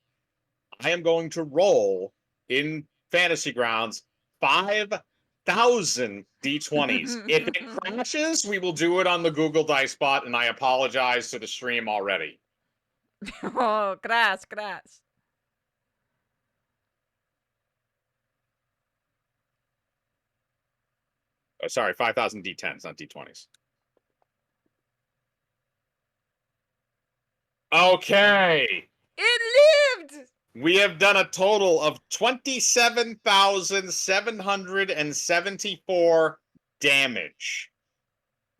I am going to roll in Fantasy Grounds 5,000 d20s. If it crashes, we will do it on the Google Dice bot, and I apologize to the stream already. Oh, crash. Sorry, 5,000 d10s, not d20s. Okay. It lived. We have done a total of 27,774 damage.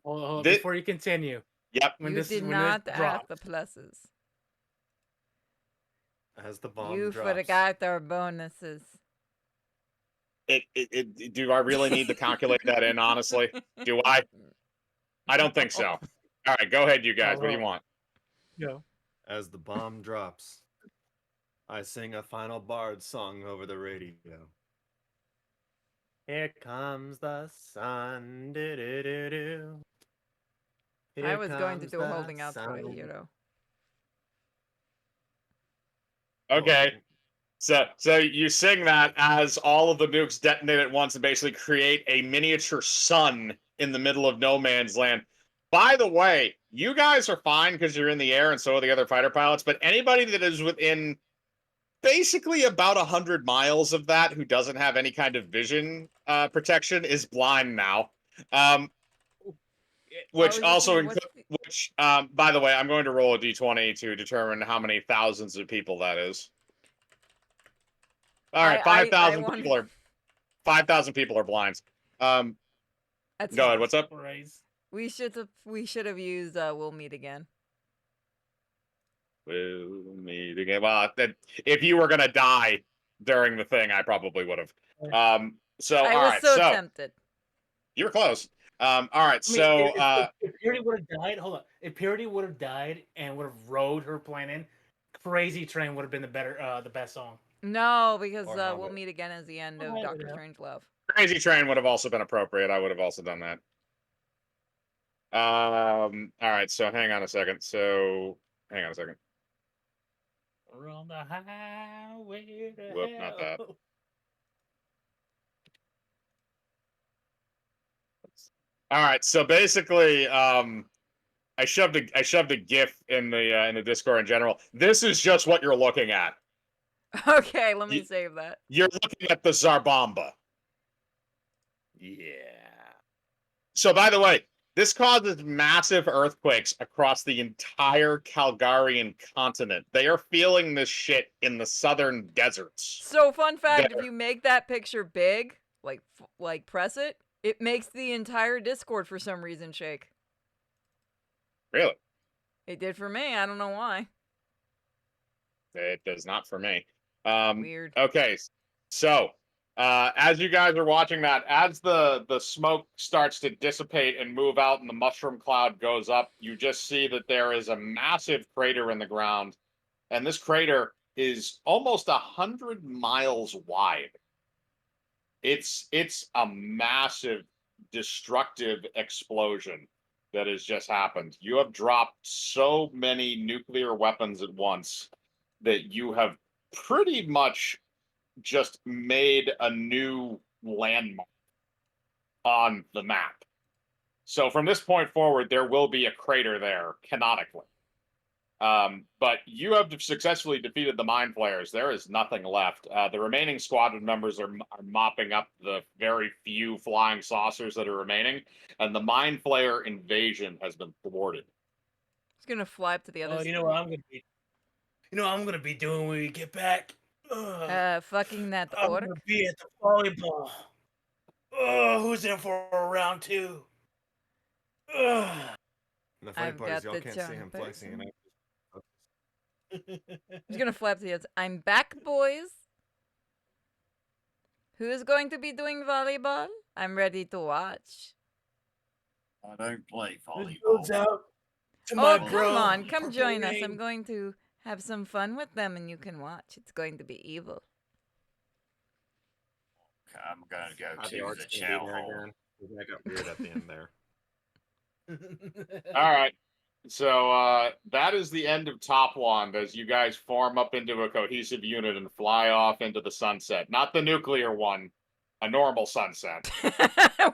Hold on, Thi- before you continue. Yep. You did not ask the pluses. As the bomb You drops. forgot our bonuses. Do I really need to calculate that in, honestly? Do I? I don't think so. All right, go ahead, you guys. What do you want? Yeah. As the bomb drops, I sing a final bard song over the radio. Here comes the sun. Do-do-do-do. I Here was going to comes do the holding out for a sun. hero. Okay. So you sing that as all of the nukes detonate at once and basically create a miniature sun in the middle of no man's land. By the way, you guys are fine because you're in the air and so are the other fighter pilots, but anybody that is within basically about 100 miles of that who doesn't have any kind of vision protection is blind now. Which also which by the way, I'm going to roll a d20 to determine how many thousands of people that is. All right, 5,000 people are 5,000 people are blind. Go ahead. What's up? We should have used we'll meet again. We'll meet again. Well, if you were gonna die during the thing, I probably would have. So I all was right, so so tempted. you were close. All right, I mean, so if Purity would have died, hold on. If Purity would have died and would have rode her plan in, Crazy Train would have been the best song. No, because Or we'll Hobbit. meet again as the end of Hobbit, Doctor yeah. Strangelove. Crazy Train would have also been appropriate. I would have also done that. All right, so hang on a second. So hang on a second. We're on the highway to Whoop, not that. hell. All right, so basically, I shoved a GIF in the Discord in general. This is just what you're looking at. Okay, let me You- save that. You're looking at the Zarbamba. Yeah. So, by the way, this causes massive earthquakes across the entire Calgarian continent. They are feeling this shit in the southern deserts. So, fun fact: There. if you make that picture big, like press it, it makes the entire Discord for some reason shake. Really? It did for me. I don't know why. It does not for me. Weird. Okay, so as you guys are watching that, as the smoke starts to dissipate and move out, and the mushroom cloud goes up, you just see that there is a massive crater in the ground, and this crater is almost 100 miles wide. It's a massive, destructive explosion that has just happened. You have dropped so many nuclear weapons at once that you have pretty much just made a new landmark on the map. So from this point forward, there will be a crater there canonically. But you have successfully defeated the Mind Flayers. There is nothing left. The remaining squadron members are mopping up the very few flying saucers that are remaining, and the Mind Flayer invasion has been thwarted. It's gonna fly up to the other Oh, side. you know what I'm gonna be. You know what I'm gonna be doing when we get back. Fucking that I'm orc. gonna be at the volleyball. Oh, who's in for a round two? Ugh. And the funny I've part is got y'all the can't see him tongue flexing, and person. I He's gonna fly up to the other side. I'm back, boys. Who is going to be doing volleyball? I'm ready to watch. I don't play This goes volleyball. out to Oh, my come bro. on. Come Purple join us. Rain. I'm going to have some fun with them and you can watch. It's going to be evil. I'm gonna go the to art's the gonna chow be there hall. again. That got weird at the end there. All right. So that is the end of Top Wand as you guys form up into a cohesive unit and fly off into the sunset. Not the nuclear one, a normal sunset.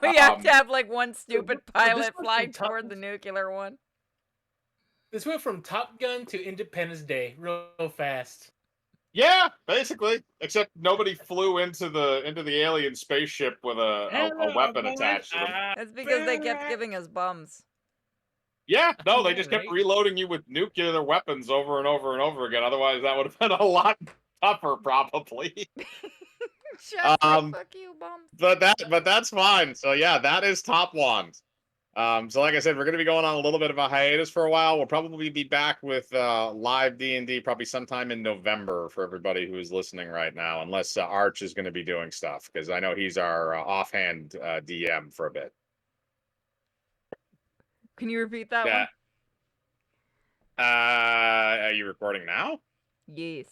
We have to Um, have like one stupid this pilot went fly from top- toward the nuclear one. This went from Top Gun to Independence Day real fast. Yeah, basically. Except nobody flew into the alien spaceship with a Hello, weapon boys. attached to them. That's because they kept Back. giving us bums. Yeah, no, they Yeah, just kept right? reloading you with nuclear weapons over and over and over again. Otherwise, that would have been a lot tougher, probably. Shut up, Um, fuck you, bums. but that's fine. So yeah, that is Top Wand. So like I said, we're going to be going on a little bit of a hiatus for a while. We'll probably be back with live D&D probably sometime in November for everybody who is listening right now, unless Arch is going to be doing stuff, because I know he's our offhand DM for a bit. Can you repeat that Yeah. one? Are you recording now? Yes.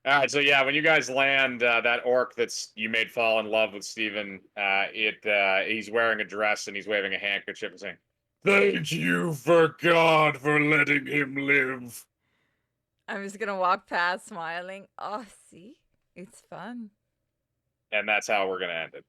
All right, so yeah, when you guys land, that orc that's you made fall in love with Steven, he's wearing a dress and he's waving a handkerchief and saying, "Thank you for God for letting him live." I'm just gonna walk past smiling. Oh, see? It's fun. And that's how we're gonna end it.